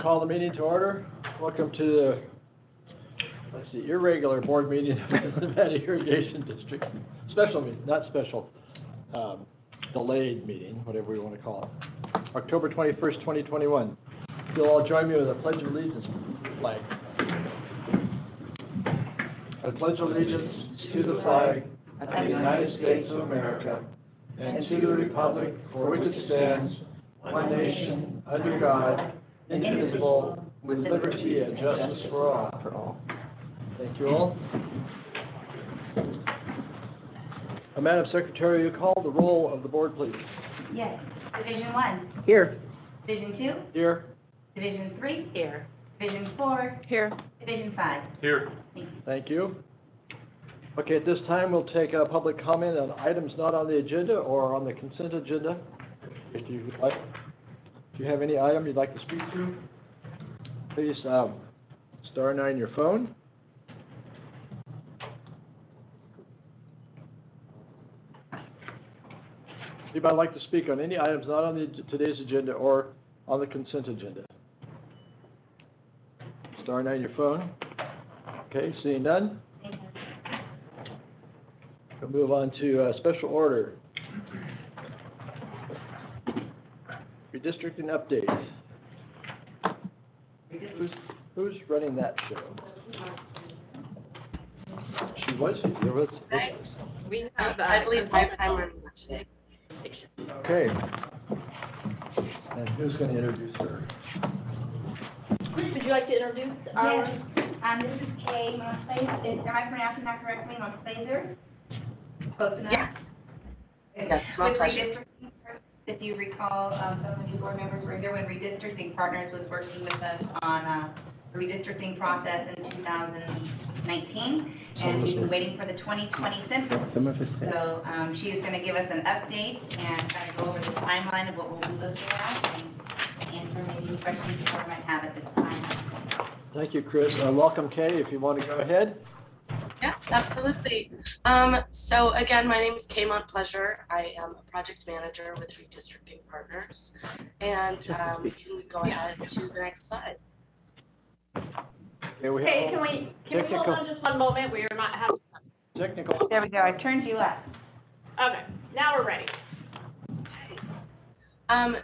Call the meeting to order. Welcome to the, irregular board meeting of the Nevada Irrigation District. Special meeting, not special, delayed meeting, whatever we want to call it. October 21st, 2021. If you'll all join me with a pledge of allegiance flag. I pledge allegiance to the flag of the United States of America and to the republic for which it stands, one nation, under God, indivisible, with liberty and justice for all. Thank you all. Madam Secretary, you call the roll of the board, please. Yes. Division 1. Here. Division 2. Here. Division 3. Here. Division 4. Here. Division 5. Here. Thank you. Okay, at this time, we'll take a public comment on items not on the agenda or on the consent agenda. If you would like, if you have any item you'd like to speak to, please star 9 your phone. Anybody like to speak on any items not on today's agenda or on the consent agenda? Star 9 your phone. Okay, seeing none. We'll move on to special order. Redistricting update. Who's running that show? She was here. We have, I believe I'm running that today. Okay. And who's going to introduce her? Would you like to introduce our? Yes. This is Kay Montplaisir. Am I pronouncing that correctly? Montplaisir? Close enough? Yes. Yes, it's my With pleasure. redistricting, if you recall, some of the new board members were here when Redistricting Partners was working with us on the redistricting process in 2019, and we've been waiting for the 2020 census. So she is going to give us an update and kind of go over the timeline of what we'll be looking at and answer any questions you might have at this time. Thank you, Chris. Welcome, Kay, if you want to go ahead. Yes, absolutely. So again, my name is Kay Montplaisir. I am a project manager with Redistricting Partners, and we can go ahead to the next slide. Okay, Okay, can we hold on just one moment? We are not having. technical. There we go. I turned you up. Okay, now we're ready.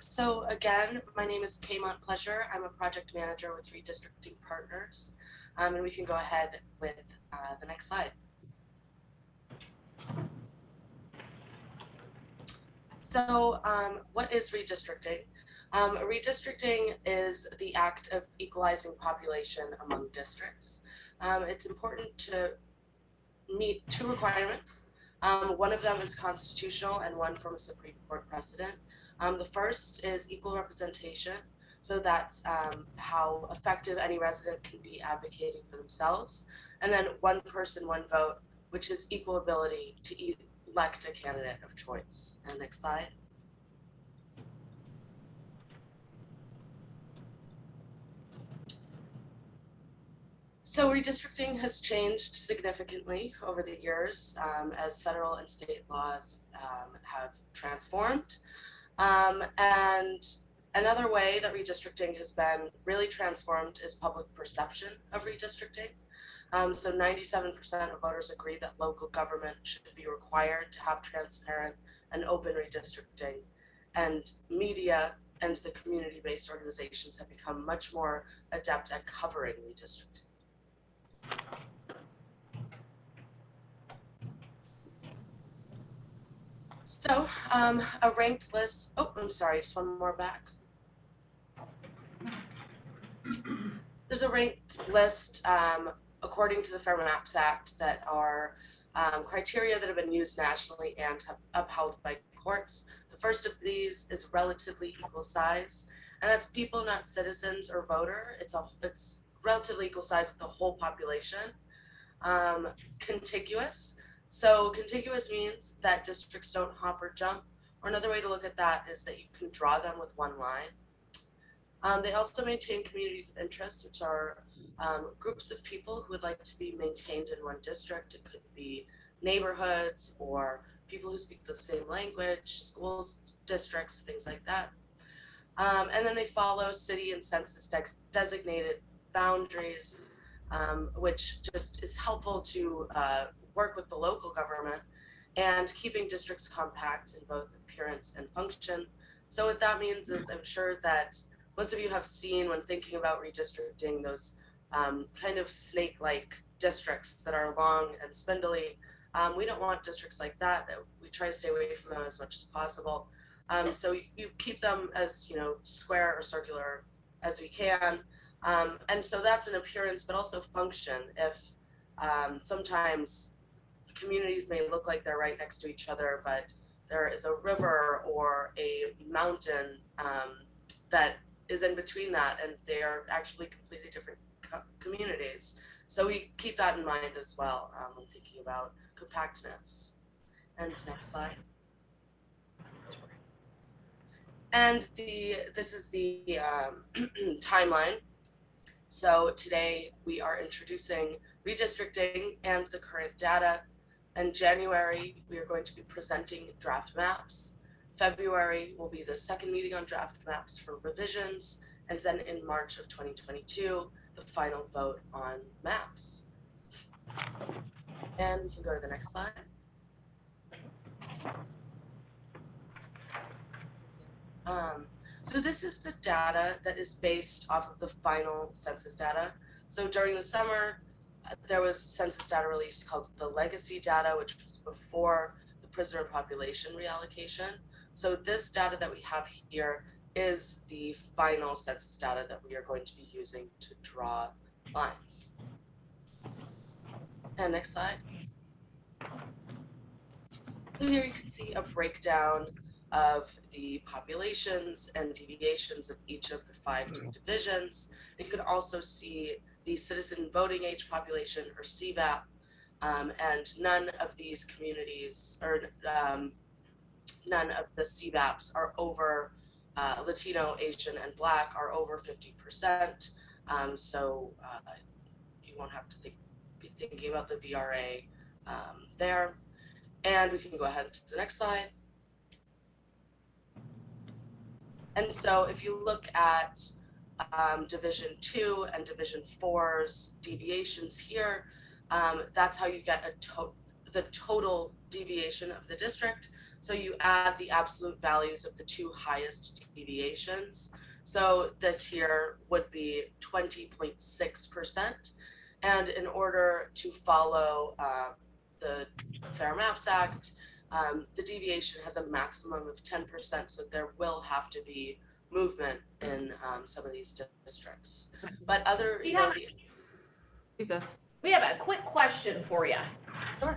So again, my name is Kay Montplaisir. I'm a project manager with Redistricting Partners, and we can go ahead with the next slide. So what is redistricting? Redistricting is the act of equalizing population among districts. It's important to meet two requirements. One of them is constitutional and one from a Supreme Court precedent. The first is equal representation. So that's how effective any resident can be advocating for themselves. And then one person, one vote, which is equal ability to elect a candidate of choice. And next slide. So redistricting has changed significantly over the years as federal and state laws have transformed. And another way that redistricting has been really transformed is public perception of redistricting. So 97% of voters agree that local government should be required to have transparent and open redistricting. And media and the community-based organizations have become much more adept at covering redistricting. So a ranked list, oh, I'm sorry, just one more back. There's a ranked list according to the Fair Maps Act that are criteria that have been used nationally and have upheld by courts. The first of these is relatively equal size, and that's people, not citizens or voter. It's relatively equal size of the whole population. Contiguous. So contiguous means that districts don't hop or jump, or another way to look at that is that you can draw them with one line. They also maintain communities of interest, which are groups of people who would like to be maintained in one district. It could be neighborhoods or people who speak the same language, schools, districts, things like that. And then they follow city and census designated boundaries, which just is helpful to work with the local government and keeping districts compact in both appearance and function. So what that means is, I'm sure that most of you have seen when thinking about redistricting those kind of snake-like districts that are long and spindly. We don't want districts like that. We try to stay away from them as much as possible. So you keep them as, square or circular as we can. And so that's an appearance, but also function. If sometimes communities may look like they're right next to each other, but there is a river or a mountain that is in between that, and they are actually completely different communities. So we keep that in mind as well when thinking about compactness. And next slide. And this is the timeline. So today we are introducing redistricting and the current data. In January, we are going to be presenting draft maps. February will be the second meeting on draft maps for revisions. And then in March of 2022, the final vote on maps. And we can go to the next slide. So this is the data that is based off of the final census data. So during the summer, there was census data released called the legacy data, which was before the prisoner population reallocation. So this data that we have here is the final census data that we are going to be using to draw lines. And next slide. So here you can see a breakdown of the populations and deviations of each of the 5 divisions. You can also see the citizen voting age population, or CVAP, and none of these communities, or none of the CVAPs are over, Latino, Asian, and Black are over 50%. So you won't have to be thinking about the VRA there. And we can go ahead to the next slide. And so if you look at Division 2 and Division 4's deviations here, that's how you get the total deviation of the district. So you add the absolute values of the 2 highest deviations. So this here would be 20.6%. And in order to follow the Fair Maps Act, the deviation has a maximum of 10%, so there will have to be movement in some of these districts. But other, We have a quick question for you. Sure.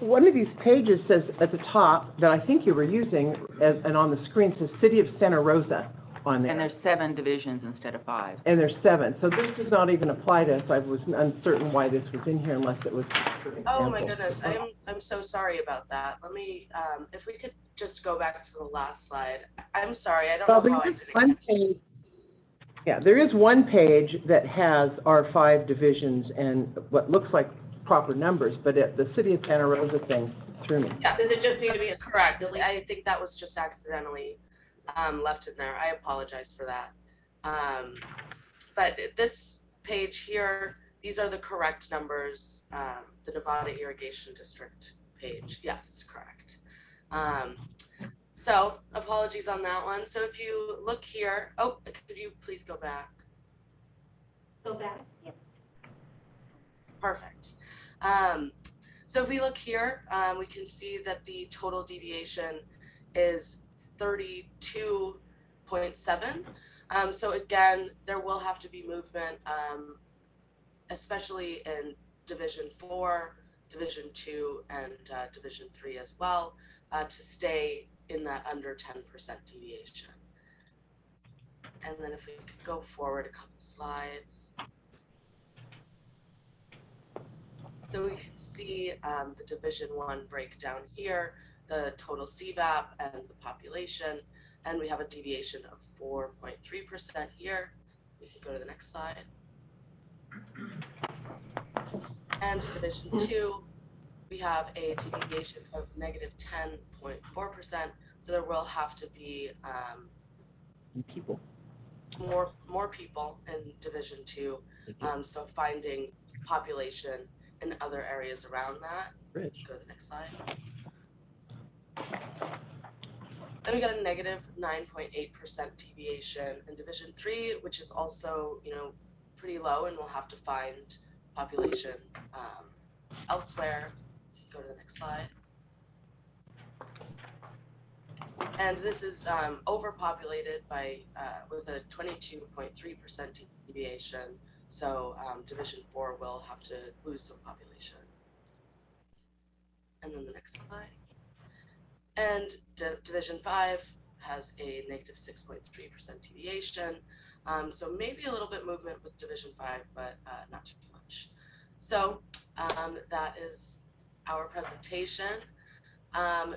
One of these pages says at the top that I think you were using, and on the screen says City of Santa Rosa on there. And there's 7 divisions instead of 5. And there's 7. So this does not even apply to us. I was uncertain why this was in here unless it was. Oh my goodness, I'm so sorry about that. Let me, if we could just go back to the last slide. I'm sorry, I don't know how I did it. Yeah, there is one page that has our 5 divisions and what looks like proper numbers, but the City of Santa Rosa thing threw me. Yes, Does it just need to be that's correct. I think that was just accidentally left in there. I apologize for that. But this page here, these are the correct numbers, the Nevada Irrigation District page. Yes, correct. So apologies on that one. So if you look here, oh, could you please go back? Go back. Yeah. Perfect. So if we look here, we can see that the total deviation is 32.7. So again, there will have to be movement, especially in Division 4, Division 2, and Division 3 as well, to stay in that under 10% deviation. And then if we could go forward a couple slides. So we can see the Division 1 breakdown here, the total CVAP and the population, and we have a deviation of 4.3% here. We can go to the next slide. And Division 2, we have a deviation of negative 10.4%, So there will have to be People. more people in Division 2. So finding population in other areas around that. Rich. Go to the next slide. Then we got a negative 9.8% deviation in Division 3, which is also, pretty low, and we'll have to find population elsewhere. Go to the next slide. And this is overpopulated by with a 22.3% deviation. So Division 4 will have to lose some population. And then the next slide. And Division 5 has a negative 6.3% deviation. So maybe a little bit movement with Division 5, but not too much. So that is our presentation.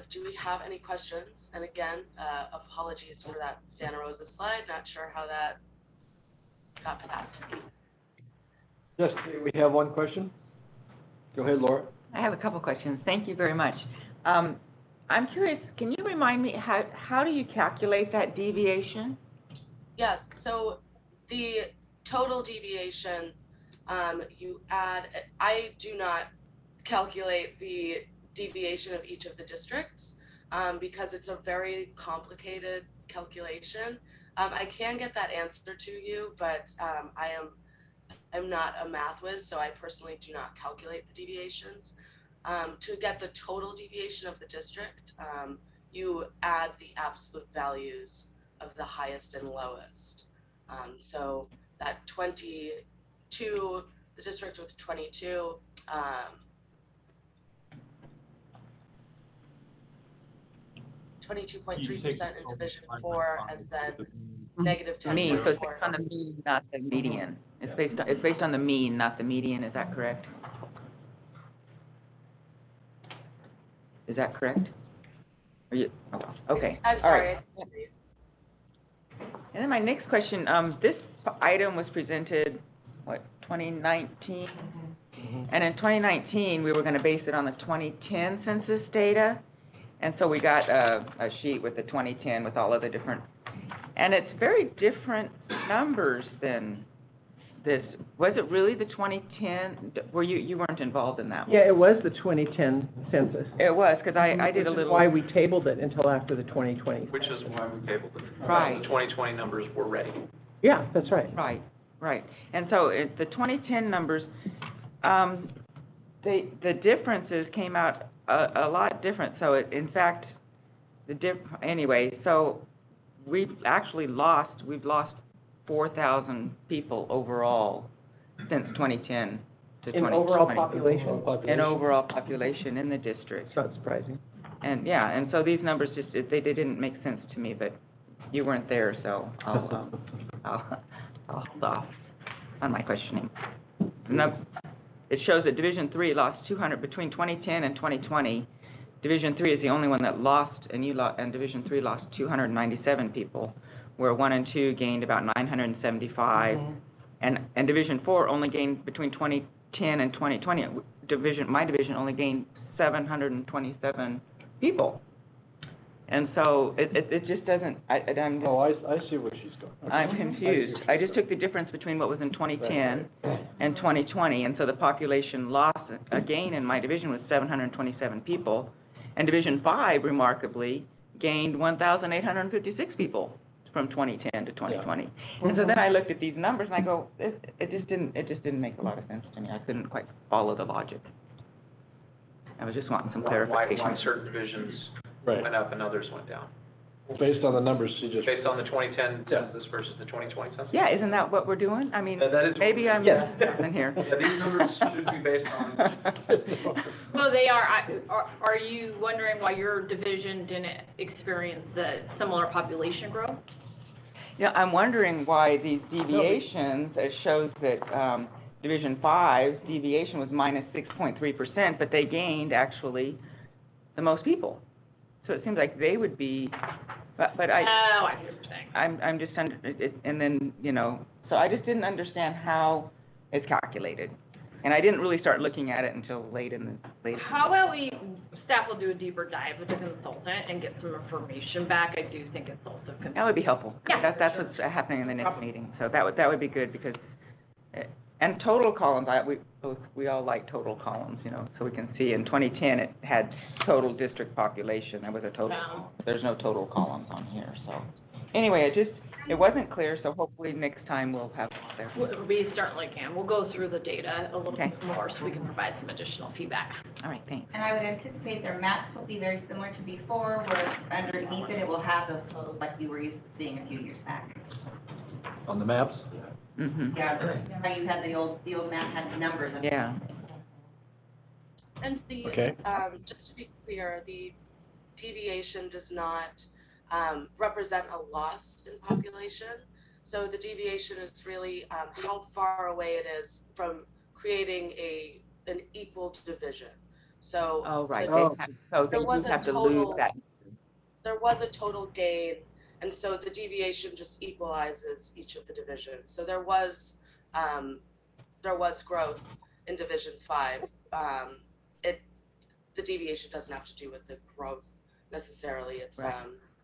Do we have any questions? And again, apologies for that Santa Rosa slide. Not sure how that got past me. Yes, we have one question. Go ahead, Laura. I have a couple questions. Thank you very much. I'm curious, can you remind me, how do you calculate that deviation? Yes, so the total deviation, you add, I do not calculate the deviation of each of the districts because it's a very complicated calculation. I can get that answer to you, but I'm not a math whiz, so I personally do not calculate the deviations. To get the total deviation of the district, you add the absolute values of the highest and lowest. So that 22, the district with 22, 22.3% in Division 4, and then negative 10.4. Mean, so it's based on the mean, not the median. It's based on the mean, not the median. Is that correct? Is that correct? Are you, okay. I'm sorry. All right. And then my next question, this item was presented, 2019? And in 2019, we were going to base it on the 2010 census data. And so we got a sheet with the 2010 with all of the different, and it's very different numbers than this. Was it really the 2010? Were you weren't involved in that one? Yeah, it was the 2010 census. It was, because I did a Which is little. why we tabled it until after the 2020. Which is why we tabled it. Right. The 2020 numbers were ready. Yeah, that's right. Right. And so the 2010 numbers, the differences came out a lot different. So in fact, anyway, so we've lost 4,000 people overall since 2010 to 2020. In overall population? In overall population in the district. It's not surprising. And yeah, and so these numbers just, they didn't make sense to me, but you weren't there, so I'll hold off on my questioning. It shows that Division 3 lost 200 between 2010 and 2020. Division 3 is the only one that lost, and Division 3 lost 297 people, where 1 and 2 gained about 975, and Division 4 only gained between 2010 and 2020. My division only gained 727 people. And so it just doesn't, I'm. Oh, I see where she's going. Okay. I'm confused. I just took the difference between what was in 2010 and 2020, and so the population loss, again, in my division was 727 people, and Division 5, remarkably, gained 1,856 people from 2010 to 2020. Yeah. And so then I looked at these numbers and I go, it just didn't make a lot of sense to me. I couldn't quite follow the logic. I was just wanting some clarification. Why certain divisions went up and others went down? Based on the numbers she just. Based on the 2010 census versus the 2020 census? Yeah, isn't that what we're doing? I mean, that is maybe I'm in here. Yeah, these numbers should be based on. Well, they are. Are you wondering why your division didn't experience the similar population growth? Yeah, I'm wondering why these deviations, it shows that Division 5's deviation was minus 6.3%, but they gained actually the most people. So it seems like they would be, but I. Oh, I see what you're saying. I'm just and then, so I just didn't understand how it's calculated. And I didn't really start looking at it until late in the. How about we staff will do a deeper dive with the consultant and get some information back. I do think it's also That would be helpful. Yeah. That's what's happening in the next meeting, so that would be good, because, and total columns, we all like total columns, you know, so we can see. In 2010, it had total district population, there was a total, there's no total columns on here, so. Anyway, it wasn't clear, so hopefully next time we'll have it there. We certainly can. We'll go through the data a little Okay. bit more so we can provide some additional feedback. All right, thanks. And I would anticipate their maps will be very similar to before, where underneath it will have those totals like you were used to seeing a few years back. On the maps? Mm-hmm, Yeah, how you had the old map had the numbers. And yeah. And the, Okay. just to be clear, the deviation does not represent a loss in population. So the deviation is really how far away it is from creating an equal division. So Oh, right, Oh. so There you was do a have to total- lose that. there was a total gain, and so the deviation just equalizes each of the divisions. So there was growth in Division 5. The deviation doesn't have to do with the growth necessarily. It's Right.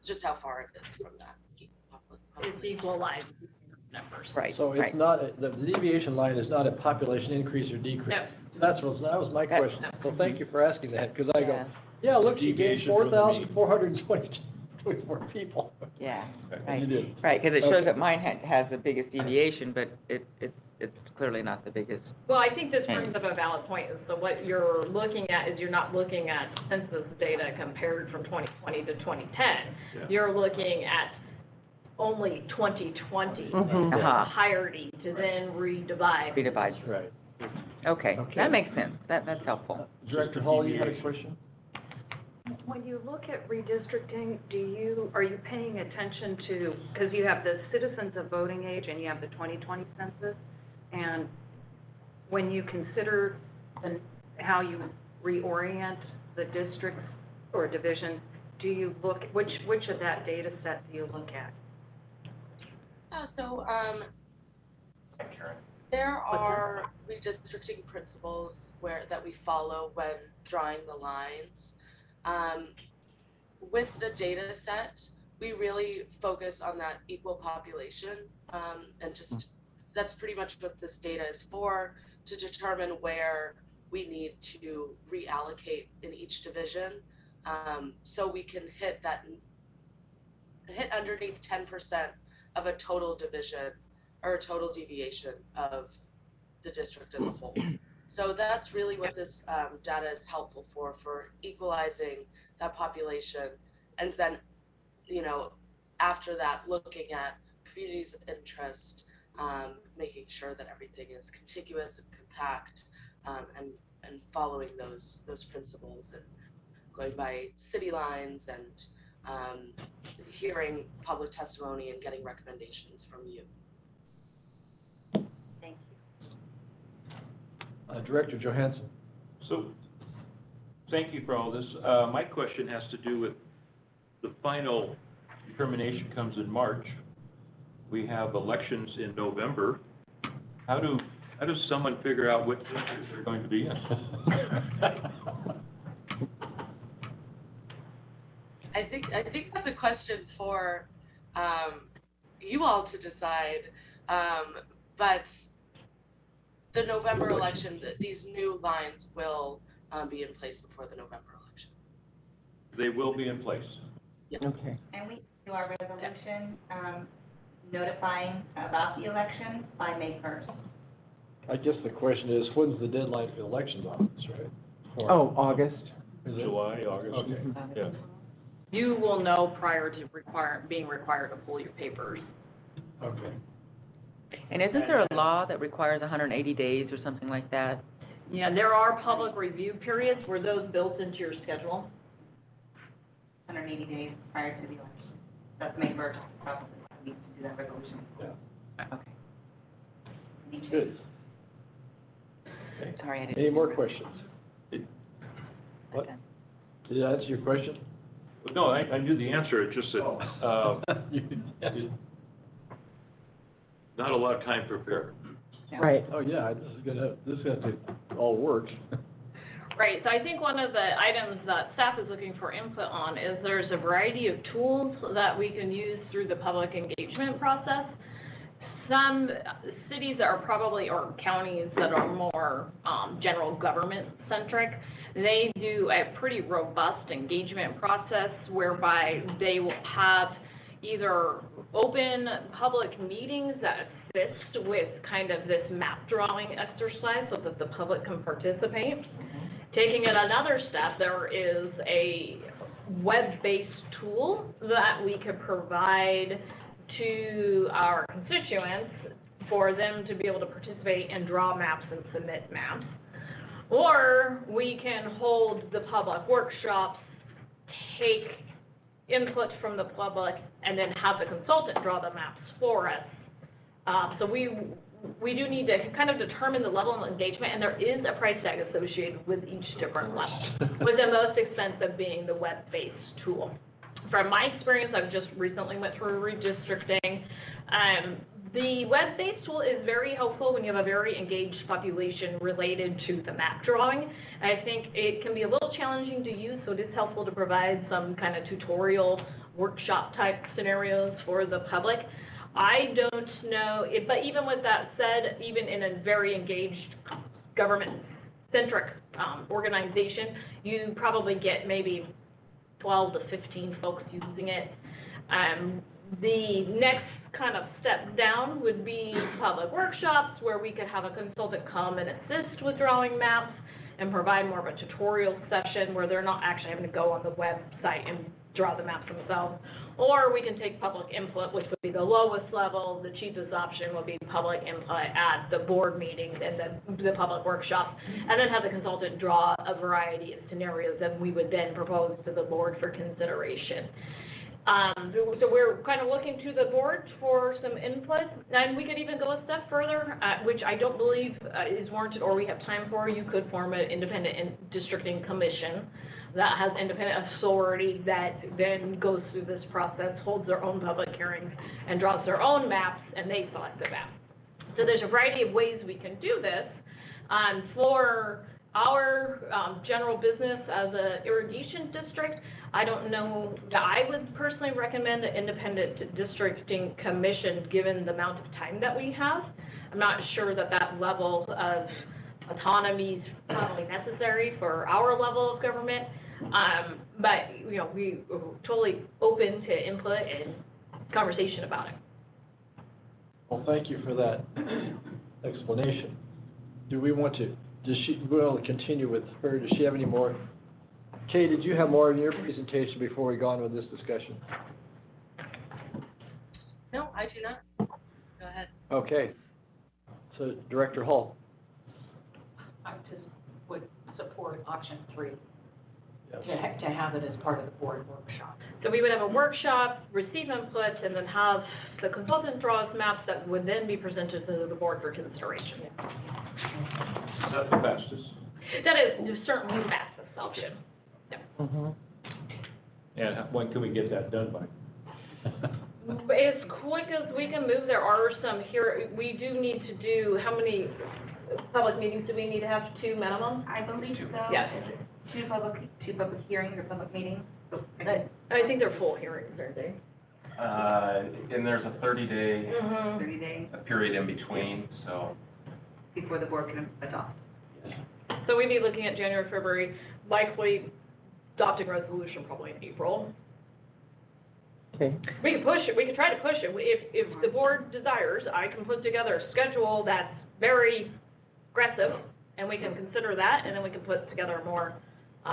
just how far it is from that It's population. equalized numbers. Right, So right. it's not, the deviation line is not a population increase or decrease. No. That was my That- question. So thank you for asking that, because I go, Yeah. yeah, look, you gained Deviation from the mean. 4,424 people. Yeah, And right. you did. Right, because it shows Okay. that mine has the biggest deviation, but it's clearly not the biggest. Well, I think this brings up a valid point, is so what you're looking at is you're not looking at census data compared from 2020 to 2010. Yeah. You're looking at only 2020 Mhm. the Uh-huh. entirety to then redivide. Redivide. Right. Okay, Okay. that makes sense. That's helpful. Director Hall, you had a question? When you look at redistricting, are you paying attention to, because you have the citizens of voting age and you have the 2020 census, and when you consider how you reorient the districts or divisions, do you look, which of that data set do you look at? So there are redistricting principles that we follow when drawing the lines. With the data set, we really focus on that equal population, and just that's pretty much what this data is for, to determine where we need to reallocate in each division, so we can hit underneath 10% of a total division or a total deviation of the district as a whole. So that's really what this data is helpful for equalizing that population. And then, after that, looking at communities of interest, making sure that everything is contiguous and compact, and following those principles, and going by city lines, and hearing public testimony and getting recommendations from you. Thank you. Director Johansson? So, thank you for all this. My question has to do with the final determination comes in March. We have elections in November. How does someone figure out which districts they're going to be in? I think that's a question for you all to decide. But the November election, these new lines will be in place before the November election. They will be in place. Yes. Okay. And we do our resolution notifying about the election by May 1st. I guess the question is, when's the deadline for the elections on this, right? Oh, August. Is it? July, August. Okay. Yeah. You will know prior to being required to pull your papers. Okay. And isn't there a law that requires 180 days or something like that? Yeah, there are public review periods. Were those built into your schedule? 180 days prior to the election. That's May 1st, probably, we need to do that resolution. Okay. Good. Sorry, I didn't. Any more questions? What? Okay. Did I answer your question? No, I knew the answer. It's just that, not a lot of time prepared. Yeah. Right. Oh, yeah, this is gonna have to all work. Right, so I think one of the items that staff is looking for input on is there's a variety of tools that we can use through the public engagement process. Some cities are probably, or counties that are more general government centric, they do a pretty robust engagement process whereby they will have either open public meetings that assist with kind of this map drawing exercise so that the public can participate. Taking it another step, there is a web-based tool that we could provide to our constituents for them to be able to participate and draw maps and submit maps. Or we can hold the public workshops, take input from the public, and then have the consultant draw the maps for us. So we do need to kind of determine the level of engagement, and there is a price tag associated with each different level, with the most expensive being the web-based tool. From my experience, I've just recently went through redistricting. The web-based tool is very helpful when you have a very engaged population related to the map drawing. I think it can be a little challenging to use, so it is helpful to provide some kind of tutorial workshop type scenarios for the public. I don't know, but even with that said, even in a very engaged government-centric organization, you probably get maybe 12 to 15 folks using it. The next kind of step down would be public workshops where we could have a consultant come and assist with drawing maps and provide more of a tutorial session where they're not actually having to go on the website and draw the maps themselves. Or we can take public input, which would be the lowest level. The cheapest option would be public input at the board meetings and the public workshops, and then have the consultant draw a variety of scenarios that we would then propose to the board for consideration. So we're kind of looking to the board for some input, and we could even go a step further, which I don't believe is warranted or we have time for. You could form an independent districting commission that has independent authority that then goes through this process, holds their own public hearings, and draws their own maps, and they select the map. So there's a variety of ways we can do this. For our general business as an irrigation district, I don't know, I would personally recommend an independent districting commission given the amount of time that we have. I'm not sure that that level of autonomy is probably necessary for our level of government. But, you know, we are totally open to input and conversation about it. Well, thank you for that explanation. Do we want to, we'll continue with her. Does she have any more? Kay, did you have more in your presentation before we go on with this discussion? No, I do not. Go ahead. Okay. So Director Hall. I just would support option 3. Yes. To have it as part of the board workshop. So we would have a workshop, receive input, and then have the consultant draw us maps that would then be presented to the board for consideration. That's the fastest. That is certainly the fastest option. Yeah. Mm-hmm. And when can we get that done by? As quick as we can move, there are some here, we do need to do, how many public meetings do we need to have? 2 minimum? I believe so. Yes. Is it two public hearings or public meetings? I think they're full hearings, aren't they? And there's a 30-day 30 days period in between, so. before the board can adopt. So we'd be looking at January, February, likely adopting resolution probably in April. Okay. We can push it, we can try to push it. If the board desires, I can put together a schedule that's very aggressive, and we can consider that, and then we can put together a more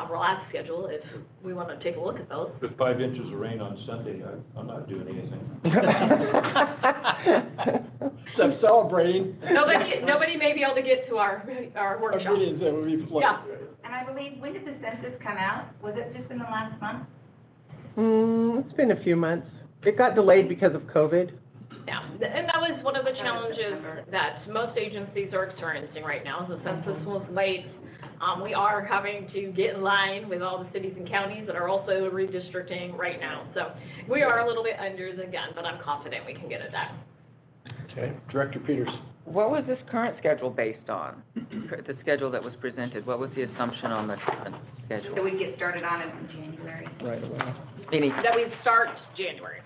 relaxed schedule if we want to take a look at those. With 5 inches of rain on Sunday, I'm not doing anything. So I'm celebrating. Nobody may be able to get to our workshop. Our meetings that would be fun. Yeah. And I believe, when did the census come out? Was it just in the last month? It's been a few months. It got delayed because of COVID. Yeah, and that was one of the challenges that most agencies are experiencing right now. The census was late. We are having to get in line with all the cities and counties that are also redistricting right now. So we are a little bit under the gun, but I'm confident we can get it done. Okay, Director Peters. what was this current schedule based on? The schedule that was presented, what was the assumption on the current schedule? So we get started on it in January. Right away. Meaning, That we start January.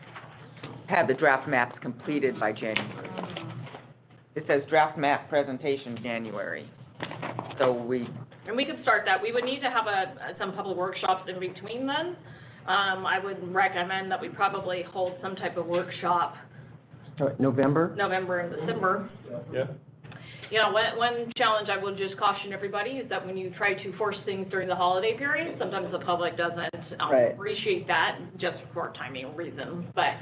have the draft maps completed by January. It says draft map presentation January. So we, And we could start that. We would need to have some public workshops in between then. I would recommend that we probably hold some type of workshop November? November and December. Yeah. You know, one challenge I will just caution everybody is that when you try to force things during the holiday period, sometimes the public doesn't Right. appreciate that just for timing reasons. But,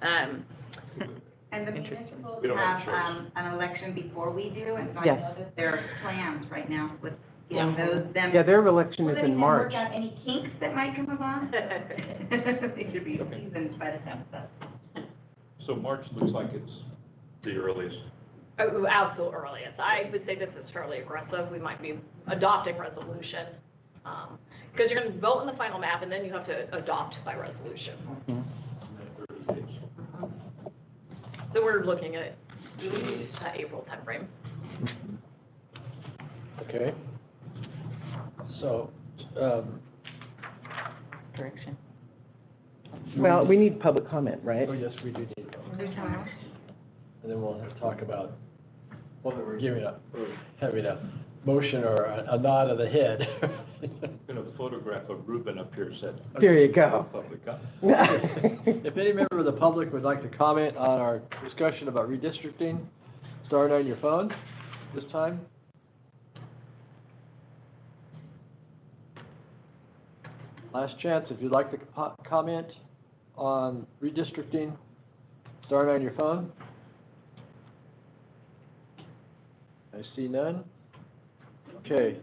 And the municipals We don't have a have, choice. an election before we do, and so I Yes. know that there are plans right now with getting those, them. Yeah, their election Will is they in March. work out any kinks that might come along? They should be seasoned by the time it's up. So March looks like it's the earliest. oh, absolute earliest. I would say this is fairly aggressive. We might be adopting resolution. Because you're going to vote on the final map and then you have to adopt by resolution. Mhm. 30 days. So we're looking at April timeframe. Okay. So, correction. Well, we need public comment, right? oh, yes, we do need to. There's someone else? And then we'll have to talk about whether we're giving a, or having a motion or a nod of the head. I'm going to photograph of Ruben up here said. There you go. Public comment. If any member of the public would like to comment on our discussion about redistricting, start on your phone this time. Last chance, if you'd like to comment on redistricting, start on your phone. I see none. Okay.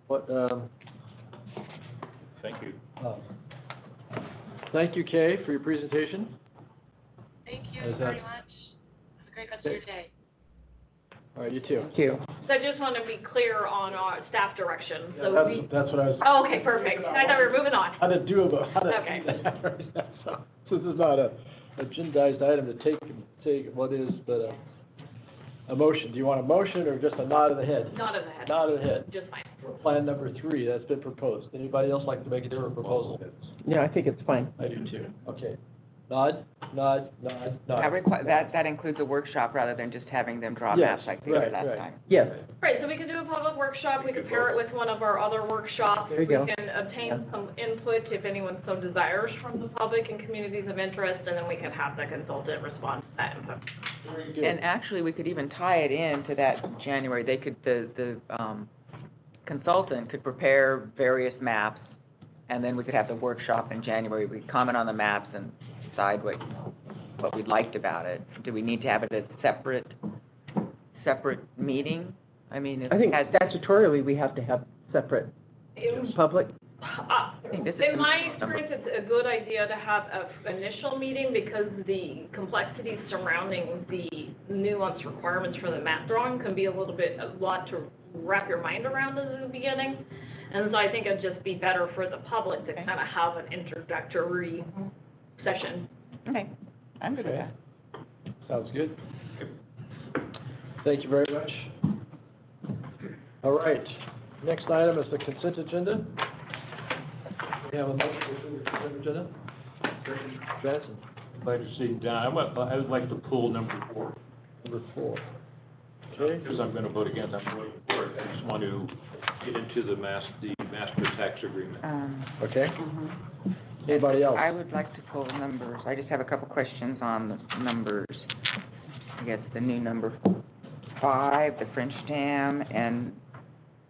What, Thank you. thank you, Kay, for your presentation. Thank you Is that- very much. Have a great rest of your day. All right, you too. Thank you. So I just want to be clear on our staff direction. So we, That's what I was. oh, okay, perfect. I thought we were moving on. How to do how to Okay. do that right now. So this is not a agendized item to take what is, but a motion. Do you want a motion or just a nod of the head? Nod of the head. Nod of the head. Just fine. For plan number 3, that's been proposed. Anybody else like to make a different proposal? Yeah, I think it's fine. I do too. Okay. Nod, nod, nod, nod. That includes a workshop rather than just having them draw Yes, maps like they did right, last right. time. Yes. Right, so we could do a public workshop, we could pair it with one of our other workshops. There you go. We can obtain some input if anyone so desires from the public and communities of interest, and then we can have the consultant respond to that input. Very good. And actually, we could even tie it in to that January, they could, the consultant could prepare various maps, and then we could have the workshop in January, we'd comment on the maps and decide what we liked about it. Do we need to have it as separate meeting? I mean, if I think it has, statutorily, we have to have separate public. think this is In my the number. experience, it's a good idea to have an initial meeting because the complexities surrounding the nuanced requirements for the map drawing can be a lot to wrap your mind around in the beginning. And so I think it'd just be better for the public to kind of have an introductory session. Okay, I'm good with Okay. that. Sounds good. Thank you very much. All right, next item is the consent agenda. We have a motion to approve the consent agenda. Johnson, Like to see, Don, I would like to pull number 4. number 4. Okay, Because I'm going to vote against, I'm voting for it. I just want to get into the master tax agreement. okay. Mhm. Anybody else? I would like to pull numbers, I just have a couple questions on the numbers. I guess the new number 5, the French Dam, and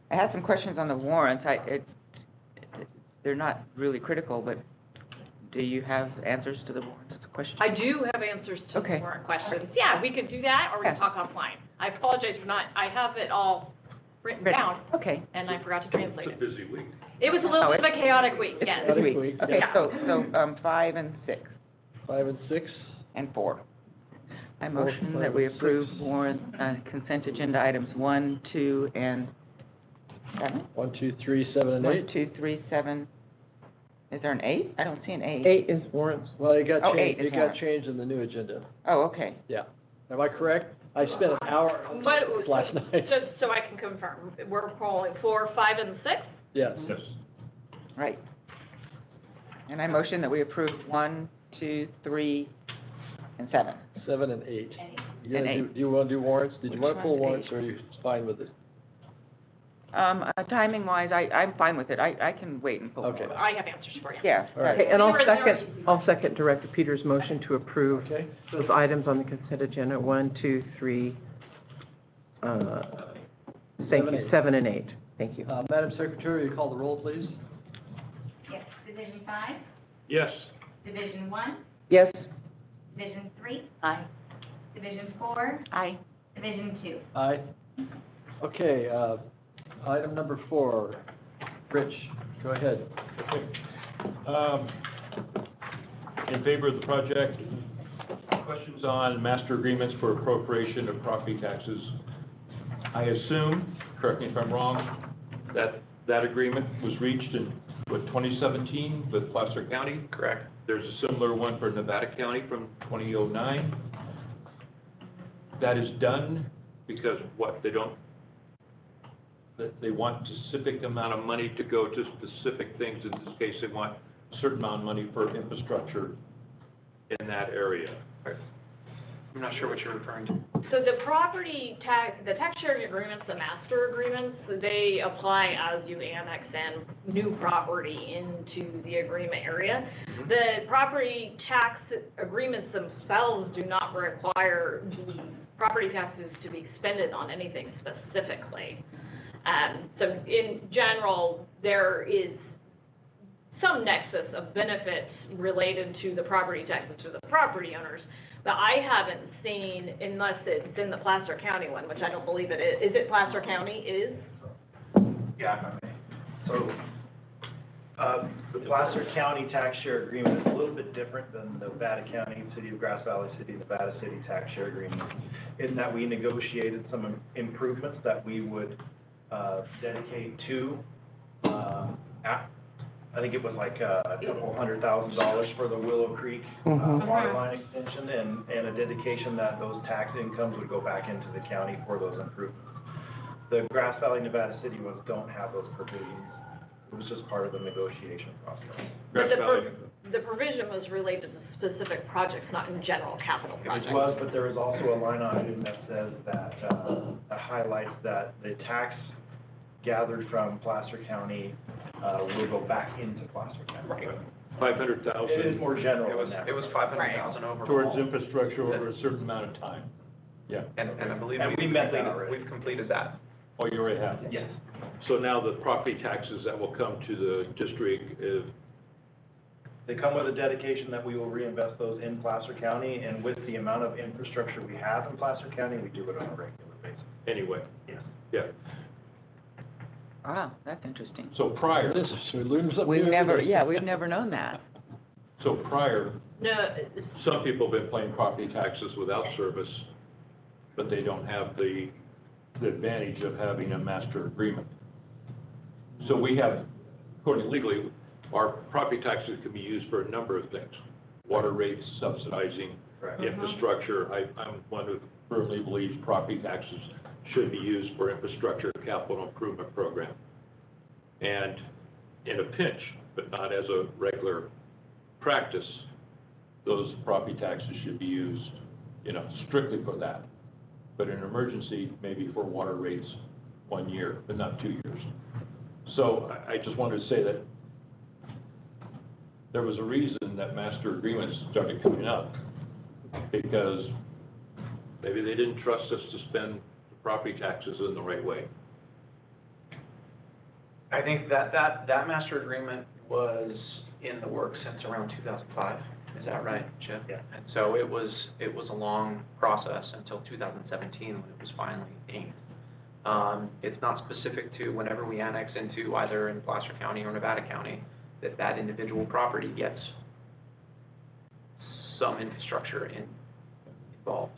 I had some questions on the warrants. They're not really critical, but do you have answers to the warrants questions? I do have answers to the Okay. warrant questions. Yeah, we could do that, or we can Yeah. talk offline. I apologize for not, I have it all written down, Okay. and I forgot to translate It's a it. busy week. It was a little bit of a chaotic week, It's yes. this Chaotic week. week, Okay, yeah. so 5 and 6 5 and 6. and 4. I 4, motion 5, that we and 6. approve warrant, consent agenda items 1, 2, and 7? 1, 2, 3, 7, and 1, 8. 2, 3, 7. Is there an 8? I don't see an 8. 8 is warrants. Well, it got Oh, changed, 8 is it got warrant. changed in the new agenda. Oh, okay. Yeah. Am I correct? I spent an hour But, last night. just so I can confirm, we're polling 4, 5, and 6? Yes. Yes. Right. And I motion that we approve 1, 2, 3, and 7. 7 and 8. You And gonna do, 8. do you want to do warrants? Did you Which want to pull one's warrants, 8? or are you fine with it? Timing-wise, I'm fine with it. I can wait and pull. Okay. I have answers for you. Yeah. All right. Okay, and There- I'll second Director Peters' motion to approve Okay. those items on the consent agenda, 1, 2, 3, thank you, 7 and 8. Thank you. Madam Secretary, you call the roll, please? Yes, Division 5, Yes. Division 1, Yes? Division 3, Aye. Division 4, Aye. Division 2. Aye. Okay, item number 4. Rich, go ahead. In favor of the project. Questions on master agreements for appropriation of property taxes. I assume, correct me if I'm wrong, that that agreement was reached in, 2017 with Placer County? Correct. There's a similar one for Nevada County from 2009. That is done because what, they want specific amount of money to go to specific things. In this case, they want a certain amount of money for infrastructure in that area. I'm not sure what you're referring to. So the the tax sharing agreements, the master agreements, they apply as you annex in new property into the agreement area. The property tax agreements themselves do not require the property taxes to be expended on anything specifically. So in general, there is some nexus of benefits related to the property taxes to the property owners, but I haven't seen, unless it's in the Placer County one, which I don't believe it is. Is it Placer County is? Yeah, if I may. So, the Placer County tax share agreement is a little bit different than the Nevada County, City of Grass Valley City, Nevada City tax share agreement, in that we negotiated some improvements that we would dedicate to, I think it was like a couple $100,000 for the Willow Creek water line extension, and a dedication that those tax incomes would go back into the county for those improvements. The Grass Valley, Nevada City ones don't have those provisions. It was just part of the negotiation process. But the provision was related to specific projects, not in general capital projects. It was, but there is also a line item that says that, highlights that the tax gathered from Placer County will go back into Placer County. Right. 500,000. It is more general than that. It was 500,000 overall. Towards infrastructure over a certain amount of time. Yeah. And I believe we met that already. we've completed that. Oh, you already have? Yes. So now the property taxes that will come to the district is, They come with a dedication that we will reinvest those in Placer County, and with the amount of infrastructure we have in Placer County, we do it on a regular basis. anyway, Yes. yeah. Wow, that's interesting. So prior, This is, we learned something We've new never, every day. yeah, we've never known that. No, some people have been paying property taxes without service, but they don't have the advantage of having a master agreement. So we have, according legally, our property taxes can be used for a number of things. Water rates, subsidizing, Correct. infrastructure. I'm one who firmly believes property taxes should be used for infrastructure capital improvement program. And in a pinch, but not as a regular practice, those property taxes should be used, strictly for that. But in an emergency, maybe for water rates 1 year, but not 2 years. So I just wanted to say that there was a reason that master agreements started coming up, because maybe they didn't trust us to spend the property taxes in the right way. I think that master agreement was in the works since around 2005. Is that right, Chip? Yeah. And so it was a long process until 2017 when it was finally inked. It's not specific to whenever we annex into either in Placer County or Nevada County, that individual property gets some infrastructure involved.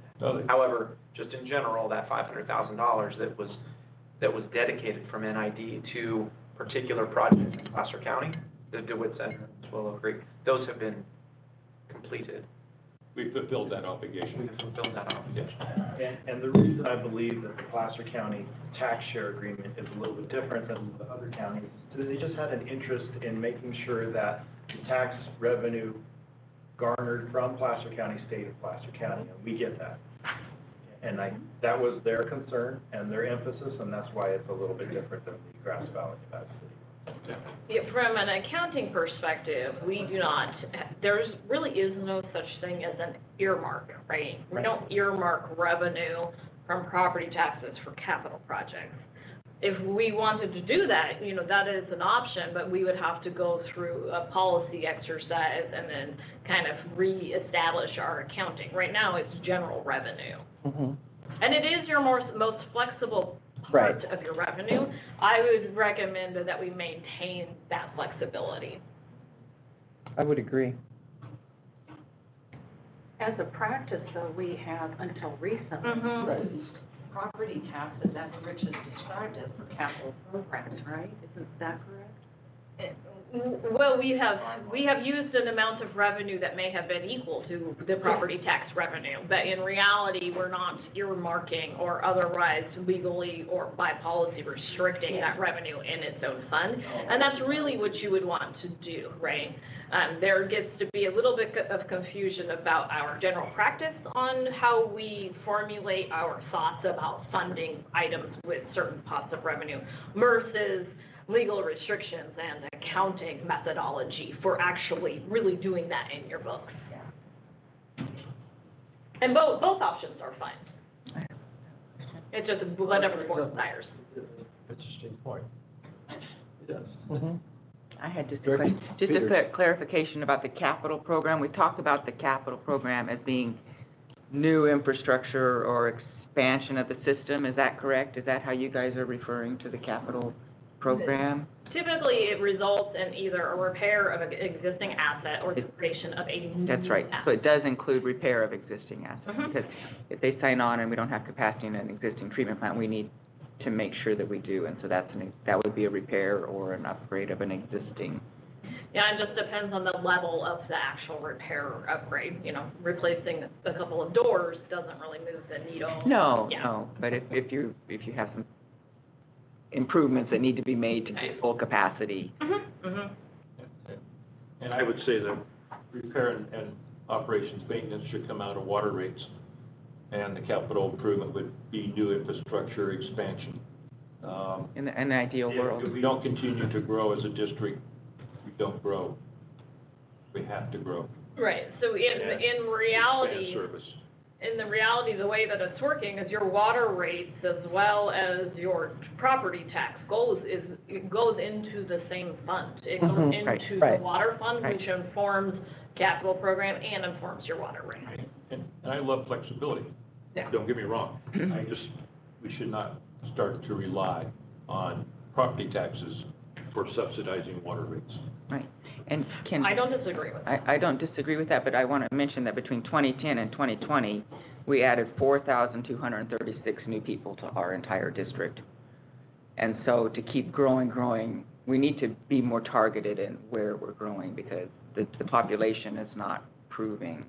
However, just in general, that $500,000 that was dedicated from NID to particular projects in Placer County, the DeWitt Center, Willow Creek, those have been completed. We fulfilled that obligation. We have fulfilled that obligation. And the reason I believe that the Placer County tax share agreement is a little bit different than the other counties, is they just had an interest in making sure that the tax revenue garnered from Placer County stayed in Placer County, and we get that. And that was their concern and their emphasis, and that's why it's a little bit different than the Grass Valley Nevada City. Yeah, from an accounting perspective, we do not, there's really is no such thing as an earmark, right? We don't earmark revenue from property taxes for capital projects. If we wanted to do that, you know, that is an option, but we would have to go through a policy exercise and then kind of reestablish our accounting. Right now, it's general revenue. Mm-hmm. And it is your most flexible part of your revenue. I would recommend that we maintain that flexibility. I would agree. As a practice, though, we have until recently used property taxes, as Rich has described it, for capital programs, right? Isn't that correct? Well, we have used an amount of revenue that may have been equal to the property tax revenue, but in reality, we're not earmarking or otherwise legally or by policy restricting that revenue in its own fund. And that's really what you would want to do, right? There gets to be a little bit of confusion about our general practice on how we formulate our thoughts about funding items with certain pots of revenue versus legal restrictions and accounting methodology for actually really doing that in your books. And both options are fine. It's just whatever the board desires. Interesting point. Yes. Mm-hmm. I had just a question, just a clarification about the capital program. We talked about the capital program as being new infrastructure or expansion of the system. Is that correct? Is that how you guys are referring to the capital program? Typically, it results in either a repair of an existing asset or the creation of a new That's right. asset. So it does include repair of existing assets. Because if they sign on and we don't have capacity in an existing treatment plant, we need to make sure that we do. And so that would be a repair or an upgrade of an existing. Yeah, it just depends on the level of the actual repair or upgrade. You know, replacing a couple of doors doesn't really move the needle. No, Yeah. no. But if you have some improvements that need to be made to get full capacity. And I would say that repair and operations maintenance should come out of water rates, and the capital improvement would be new infrastructure expansion. In an ideal world. If we don't continue to grow as a district, we don't grow. We have to grow. Right, so in reality, Expand service. in the reality, the way that it's working is your water rates as well as your property tax it goes into the same fund. It goes into the water fund, which informs capital program and informs your water rate. Right. And I love flexibility. Yeah. Don't get me wrong. We should not start to rely on property taxes for subsidizing water rates. Right. And I don't disagree with that. I don't disagree with that, but I want to mention that between 2010 and 2020, we added 4,236 new people to our entire district. And so to keep growing, we need to be more targeted in where we're growing because the population is not proving.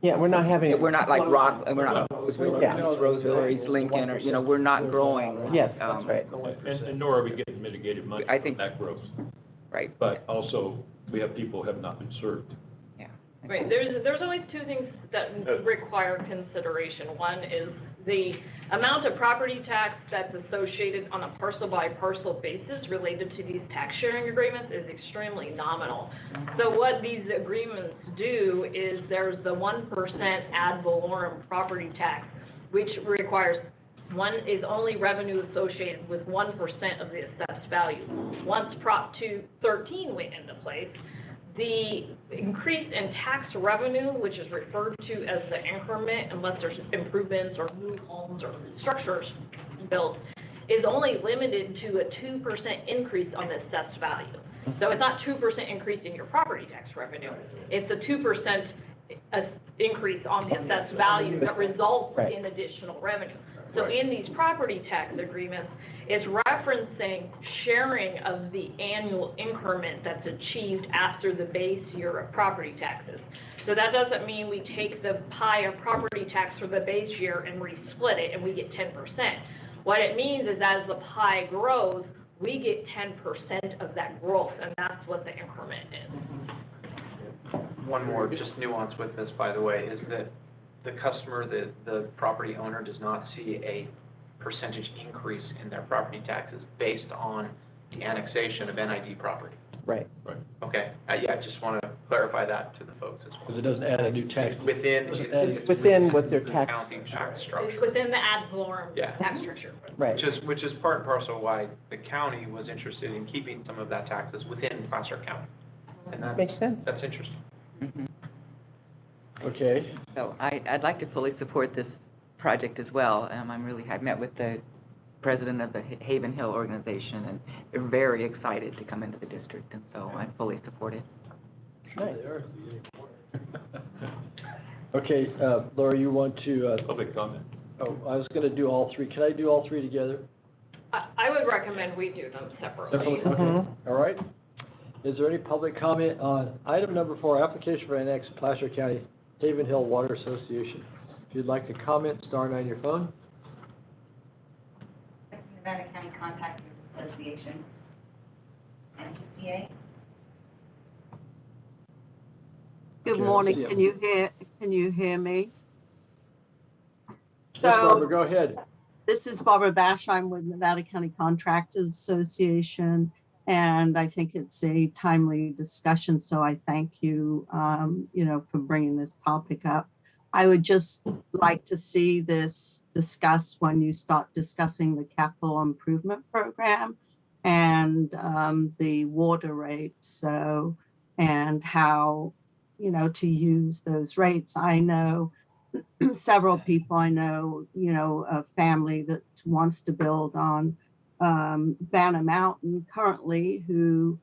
Yeah, we're not having. We're not like Roseville, East Lincoln, or, we're not growing. Yes, that's right. And nor are we getting mitigated money from that growth. Right. But also, we have people who have not been served. Yeah. Right, there's always two things that require consideration. One is the amount of property tax that's associated on a parcel-by-parcel basis related to these tax sharing agreements is extremely nominal. So what these agreements do is there's the 1% ad valorem property tax, which requires is only revenue associated with 1% of the assessed value. Once Prop 213 went into place, the increase in tax revenue, which is referred to as the increment, unless there's improvements or new homes or structures built, is only limited to a 2% increase on the assessed value. So it's not 2% increase in your property tax revenue. It's a 2% increase on the assessed value that results in additional revenue. So in these property tax agreements, it's referencing sharing of the annual increment that's achieved after the base year of property taxes. So that doesn't mean we take the pie of property tax for the base year and re-split it and we get 10%. What it means is as the pie grows, we get 10% of that growth, and that's what the increment is. One more just nuance with this, by the way, is that the customer, the property owner does not see a percentage increase in their property taxes based on the annexation of NID property. Right. Okay, yeah, just want to clarify that to the folks as well. Because it doesn't add a new tax. It's within what their tax. county tax It's structure. within the ad valorem Yeah. tax structure. Right. Which is part and parcel why the county was interested in keeping some of that taxes within Placer County. And Makes sense. that's interesting. Mhm. Okay. So I'd like to fully support this project as well. I've met with the president of the Haven Hill organization, and they're very excited to come into the district, and so I fully support it. Nice. Okay, Laura, you want to, Public comment. oh, I was gonna do all three. Can I do all three together? I would recommend we do them separately. Separately? Okay, all right. Is there any public comment on item number 4, application for annex Placer County Haven Hill Water Association? If you'd like to comment, star 9 on your phone. Nevada County Contractors Association, NCCA. Good Okay, morning, yeah. can you hear me? Yes, Barbara, So go ahead. this is Barbara Bash, I'm with Nevada County Contractors Association, and I think it's a timely discussion, so I thank you, for bringing this topic up. I would just like to see this discussed when you start discussing the capital improvement program and the water rates, so, and how, to use those rates. I know several people, a family that wants to build on Banner Mountain currently who,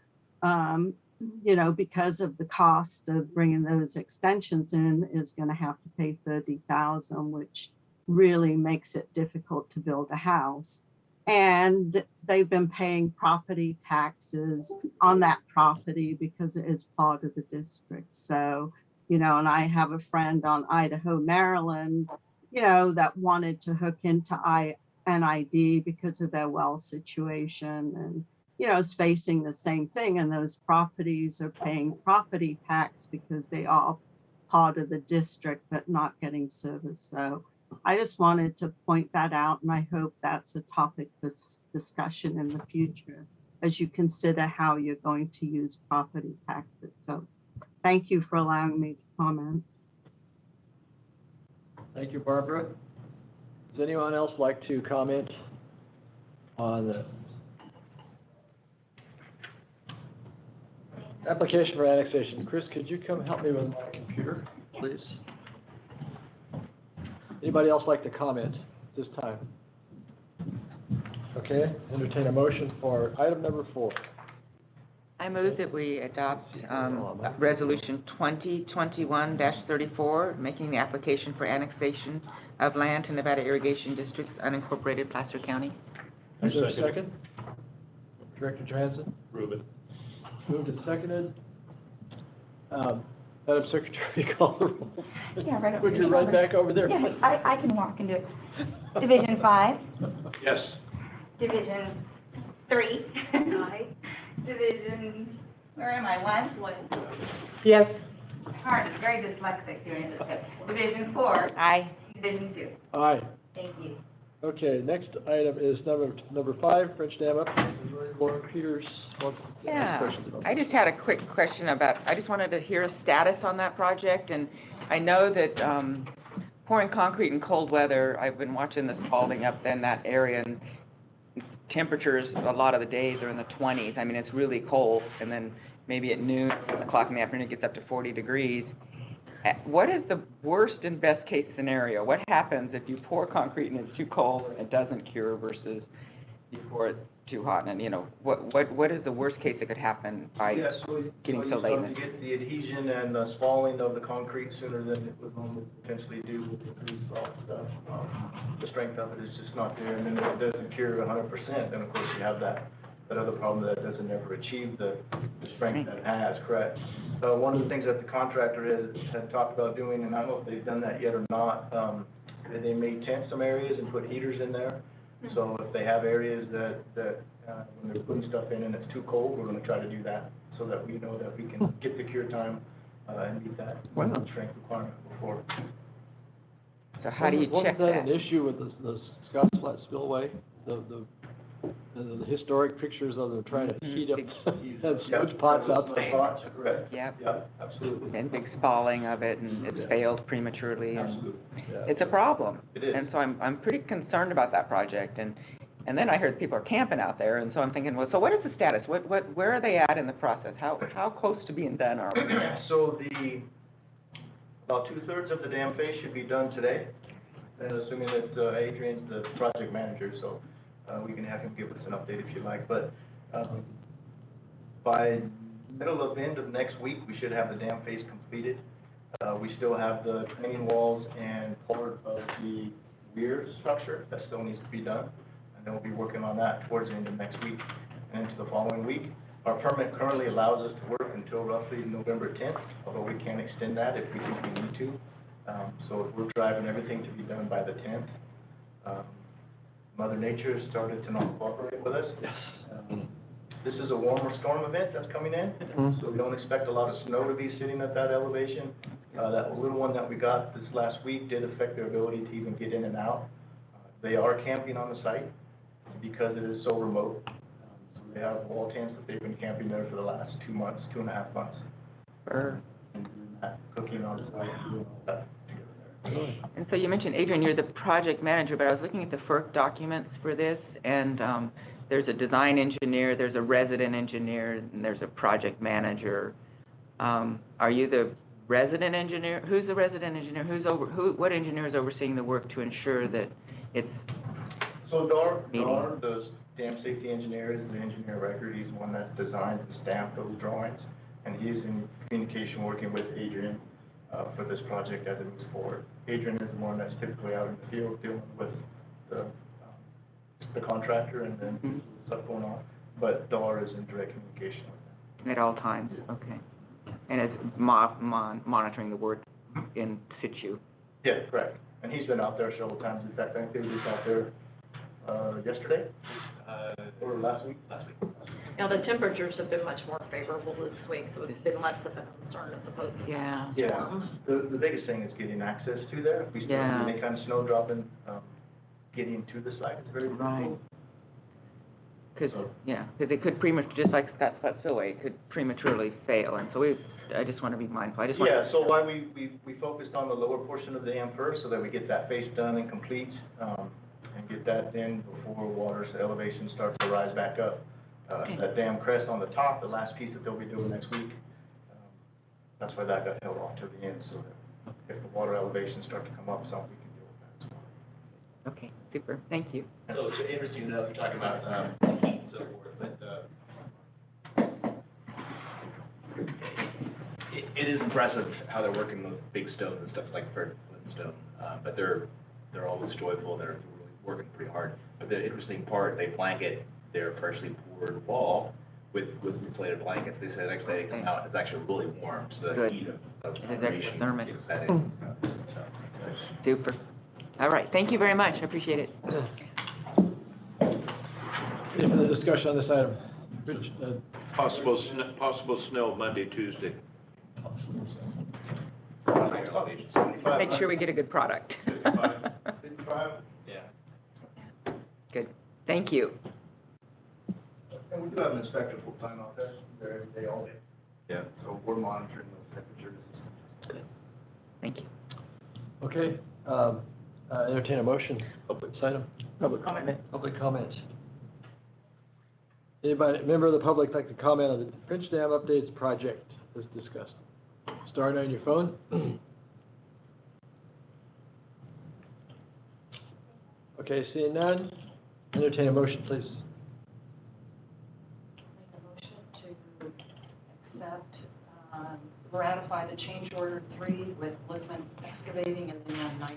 because of the cost of bringing those extensions in is going to have to pay $30,000, which really makes it difficult to build a house. And they've been paying property taxes on that property because it is part of the district. So, and I have a friend on Idaho, Maryland, that wanted to hook into NID because of their well situation and, is facing the same thing. And those properties are paying property tax because they are part of the district, but not getting service. So I just wanted to point that out, and I hope that's a topic for discussion in the future as you consider how you're going to use property taxes. So thank you for allowing me to comment. Thank you, Barbara. Does anyone else like to comment on the application for annexation? Chris, could you come help me with my computer, please? Anybody else like to comment this time? Okay, entertain a motion for item number 4. I move that we adopt Resolution 2021-34, making the application for annexation of land to Nevada Irrigation District's unincorporated Placer County. Is there a second? Director Johansson? Ruben. Moved and seconded. Madam Secretary, call the roll. Yeah, right over Would you here. run back over there? Yeah, I can walk and do it. Division 5, Yes. Division 3. Aye. Division, where am I, 1? Yes. Hard, it's very dyslexic doing this. Division 4. Aye. Division 2. Aye. Thank you. Okay, next item is number 5, French Dam up. Lauren Peters wants to ask Yeah, questions about I just had a quick question I just wanted to hear a status on that project, and I know that pouring concrete in cold weather, I've been watching this falling up in that area, and temperatures a lot of the days are in the 20s. I mean, it's really cold, and then maybe at noon, 1 o'clock in the afternoon, it gets up to 40 degrees. What is the worst and best case scenario? What happens if you pour concrete and it's too cold and it doesn't cure versus you pour it too hot? And, what is the worst case that could happen by getting so late? You get the adhesion and the spalling of the concrete sooner than it would normally potentially do with the freeze thaw stuff. The strength of it is just not there, and then if it doesn't cure 100%, then of course you have that other problem that it doesn't ever achieve the strength that it has, correct? One of the things that the contractor had talked about doing, and I don't know if they've done that yet or not, they may tent some areas and put heaters in there. So if they have areas that when they're putting stuff in and it's too cold, we're gonna try to do that, so that we know that we can get the cure time, and meet that strength requirement before. So how do you check Wasn't that that? an issue with the Scotts Flat spillway? The historic pictures of them trying to heat up, have smudge pots out there. Correct. Yep. Yeah, absolutely. And big spalling of it, and it's failed prematurely, and Absolutely. Yeah. it's a problem. It is. And so I'm pretty concerned about that project, and then I heard people are camping out there, and so I'm thinking, well, so what is the status? Where are they at in the process? How close to being done are we? So about 2/3 of the dam phase should be done today, and assuming that Adrian's the project manager, so we can have him give us an update if you like. But by end of next week, we should have the dam phase completed. We still have the training walls and part of the rear structure that still needs to be done, and then we'll be working on that towards the end of next week and into the following week. Our permit currently allows us to work until roughly November 10th, although we can extend that if we think we need to. So we're driving everything to be done by the 10th. Mother Nature has started to not cooperate with us. This is a warmer storm event that's coming in, so we don't expect a lot of snow to be sitting at that elevation. That little one that we got this last week did affect their ability to even get in and out. They are camping on the site because it is so remote. So they have wall tents that they've been camping there for the last 2 months, 2.5 months. And doing that, cooking on the site, and doing all that together there. And so you mentioned, Adrian, you're the project manager, but I was looking at the FERC documents for this, and there's a design engineer, there's a resident engineer, and there's a project manager. Are you the resident engineer? Who's the resident engineer? What engineer is overseeing the work to ensure that it's So Dar, the dam safety engineer, is the engineer of record. He's the one that designed and stamped those drawings, and he's in communication working with Adrian for this project as it moves forward. Adrian is the one that's typically out in the field dealing with the contractor and then stuff going on, but Dar is in direct communication with them. at all times? Okay. And is monitoring the work in situ? Yeah, correct. And he's been out there several times. In fact, I think they were just out there yesterday or last week. Now, the temperatures have been much more favorable this week, so it's been less of a concern as opposed to. Yeah. Yeah. The biggest thing is getting access to there. If we still have any kind of snow dropping, getting to the site is very difficult. Because it could just like Scotts Flat Spillway, it could prematurely fail, and so I just want to be mindful. So why we focused on the lower portion of the dam first, so that we get that face done and complete, and get that in before water elevation starts to rise back up. That dam crest on the top, the last piece that they'll be doing next week, that's why that got held off to the end, so that if the water elevations start to come up some, we can deal with that as well. Okay, super, thank you. So it's interesting enough, you're talking about heat and so forth, but it is impressive how they're working with big stones and stuff like Flintstone, but they're always joyful, they're really working pretty hard. But the interesting part, they blanket their freshly poured wall with insulated blankets. They said actually they come out, it's actually really warm, so the heat of formation gets that in. Super. All right, thank you very much, I appreciate it. Any further discussion on this item? Possible snow Monday, Tuesday. Make sure we get a good product. 55? Yeah. Good, thank you. And we do have an inspector full-time out there every day, all day. Yeah. So we're monitoring those temperatures. Good, thank you. Okay, entertain a motion. This item. Public comments. Anybody, member of the public like to comment on the Finch Dam updates project as discussed? Start on your phone. Okay, seeing none, entertain a motion, please. Make a motion to accept, ratify the change order 3 with Lisbon Excavating in the amount of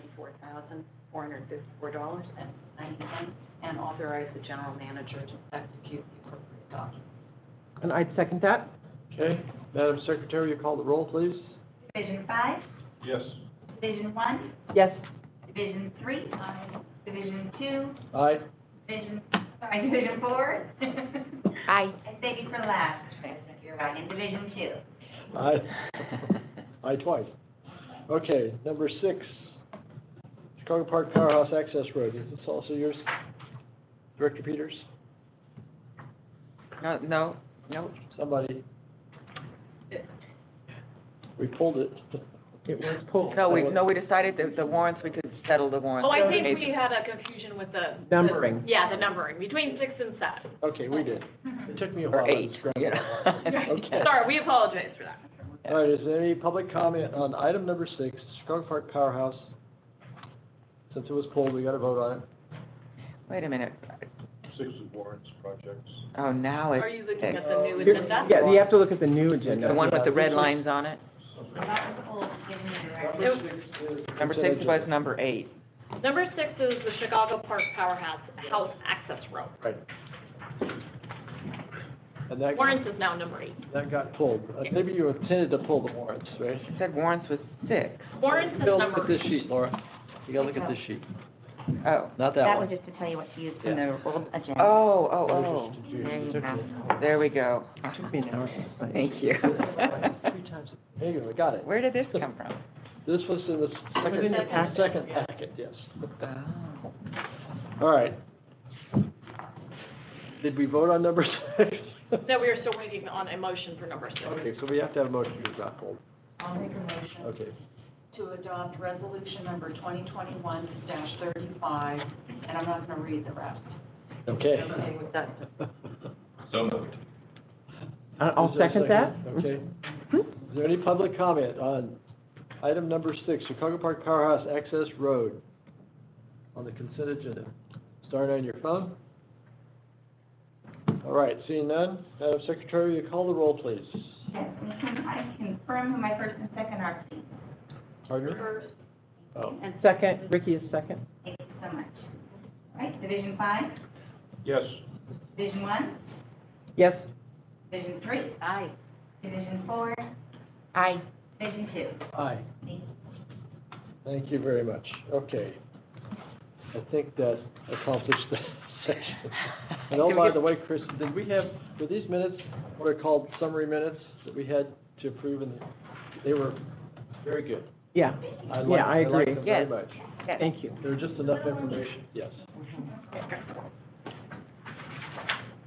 $94,454.90, and authorize the general manager to execute the appropriate document. And I'd second that. Okay, Madam Secretary, you call the roll, please? Division 5, Yes. Division 1, Yes. Division 3, Division 2, Aye. Division 4. Aye. I saved you for last, President, you're right, in Division 2. Aye. Aye twice. Okay, number 6, Chicago Park Powerhouse Access Road. Is this also yours, Director Peters? No. Somebody? We pulled it. It was pulled. No, we decided that the warrants, we could settle the warrants. Oh, I think we had a confusion with the. Numbering. Yeah, the numbering, between 6 and 7. Okay, we did. It took me a Or while. to 8, scramble. yeah. Okay. Sorry, we apologize for that. All right, is there any public comment on item number 6, Chicago Park Powerhouse? Since it was pulled, we got to vote on it. Wait a minute. 6 is warrants, projects. Oh, now it's Are you looking six. at the new Here- agenda? Yeah, you have to look at the new agenda. The one with the red lines on it? That was old, giving you the Number direction. 6 is. Number 6 was number 8. Number 6 is the Chicago Park Powerhouse House Access Road. Right. And that, Warrants is now number 8. that got pulled. Maybe you intended to pull the warrants, right? It said warrants was 6. Warrants is Bill, look number at this sheet, Laura. You gotta look at this sheet, Oh. not that That one. was just to tell you what to use from the old agenda. Oh. There you have. There we go. It took me an hour to find. Thank you. 3 times. There you go, got it. Where did this come from? This was in the second, in your packet. second packet, yes. Oh. All right. Did we vote on number 6? No, we are still waiting on a motion for number 6. Okay, so we have to have a motion to got pulled. I'll make a motion Okay. to adopt resolution number 2021-35, and I'm not going to read the rest. Okay. Okay with that? So moved. I'll Is there a second that. Okay. Is there any public comment on item number 6, Chicago Park Powerhouse Access Road on the consent agenda? Start on your phone. All right, seeing none, Madam Secretary, you call the roll, please. Yes, and I confirm who my first and second are, please. Pardon? Oh, And Second, Ricky is second. thank you so much. All right, Division 5, Yes. Division 1, Yes. Division 3, Aye. Division 4, Aye. Division 2. aye. Thank you. Thank you very much. Okay. I think that accomplished that section. And oh, by the way, Chris, did we have, were these minutes, what are called summary minutes that we had to approve, and they were very good. Yeah, I agree. liked them very Yes. much. Thank you. There was just enough information, yes.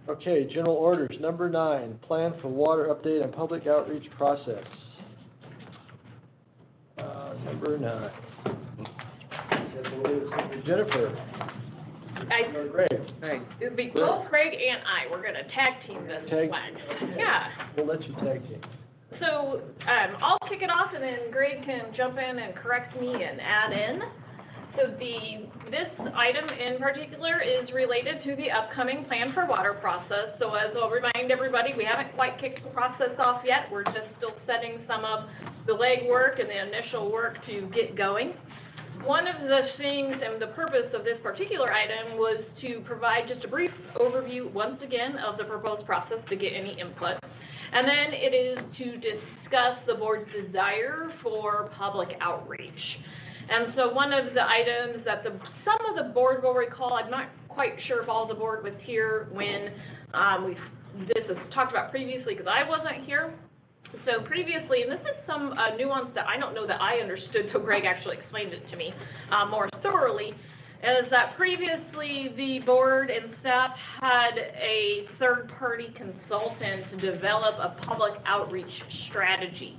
Okay, general orders, number 9, plan for water update and public outreach process. Number 9. Jennifer. Or Greg. Right. It would be both Craig and I, we're going to tag team this Tag- one. Yeah. We'll let you tag team. So, I'll kick it off and then Greg can jump in and correct me and add in. So this item in particular is related to the upcoming plan for water process. So as I'll remind everybody, we haven't quite kicked the process off yet. We're just still setting some of the legwork and the initial work to get going. One of the things and the purpose of this particular item was to provide just a brief overview, once again, of the proposed process to get any input. And then it is to discuss the board's desire for public outreach. And so one of the items that some of the board will recall, I'm not quite sure if all the board was here when this was talked about previously because I wasn't here. So previously, and this is some nuance that I don't know that I understood, so Greg actually explained it to me more thoroughly, is that previously the board and staff had a third-party consultant to develop a public outreach strategy.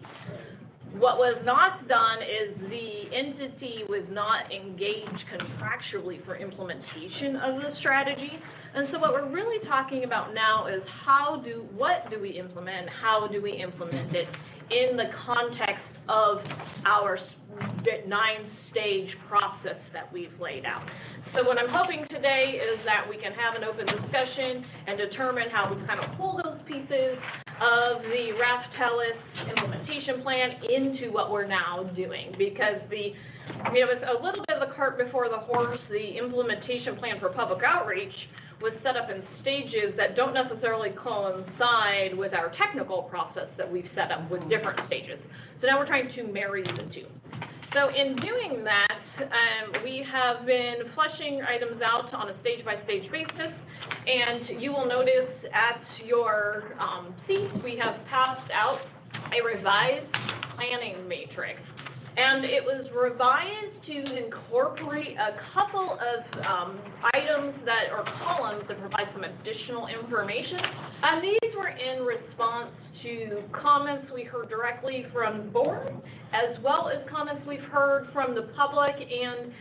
What was not done is the entity was not engaged contractually for implementation of the strategy. And so what we're really talking about now is what do we implement, how do we implement it in the context of our 9-stage process that we've laid out. So what I'm hoping today is that we can have an open discussion and determine how we kind of pull those pieces of the Raft-Tellis implementation plan into what we're now doing. Because it's a little bit of the cart before the horse, the implementation plan for public outreach. was set up in stages that don't necessarily coincide with our technical process that we've set up with different stages. So now we're trying to marry the two. So in doing that, we have been fleshing items out on a stage-by-stage basis, and you will notice at your seat, we have passed out a revised planning matrix. And it was revised to incorporate a couple of items that, or columns that provide some additional information. And these were in response to comments we heard directly from the board, as well as comments we've heard from the public and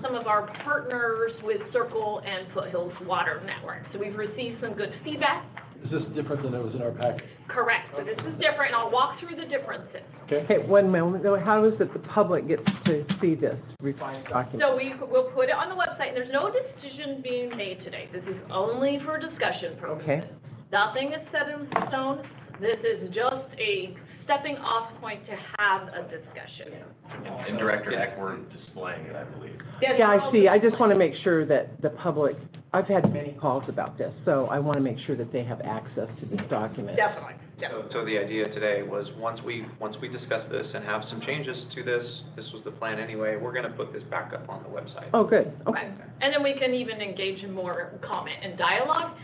some of our partners with Circle and Foothills Water Network. So we've received some good feedback. Is this different than it was in our packet? Correct. So this is different, and I'll walk through the differences. Okay, one moment, though, how is it the public gets to see this revised document? So we will put it on the website, and there's no decision being made today. This is only for discussion purposes. Okay. Nothing is set in stone. This is just a stepping off point to have a discussion. And Director Eck, we're displaying it, I believe. Yeah, I see, I just want to make sure that the public, I've had many calls about this, so I want to make sure that they have access to this document. Definitely. So the idea today was, once we discuss this and have some changes to this was the plan anyway, we're gonna put this back up on the website. Oh, good, okay. And then we can even engage in more comment and dialogue.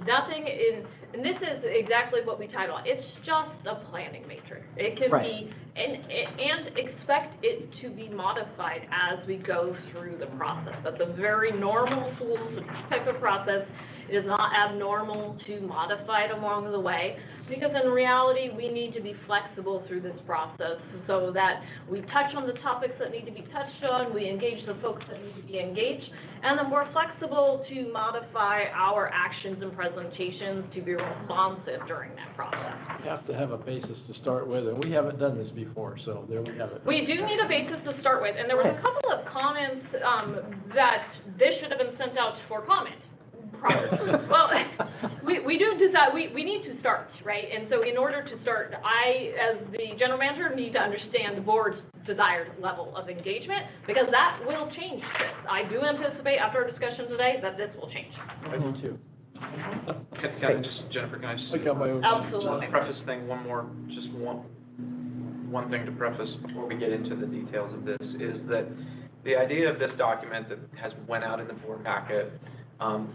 Nothing in, and this is exactly what we title it. It's just a planning matrix. It can be, and expect it to be modified as we go through the process. That's a very normal tool, this type of process. It is not abnormal to modify it along the way, because in reality, we need to be flexible through this process so that we touch on the topics that need to be touched on, we engage the folks that need to be engaged, and then we're flexible to modify our actions and presentations to be responsive during that process. We have to have a basis to start with, and we haven't done this before, so there we have it. We do need a basis to start with, and there was a couple of comments that this should have been sent out for comment prior. Well, we do decide, we need to start, right? And so in order to start, I, as the general manager, need to understand the board's desired level of engagement, because that will change this. I do anticipate after our discussion today that this will change. I do too. Jennifer, can I just? I got my own. Absolutely. Preface thing, just one thing to preface before we get into the details of this is that the idea of this document that has went out in the board packet,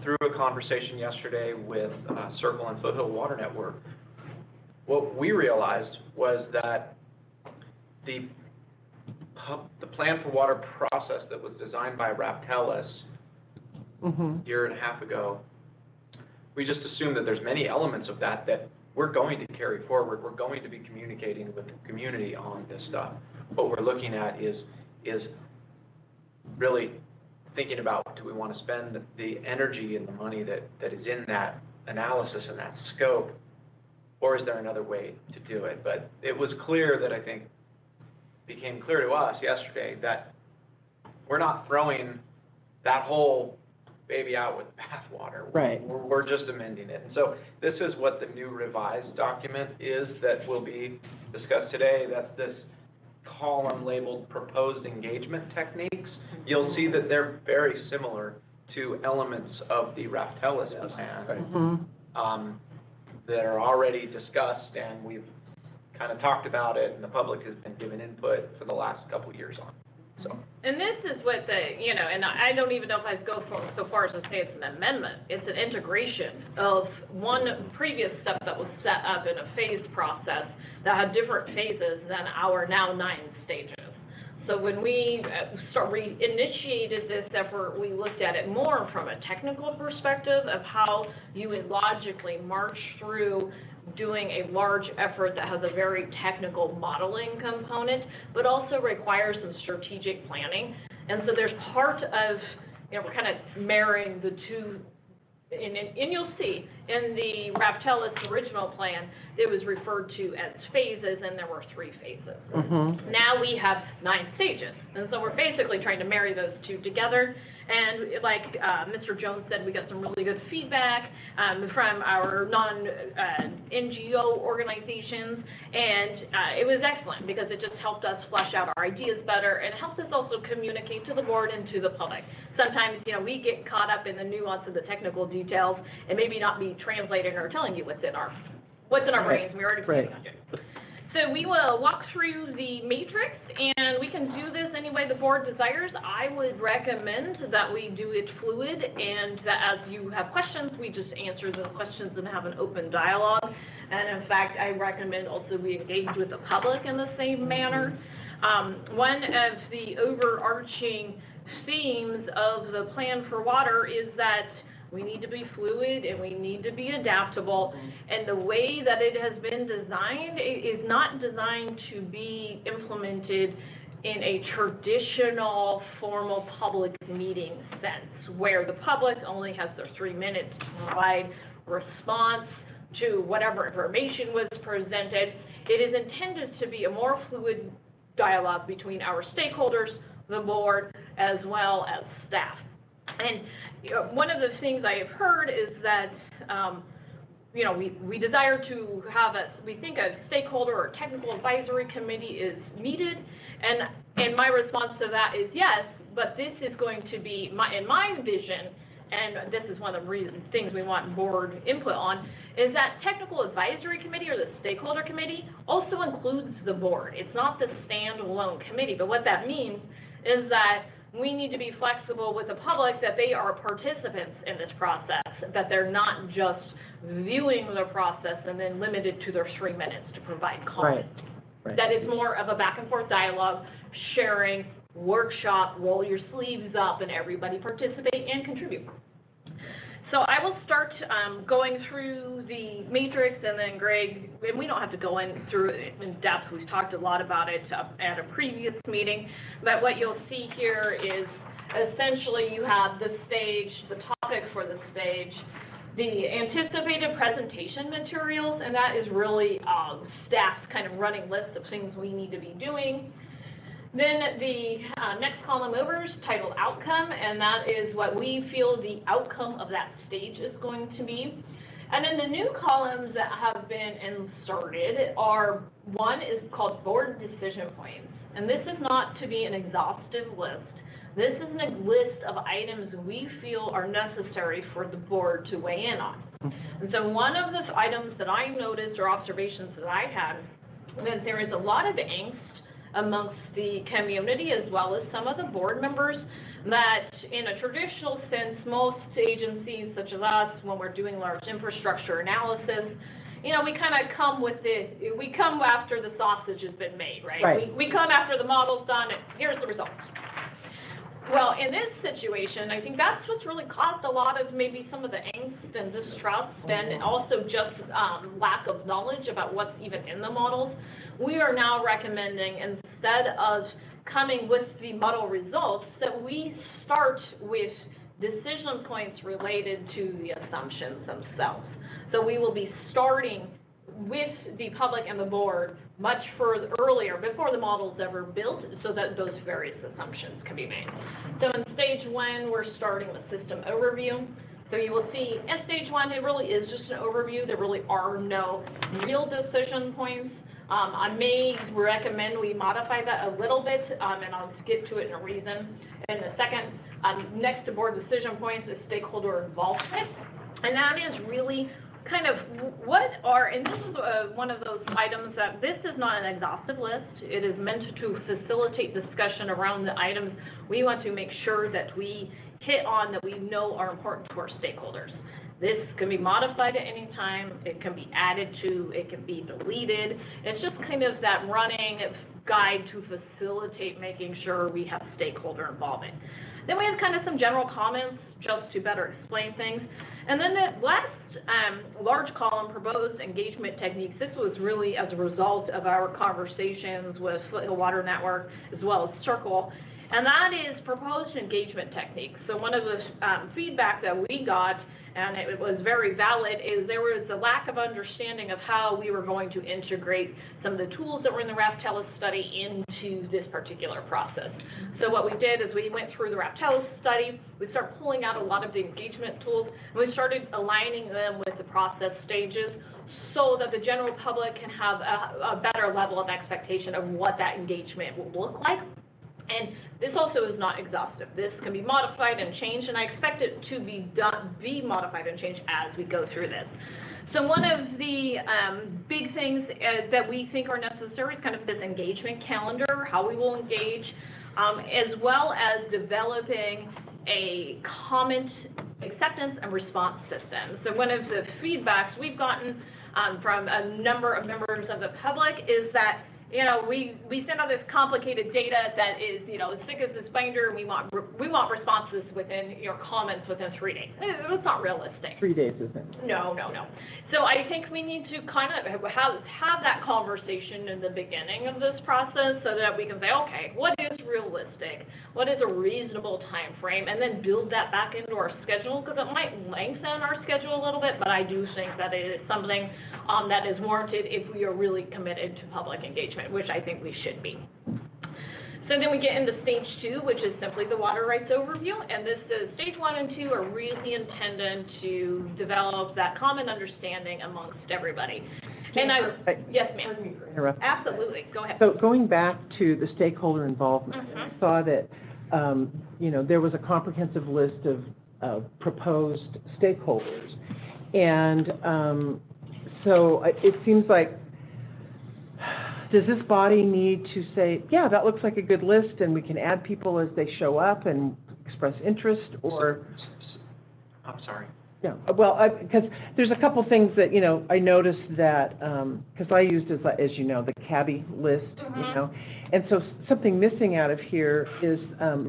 through a conversation yesterday with Circle and Foothill Water Network, what we realized was that the plan for water process that was designed by Raptelis a year and a half ago, we just assumed that there's many elements of that we're going to carry forward. We're going to be communicating with the community on this stuff. What we're looking at is really thinking about, do we want to spend the energy and the money that is in that analysis and that scope, or is there another way to do it? But it was clear that, I think, became clear to us yesterday that we're not throwing that whole baby out with bathwater. Right. We're just amending it. And so this is what the new revised document is that will be discussed today. That's this column labeled proposed engagement techniques. You'll see that they're very similar to elements of the Raptelis plan that are already discussed, and we've kind of talked about it, and the public has been given input for the last couple of years on it. So. And this is what and I don't even know if I'd go so far as to say it's an amendment. It's an integration of one previous step that was set up in a phased process that had different phases than our now 9 stages. So when we initiated this effort, we looked at it more from a technical perspective of how you would logically march through doing a large effort that has a very technical modeling component, but also requires some strategic planning. And so there's part of, we're kind of marrying the two, and you'll see in the Raptelis original plan, it was referred to as phases, and there were 3 phases. Now we have 9 stages, and so we're basically trying to marry those two together. And like Mr. Jones said, we got some really good feedback from our non-NGO organizations, and it was excellent because it just helped us flesh out our ideas better and helped us also communicate to the board and to the public. Sometimes, we get caught up in the nuance of the technical details and maybe not be translating or telling you what's in our brains. We already planning on doing. So we will walk through the matrix, and we can do this any way the board desires. I would recommend that we do it fluid, and that as you have questions, we just answer those questions and have an open dialogue. And in fact, I recommend also we engage with the public in the same manner. One of the overarching themes of the plan for water is that we need to be fluid and we need to be adaptable. And the way that it has been designed is not designed to be implemented in a traditional formal public meeting sense, where the public only has their 3 minutes to provide response to whatever information was presented. It is intended to be a more fluid dialogue between our stakeholders, the board, as well as staff. And one of the things I have heard is that, we desire to have we think a stakeholder or technical advisory committee is needed, and my response to that is yes, but this is going to be, in my vision, and this is one of the things we want board input on, is that technical advisory committee or the stakeholder committee also includes the board. It's not the standalone committee, but what that means is that we need to be flexible with the public, that they are participants in this process, that they're not just viewing the process and then limited to their 3 minutes to provide comment. Right. That is more of a back and forth dialogue, sharing, workshop, roll your sleeves up, and everybody participate and contribute. So I will start going through the matrix, and then Greg, and we don't have to go through it in depth. We've talked a lot about it at a previous meeting, but what you'll see here is essentially you have the stage, the topic for the stage, the anticipated presentation materials, and that is really staff's kind of running list of things we need to be doing. Then the next column over is titled Outcome, and that is what we feel the outcome of that stage is going to be. And then the new columns that have been inserted are, one is called Board Decision Points, and this is not to be an exhaustive list. This is a list of items we feel are necessary for the board to weigh in on. And so one of the items that I noticed or observations that I had was there is a lot of angst amongst the community as well as some of the board members that in a traditional sense, most agencies such as us, when we're doing large infrastructure analysis, we kind of come we come after the sausage has been made, right? We come after the model's done and here's the results. Well, in this situation, I think that's what's really caused a lot of maybe some of the angst and distrust and also just lack of knowledge about what's even in the models. We are now recommending, instead of coming with the model results, that we start with decision points related to the assumptions themselves. So we will be starting with the public and the board much earlier, before the model's ever built, so that those various assumptions can be made. So in stage one, we're starting with system overview. So you will see in stage one, it really is just an overview. There really are no real decision points. I may recommend we modify that a little bit, and I'll get to it in a reason in a second. Next to board decision points is stakeholder involvement, and that is really kind of and this is one of those items that this is not an exhaustive list. It is meant to facilitate discussion around the items we want to make sure that we hit on, that we know are important to our stakeholders. This can be modified at any time. It can be added to. It can be deleted. It's just kind of that running guide to facilitate making sure we have stakeholder involvement. Then we have kind of some general comments just to better explain things. And then the last large column, proposed engagement techniques. This was really as a result of our conversations with Foothill Water Network as well as Circle. And that is proposed engagement techniques. So one of the feedback that we got, and it was very valid, is there was a lack of understanding of how we were going to integrate some of the tools that were in the Raftellus study into this particular process. So what we did is we went through the Raftellus study, we started pulling out a lot of the engagement tools, and we started aligning them with the process stages so that the general public can have a better level of expectation of what that engagement will look like. And this also is not exhaustive. This can be modified and changed, and I expect it to be modified and changed as we go through this. So one of the big things that we think are necessary is kind of this engagement calendar, how we will engage, as well as developing a comment acceptance and response system. So one of the feedbacks we've gotten from a number of members of the public is that, you know, we send out this complicated data that is, you know, as thick as this binder, and we want responses within your comments within 3 days. It's not realistic. 3 days isn't. No. So I think we need to kind of have that conversation in the beginning of this process so that we can say, okay, what is realistic? What is a reasonable time frame? And then build that back into our schedule, because it might lengthen our schedule a little bit, but I do think that it is something that is warranted if we are really committed to public engagement, which I think we should be. So then we get into stage 2, which is simply the water rights overview, and this is stage 1 and 2 are really intended to develop that common understanding amongst everybody. And yes, ma'am. Pardon me for interrupting. Absolutely, go ahead. So going back to the stakeholder involvement, Mhm. I saw that, you know, there was a comprehensive list of proposed stakeholders. And so it seems like, does this body need to say, yeah, that looks like a good list, and we can add people as they show up and express interest, or? I'm sorry. Yeah, well, because there's a couple things that, you know, I noticed that, because I used, as you know, the CABI list, you know, and so something missing out of here is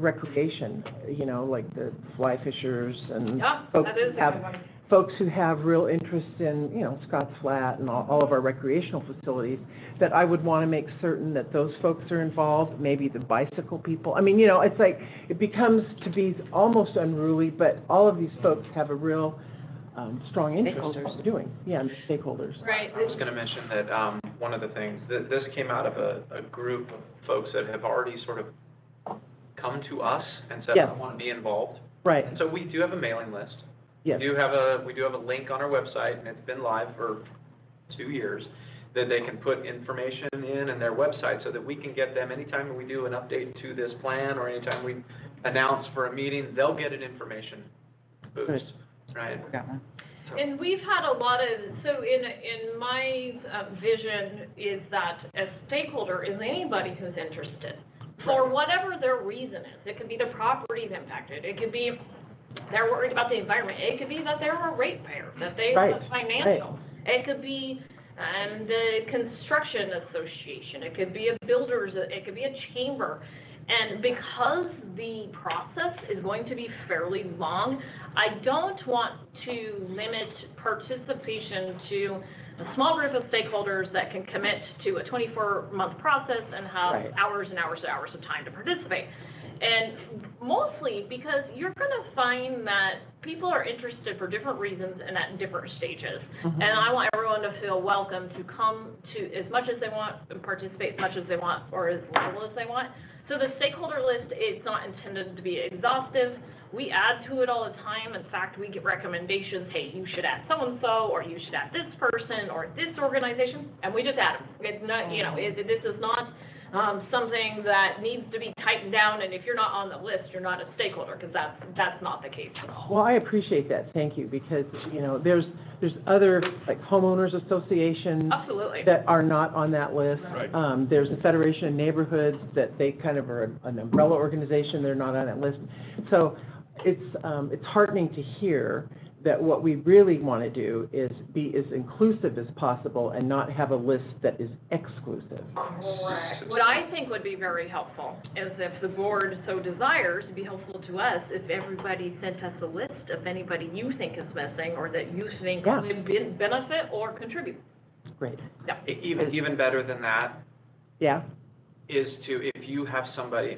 recreation, you know, like the fly fishers and folks that is who have, a good one. folks who have real interest in, you know, Scotts Flat and all of our recreational facilities, that I would want to make certain that those folks are involved, maybe the bicycle people. I mean, you know, it's like, it becomes to be almost unruly, but all of these folks have a real strong interest in what we're doing. Yeah, stakeholders. Right. I was going to mention that one of the things, this came out of a group of folks that have already sort of come to us and said, Yes. I want to be involved. Right. And so we do have a mailing list. Yes. We do have a link on our website, and it's been live for 2 years, that they can put information in their website so that we can get them anytime we do an update to this plan or anytime we announce for a meeting, they'll get an information boost, right? And we've had a lot of, so in my vision is that a stakeholder is anybody who's interested, for whatever their reason is. It could be the properties impacted, it could be they're worried about the environment, it could be that they're a ratepayer, that they have financial. It could be the construction association, it could be a builders, it could be a chamber. And because the process is going to be fairly long, I don't want to limit participation to a small group of stakeholders that can commit to a 24-month process and have hours and hours and hours of time to participate. And mostly because you're going to find that people are interested for different reasons and at different stages. And I want everyone to feel welcome to come to as much as they want and participate as much as they want or as little as they want. So the stakeholder list is not intended to be exhaustive. We add to it all the time. In fact, we get recommendations, hey, you should add so-and-so, or you should add this person, or this organization, and we just add them. It's not, you know, this is not something that needs to be tightened down, and if you're not on the list, you're not a stakeholder, because that's not the case at all. Well, I appreciate that, thank you, because, you know, there's other, like, homeowners associations that are not on that list. Right. There's a Federation of Neighborhoods that they kind of are an umbrella organization, they're not on that list. So it's heartening to hear that what we really want to do is be as inclusive as possible and not have a list that is exclusive. Correct. What I think would be very helpful is if the board so desires, it'd be helpful to us if everybody sent us a list of anybody you think is missing or that you think would benefit or contribute. Great. Yeah. Even better than that is to, if you have somebody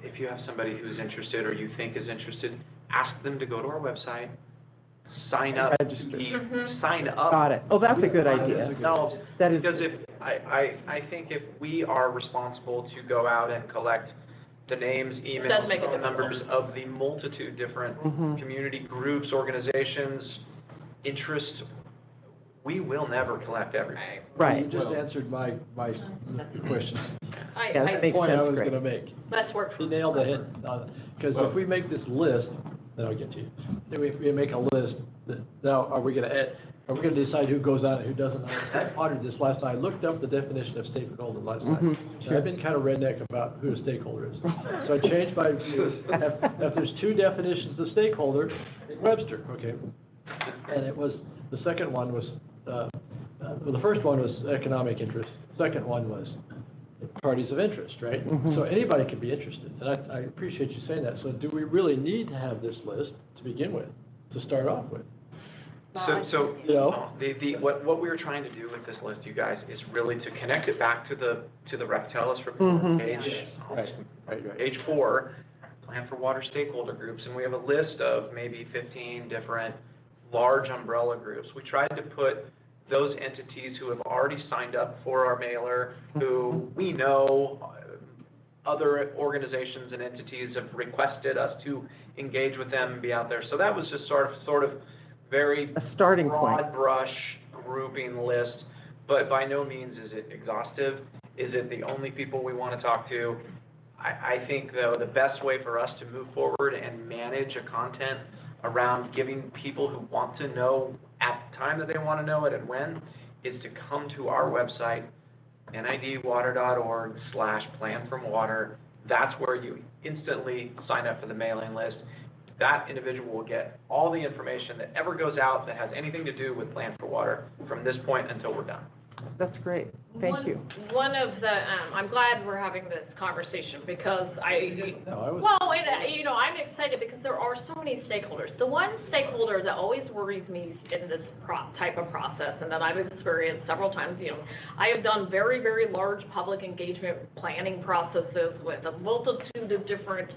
if you have somebody who's interested or you think is interested, ask them to go to our website, sign up, sign up. Got it. Oh, that's a good idea. Themselves, That is, because I think if we are responsible to go out and collect the names, Does emails, make a phone difference. numbers of the multitude different community groups, organizations, interests, we will never collect everything. right. You just answered my question. Yeah, that makes Point I sense, was great. gonna make. Less work for. You nailed the hit, because if we make this list, then I'll get to you. Then we make a list, now, are we gonna decide who goes on and who doesn't? I pondered this last night, I looked up the definition of stakeholder last night. And I've been kind of redneck about who a stakeholder is. So I changed my view. If there's two definitions of stakeholder, Webster, okay? And it was, the second one was, well, the first one was economic interest, second one was parties of interest, right? So anybody can be interested, and I appreciate you saying that. So do we really need to have this list to begin with, to start off with? So, You know? what we were trying to do with this list, you guys, is really to connect it back to the Rectelis report, page 4, Plan for Water Stakeholder Groups, and we have a list of maybe 15 different large umbrella groups. We tried to put those entities who have already signed up for our mailer, who we know other organizations and entities have requested us to engage with them and be out there. So that was just sort of very A starting point. broad brush grouping list, but by no means is it exhaustive. Is it the only people we want to talk to? I think, though, the best way for us to move forward and manage a content around giving people who want to know at the time that they want to know it and when is to come to our website, nidwater.org/planfromwater. That's where you instantly sign up for the mailing list. That individual will get all the information that ever goes out that has anything to do with Plan for Water from this point until we're done. That's great. Thank you. One of the, I'm glad we're having this conversation because I'm excited because there are so many stakeholders. The one stakeholder that always worries me in this type of process, and that I've experienced several times, I have done very, very large public engagement planning processes with a multitude of different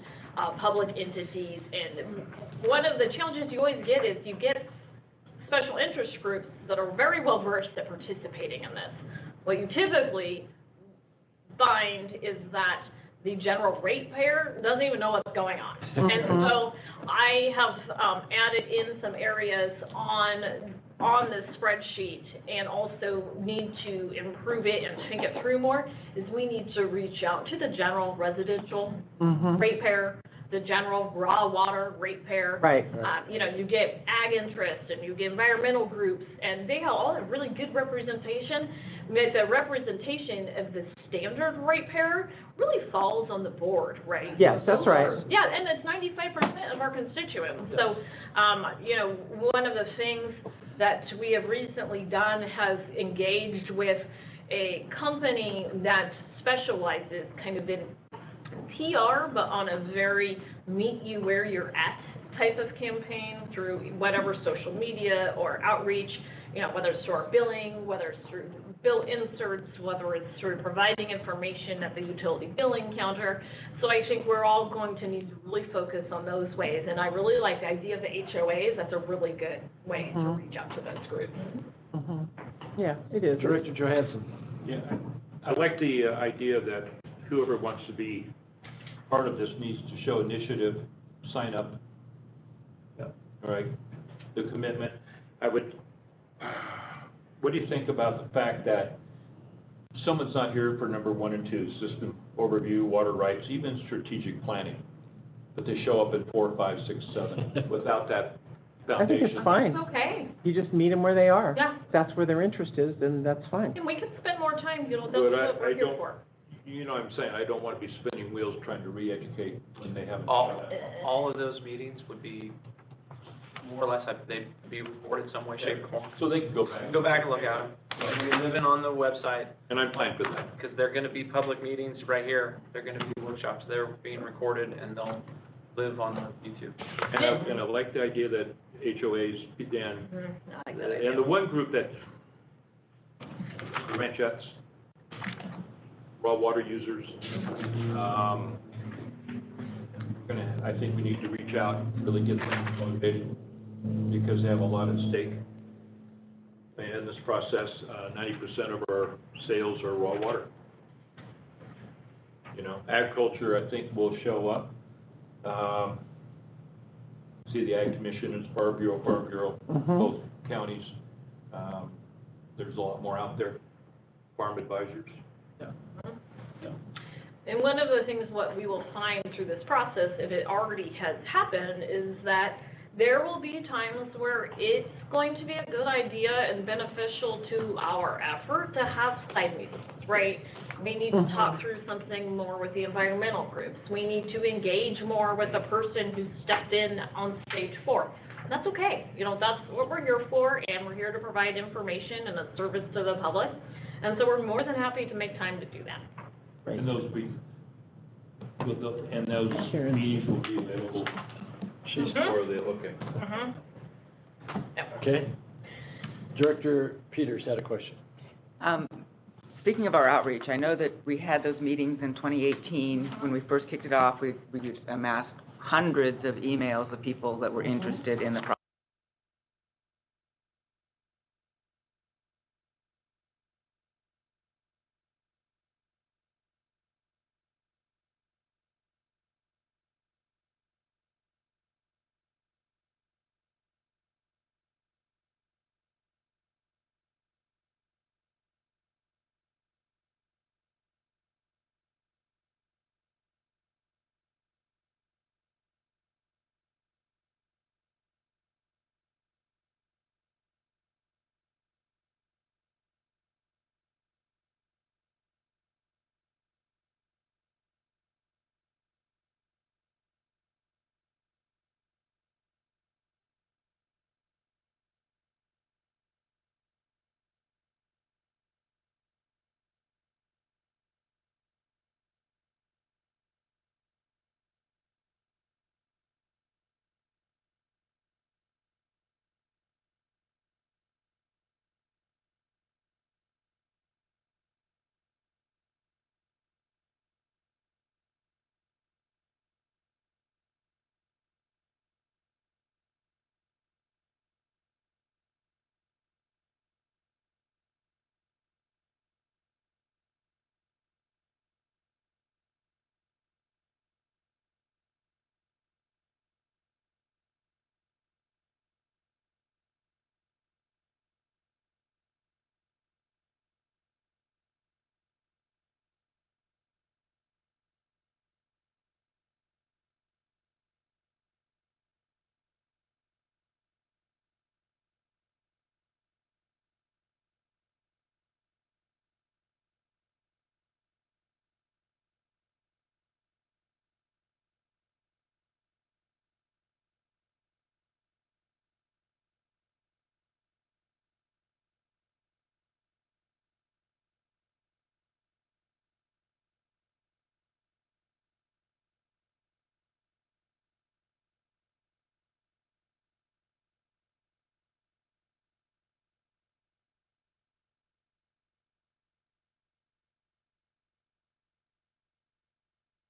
public entities, and one of the challenges you always get is you get special interest groups that are very well versed at participating in this. What you typically find is that the general ratepayer doesn't even know what's going on. And so I have added in some areas on this spreadsheet, and also need to improve it and think it through more, is we need to reach out to the general residential ratepayer, the general raw water ratepayer. Right. You get ag interest and you get environmental groups, and they have all a really good representation. But the representation of the standard ratepayer really falls on the board, right? Yes, that's right. Yeah, and it's 95% of our constituents. So, one of the things that we have recently done has engaged with a company that specializes kind of in PR, but on a very meet you where you're at type of campaign through whatever social media or outreach, whether it's through our billing, whether it's through bill inserts, whether it's through providing information at the utility billing counter. So I think we're all going to need to really focus on those ways. And I really like the idea of the HOAs. That's a really good way to reach out to those groups. Yeah, it is. Director Johansson. Yeah, I like the idea that whoever wants to be part of this needs to show initiative, sign up. Yep. All right, the commitment. What do you think about the fact that someone's not here for number 1 and 2, system overview, water rights, even strategic planning, but they show up at 4, 5, 6, 7 without that I foundation? think it's fine. It's okay. You just meet them where they are. Yeah. If that's where their interest is, then that's fine. And we can spend more time, that's But what we're here don't- for. You know what I'm saying, I don't want to be spinning wheels trying to re-educate when they haven't. All of those meetings would be more or less, they'd be recorded some way, shape, or form. So they can go back. Go back and look at them. They're living on the website, And I'm fine with that. because they're going to be public meetings right here. They're going to be workshops. They're being recorded, and they'll live on YouTube. And I like the idea that HOAs began, I like that idea. and the one group that, ranchettes, raw water users, I think we need to reach out and really get them motivated because they have a lot at stake. And in this process, 90% of our sales are raw water. You know, agriculture, I think, will show up. See the Ag Commission and Farm Bureau, both counties. There's a lot more out there, farm advisors. And one of the things what we will find through this process, if it already has happened, is that there will be times where it's going to be a good idea and beneficial to our effort to have side meetings, right? We need to talk through something more with the environmental groups. We need to engage more with the person who stepped in on stage 4. And that's okay. You know, that's what we're here for, and we're here to provide information and a service to the public. And so we're more than happy to make time to do that. And those meetings will be available. She's for the, okay. Yep. Okay. Director Peters had a question. Speaking of our outreach, I know that we had those meetings in 2018. When we first kicked it off, we amassed hundreds of emails of people that were interested in the project.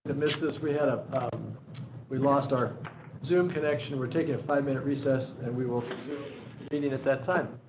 To miss this, we lost our Zoom connection. We're taking a 5-minute recess, and we will resume the meeting at that time.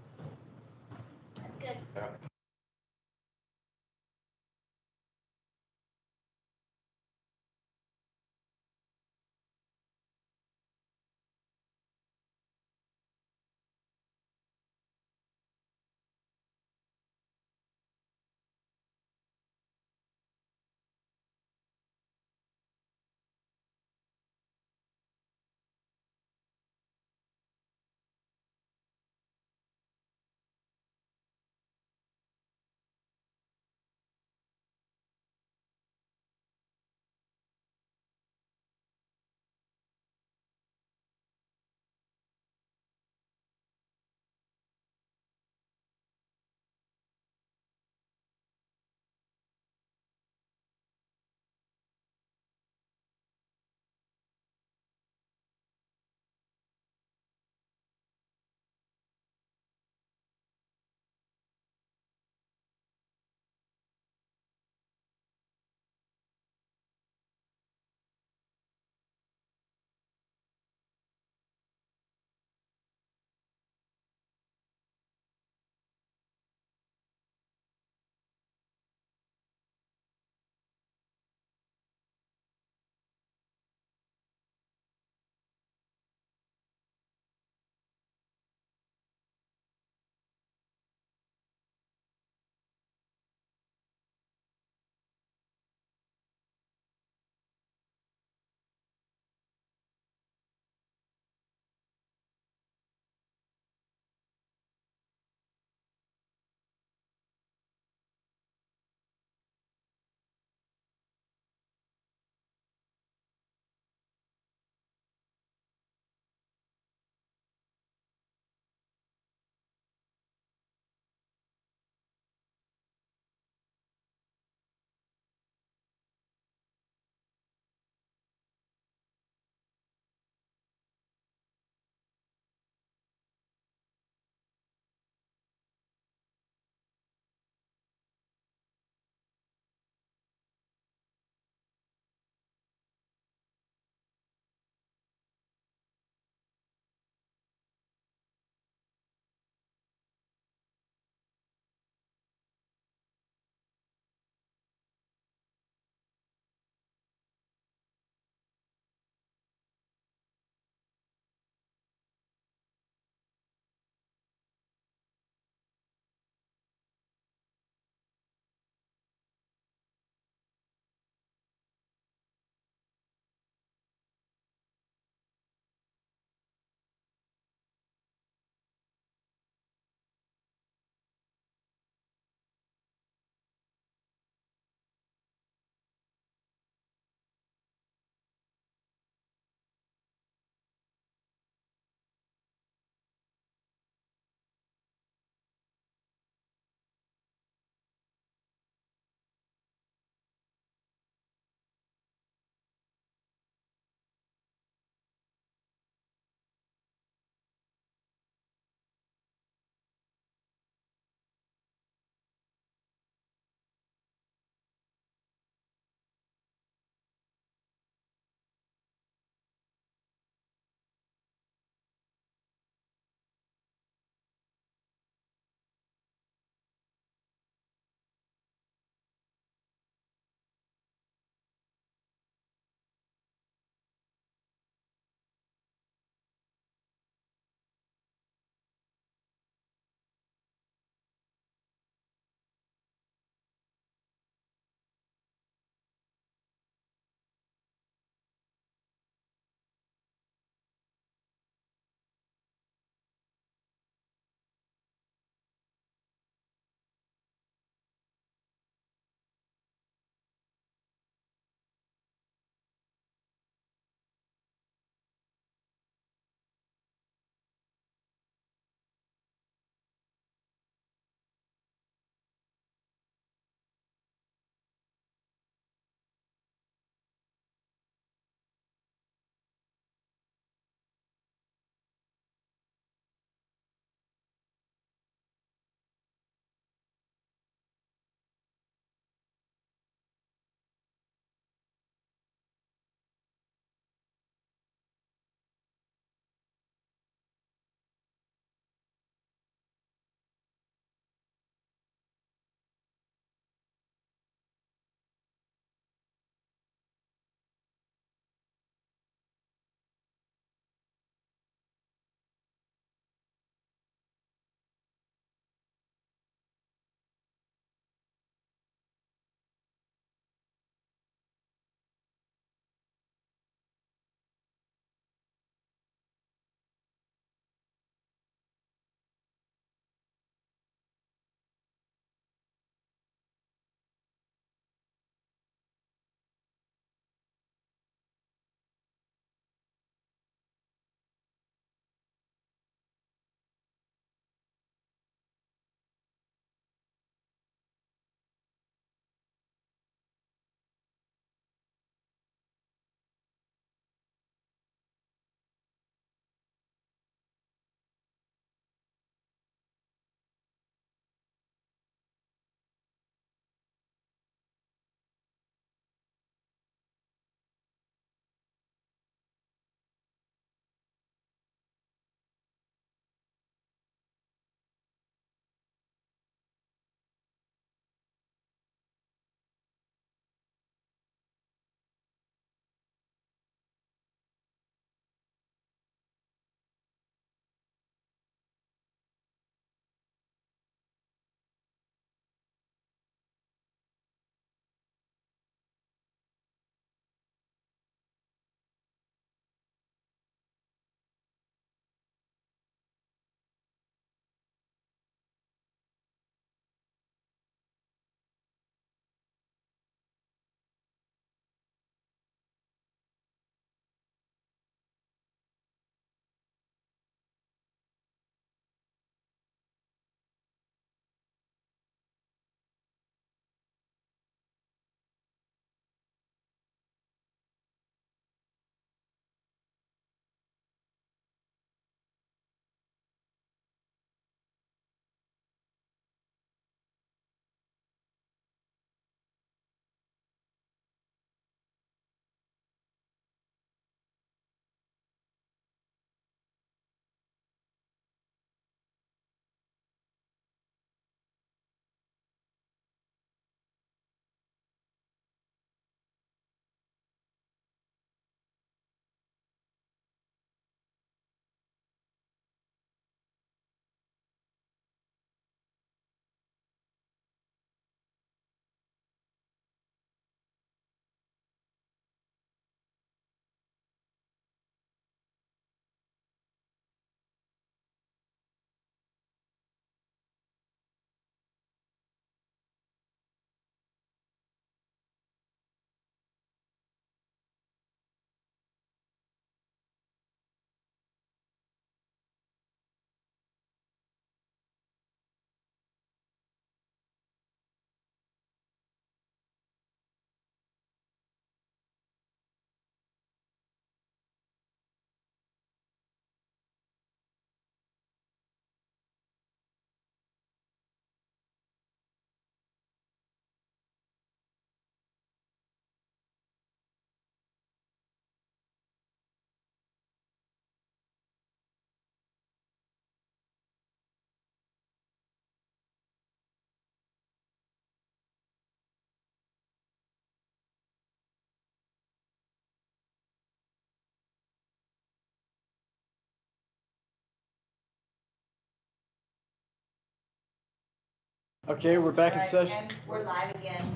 Okay, we're back in session. And we're live again.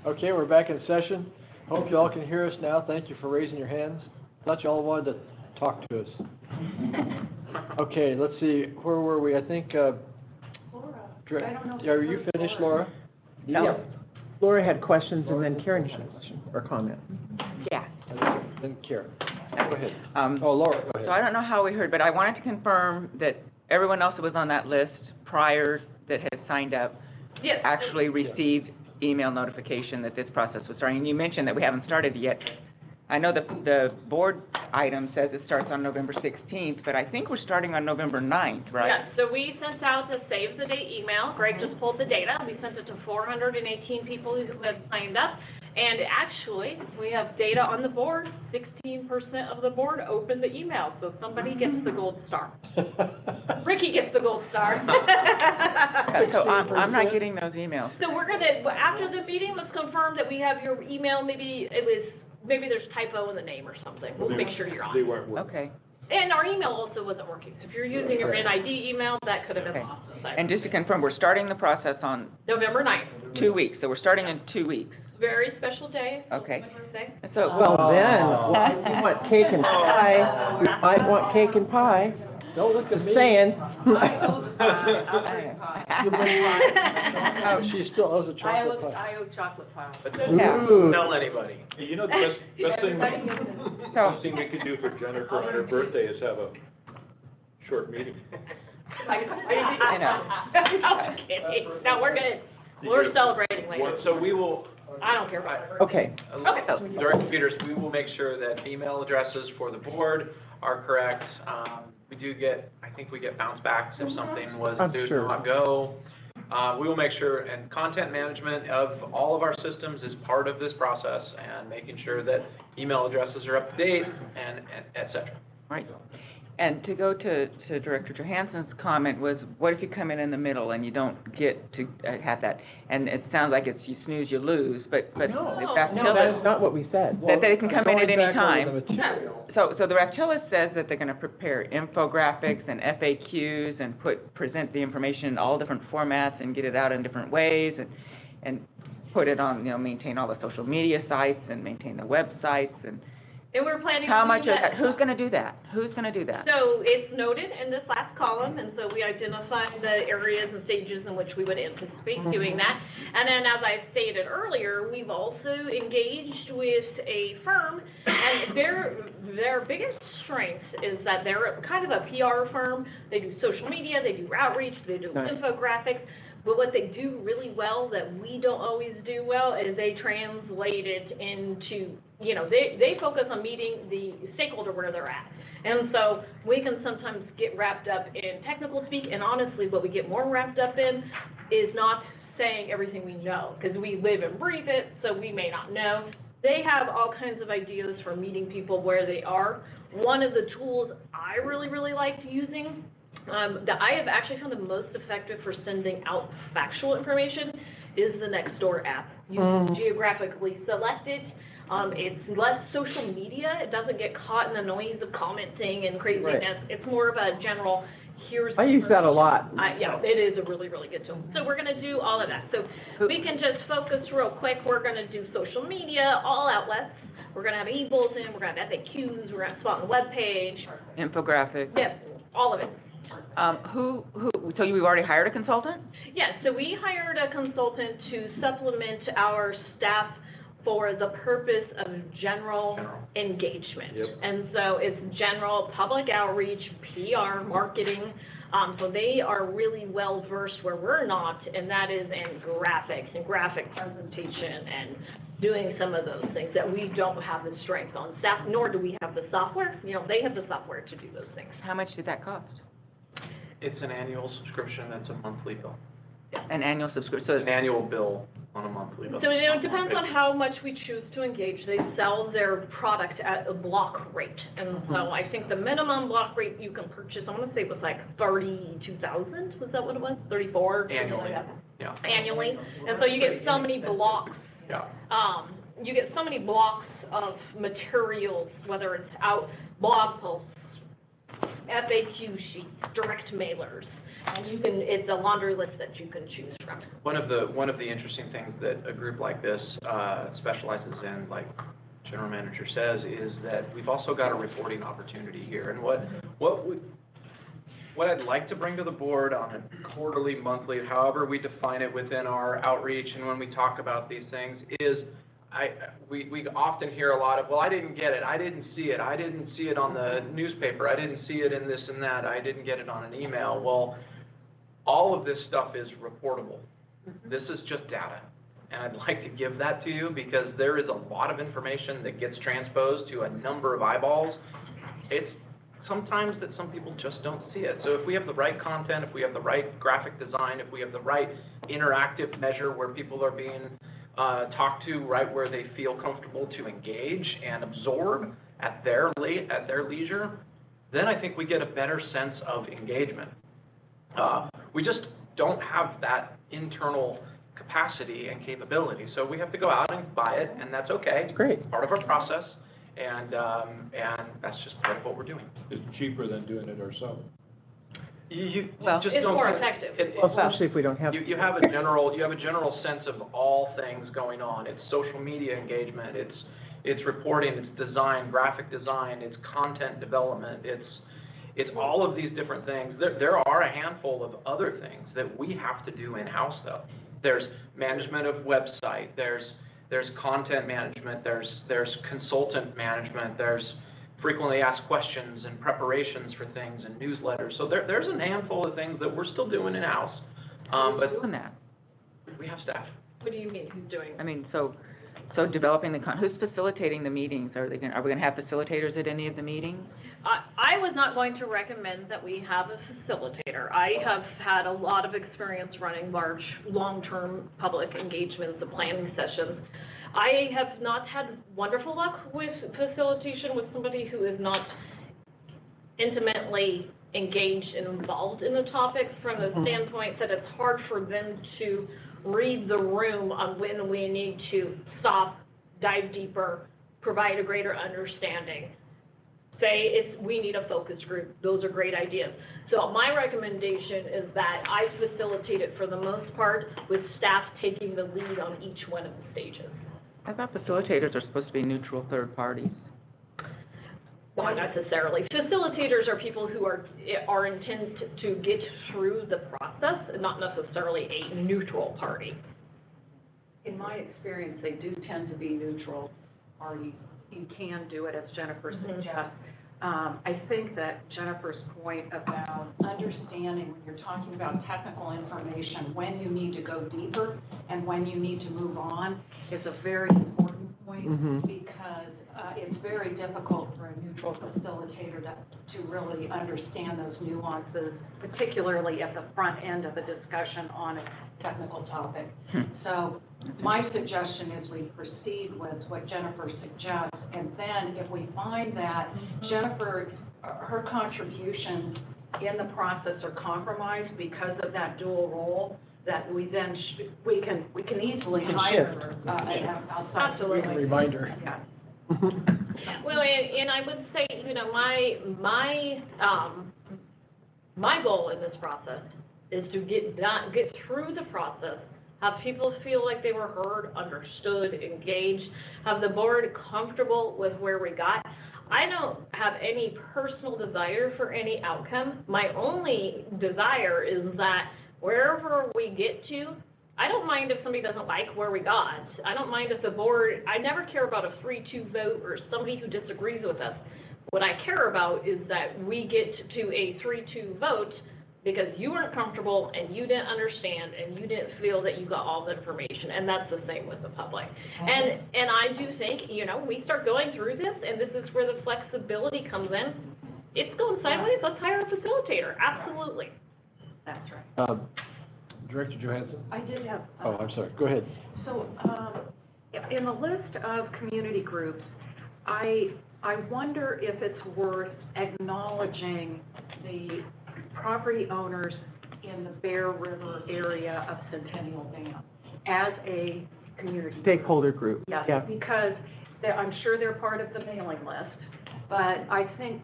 Okay, we're back in session. Hope you all can hear us now. Thank you for raising your hands. Thought you all wanted to talk to us. Okay, let's see, where were we? I think, Laura, I don't know if are you you heard finished, Laura. Laura? Yeah. Laura had questions, and then Karen had a question or comment. Yeah. Then Karen. Go ahead. Um, Oh, Laura, go So ahead. I don't know how we heard, but I wanted to confirm that everyone else that was on that list prior that had signed up Yes. actually received email notification that this process was starting. And you mentioned that we haven't started yet. I know the board item says it starts on November 16th, but I think we're starting on November 9th, right? Yes, so we sent out a save the date email. Greg just pulled the data. We sent it to 418 people who have signed up. And actually, we have data on the board. 16% of the board opened the email, so somebody gets the gold star. Ricky gets the gold star. So I'm not getting those emails. So we're gonna, after the meeting, let's confirm that we have your email. Maybe there's typo in the name or something. We'll make sure you're on. They weren't working. Okay. And our email also wasn't working. So if you're using your NID email, that could have been Okay. lost. And just to confirm, we're starting the process on November 9th, 2 weeks, so we're starting in 2 weeks. very special day. Okay. My birthday. So, Well, then, if you want cake and pie, you might want cake and pie. Don't look at me. Saying. Oh, she still owes a chocolate pie. I owe chocolate pie. But Yeah. don't tell anybody. Hey, you know, the best thing we could do for Jennifer on her birthday is have a short meeting. I know. No, I'm kidding. No, we're good. We're celebrating later. So we will, I don't care about it. Okay. Director Peters, we will make sure that email addresses for the board are correct. We do get, I think we get bounce backs if something was I'm did sure. not go. We will make sure, and content management of all of our systems is part of this process, and making sure that email addresses are up to date and et cetera. Right. And to go to Director Johansson's comment was, what if you come in the middle and you don't get to have that? And it sounds like it's you snooze, you lose, but No, the no, Raptillis, that's not what we said. that they can come in at any Going back over time. the material. So the Raptillis says that they're gonna prepare infographics and FAQs and present the information in all different formats and get it out in different ways and put it on, maintain all the social media sites and maintain the websites and And we're planning to how do much, that. who's gonna do that? Who's gonna do that? So it's noted in this last column, and so we identified the areas and stages in which we would anticipate doing that. And then, as I stated earlier, we've also engaged with a firm, and their biggest strength is that they're kind of a PR firm. They do social media, they do outreach, they do Nice. infographics. But what they do really well that we don't always do well is they translate it into, they focus on meeting the stakeholder where they're at. And so we can sometimes get wrapped up in technical speak, and honestly, what we get more wrapped up in is not saying everything we know, because we live and breathe it, so we may not know. They have all kinds of ideas for meeting people where they are. One of the tools I really, really liked using that I have actually found the most effective for sending out factual information is the Nextdoor app. You can geographically select it. It's less social media. It doesn't get caught in the noise of commenting and craziness. Right. It's more of a general, here's. I use that a lot. Yeah, it is a really, really good tool. So we're gonna do all of that. So we can just focus real quick. We're gonna do social media, all outlets. We're gonna have e-bulletin, we're gonna have FAQs, we're gonna spot on the webpage. Infographics. Yep, all of it. So you've already hired a consultant? Yes, so we hired a consultant to supplement our staff for the purpose of general engagement. Yep. And so it's general public outreach, PR, marketing. So they are really well versed where we're not, and that is in graphics and graphic presentation and doing some of those things that we don't have the strength on staff, nor do we have the software. They have the software to do those things. How much did that cost? It's an annual subscription, it's a monthly bill. An annual subscription, so An annual bill on a monthly bill. So it depends on how much we choose to engage. They sell their product at a block rate. And so I think the minimum block rate you can purchase, I want to say it was like 32,000, was that what it was? 34? Annually, something like that. yeah. Annually. And so you get so many blocks. Yeah. You get so many blocks of materials, whether it's out blog posts, FAQ sheets, direct mailers. And you can, it's a laundry list that you can choose from. One of the interesting things that a group like this specializes in, like General Manager says, is that we've also got a reporting opportunity here. And what I'd like to bring to the board on a quarterly, monthly, however we define it within our outreach and when we talk about these things, is we often hear a lot of, well, I didn't get it, I didn't see it on the newspaper, I didn't see it in this and that, I didn't get it on an email. Well, all of this stuff is reportable. This is just data. And I'd like to give that to you because there is a lot of information that gets transposed to a number of eyeballs. It's sometimes that some people just don't see it. So if we have the right content, if we have the right graphic design, if we have the right interactive measure where people are being talked to right where they feel comfortable to engage and absorb at their leisure, then I think we get a better sense of engagement. We just don't have that internal capacity and capability, so we have to go out and buy it, and that's okay. It's great. It's part of our process, and that's just part of what we're doing. It's cheaper than doing it ourselves. You Well, just it's don't more get- effective. Well, especially if we don't have. You have a general sense of all things going on. It's social media engagement, it's reporting, it's design, graphic design, it's content development, it's all of these different things. There are a handful of other things that we have to do in-house though. There's management of website, there's content management, there's consultant management, there's frequently asked questions and preparations for things and newsletters. So there's a handful of things that we're still doing in-house. Who's doing that? We have staff. What do you mean, who's doing? I mean, so developing who's facilitating the meetings? Are we gonna have facilitators at any of the meetings? I was not going to recommend that we have a facilitator. I have had a lot of experience running large, long-term public engagements, the planning sessions. I have not had wonderful luck with facilitation with somebody who is not intimately engaged and involved in the topic from the standpoint that it's hard for them to read the room on when we need to stop, dive deeper, provide a greater understanding. Say we need a focus group, those are great ideas. So my recommendation is that I facilitate it for the most part with staff taking the lead on each one of the stages. I thought facilitators are supposed to be neutral third parties. Not necessarily. Facilitators are people who are intended to get through the process, not necessarily a neutral party. In my experience, they do tend to be neutral parties. You can do it, as Jennifer suggests. I think that Jennifer's point about understanding when you're talking about technical information, when you need to go deeper and when you need to move on is a very important point because it's very difficult for a neutral facilitator to really understand those nuances, particularly at the front end of a discussion on a technical topic. So my suggestion is we proceed with what Jennifer suggests, and then if we find that Jennifer, her contributions in the process are compromised because of that dual role, that we then we can easily hire an outside. Absolutely. Reminder. Yeah. Well, and I would say, you know, my goal in this process is to get through the process, have people feel like they were heard, understood, engaged, have the board comfortable with where we got. I don't have any personal desire for any outcome. My only desire is that wherever we get to, I don't mind if somebody doesn't like where we got. I don't mind if the board, I never care about a 3-2 vote or somebody who disagrees with us. What I care about is that we get to a 3-2 vote because you weren't comfortable and you didn't understand and you didn't feel that you got all the information, and that's the same with the public. And I do think, you know, we start going through this, and this is where the flexibility comes in. It's going sideways, let's hire a facilitator, absolutely. That's right. Director Johansson? I did have. Oh, I'm sorry. Go ahead. So, in the list of community groups, I wonder if it's worth acknowledging the property owners in the Bear River area of Centennial Dam as a community Stakeholder group. Yes, Yeah. because I'm sure they're part of the mailing list, but I think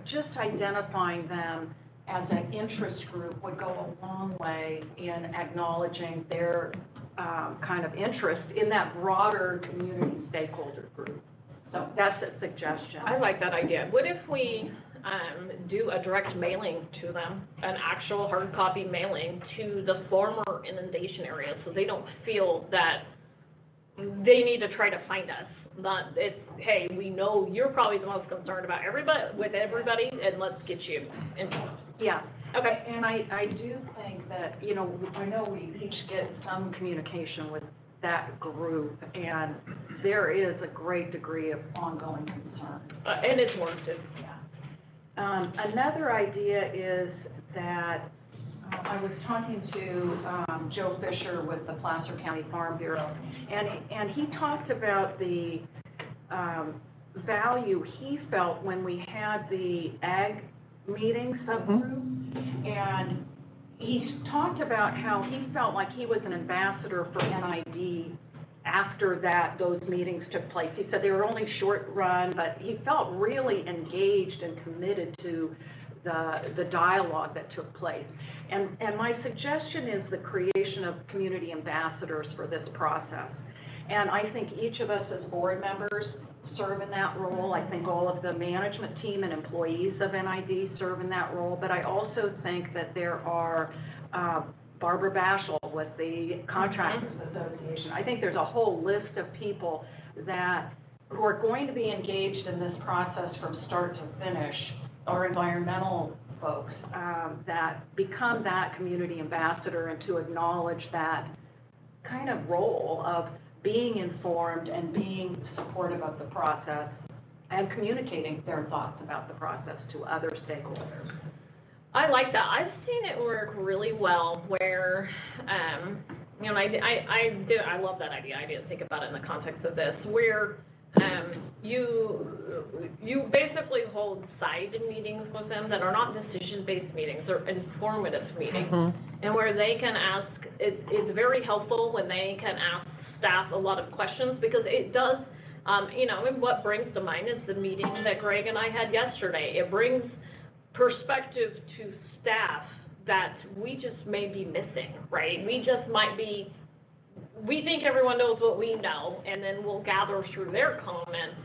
just identifying them as an interest group would go a long way in acknowledging their kind of interest in that broader community stakeholder group. So that's a suggestion. I like that idea. What if we do a direct mailing to them, an actual hard copy mailing to the former inundation area, so they don't feel that they need to try to find us? Not, it's, hey, we know you're probably the most concerned about everybody, and let's get you involved. Yeah. Okay. And I do think that, you know, I know we each get some communication with that group, and there is a great degree of ongoing concern. And it's warranted. Yeah. Another idea is that I was talking to Joe Fisher with the Placer County Farm Bureau, and he talked about the value he felt when we had the ag meeting subgroup, and he talked about how he felt like he was an ambassador for NID after those meetings took place. He said they were only short run, but he felt really engaged and committed to the dialogue that took place. And my suggestion is the creation of community ambassadors for this process. And I think each of us as board members serve in that role. I think all of the management team and employees of NID serve in that role. But I also think that there are Barbara Bashel with the Contractors Association. I think there's a whole list of people who are going to be engaged in this process from start to finish, or environmental folks that become that community ambassador, and to acknowledge that kind of role of being informed and being supportive of the process and communicating their thoughts about the process to other stakeholders. I like that. I've seen it work really well where, you know, I love that idea. I didn't think about it in the context of this, where you basically hold side meetings with them that are not decision-based meetings, they're informative meetings, and where they can ask, it's very helpful when they can ask staff a lot of questions, because it does, you know, and what brings to mind is the meeting that Greg and I had yesterday. It brings perspective to staff that we just may be missing, right? We just might be, we think everyone knows what we know, and then we'll gather through their comments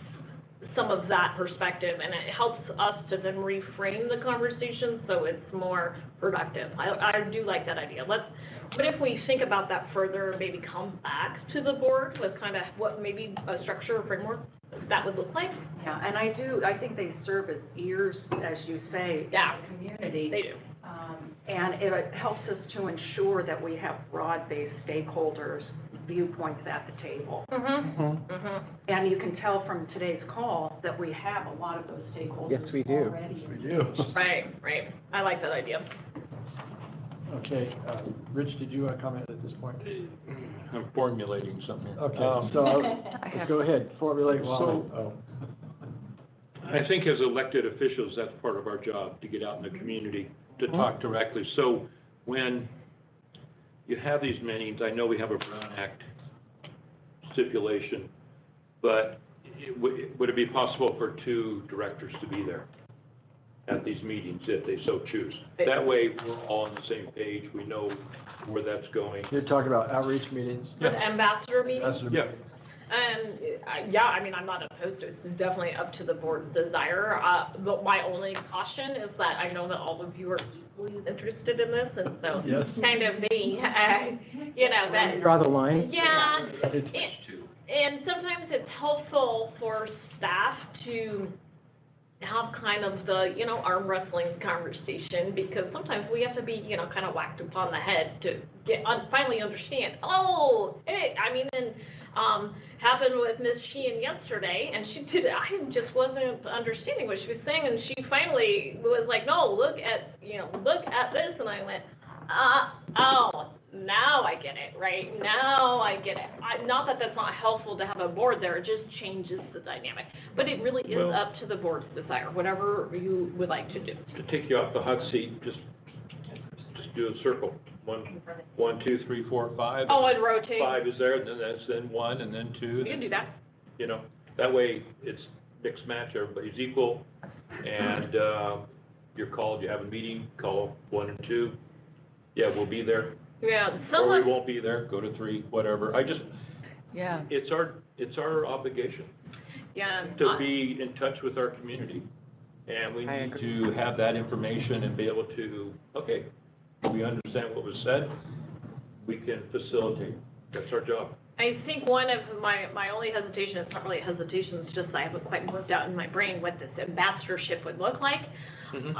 some of that perspective, and it helps us to then reframe the conversation so it's more productive. I do like that idea. What if we think about that further, maybe come back to the board with kind of what maybe a structure or framework that would look like? Yeah, and I think they serve as ears, as you say, in the community. They do. And it helps us to ensure that we have broad-based stakeholders' viewpoints at the table. And you can tell from today's call that we have a lot of those stakeholders Yes, we do. already. We do. Right. I like that idea. Okay, Rich, did you want to comment at this point? I'm formulating something. Okay, so let's go ahead, formulate one. I think as elected officials, that's part of our job, to get out in the community, to talk directly. So when you have these meetings, I know we have a Brown Act stipulation, but would it be possible for 2 directors to be there at these meetings if they so choose? That way, we're all on the same page, we know where that's going. You're talking about outreach meetings? With ambassador meetings? Ambassador meetings. Yeah, I mean, I'm not opposed to it. It's definitely up to the board's desire. But my only caution is that I know that all of you are equally interested in this, and so Yes. kind of the, you know, that. Draw the line? Yeah. It's- And sometimes it's helpful for staff to have kind of the, you know, arm wrestling conversation, because sometimes we have to be, you know, kind of whacked upon the head to finally understand. Oh, hey, I mean, and happened with Ms. Sheehan yesterday, and I just wasn't understanding what she was saying, and she finally was like, no, look at this, and I went, oh, now I get it, right? Now I get it. Not that that's not helpful to have a board there, it just changes the dynamic. But it really is up to the board's desire, whatever you would like to do. To take you off the hot seat, just do a circle. 1, 2, 3, 4, 5. Oh, and rotate. 5 is there, and then 1, and then 2. We can do that. You know, that way it's mixed match, everybody's equal, and you're called, you have a meeting, call 1 and 2. Yeah, we'll be there. Yeah, Or we someone, won't be there, go to 3, whatever. Yeah. It's our obligation yeah. to be in touch with our community. And we I need agree. to have that information and be able to, okay, we understand what was said, we can facilitate. That's our job. I think one of my only hesitation, it's not really a hesitation, it's just I haven't quite worked out in my brain what this ambassadorship would look like. Mhm.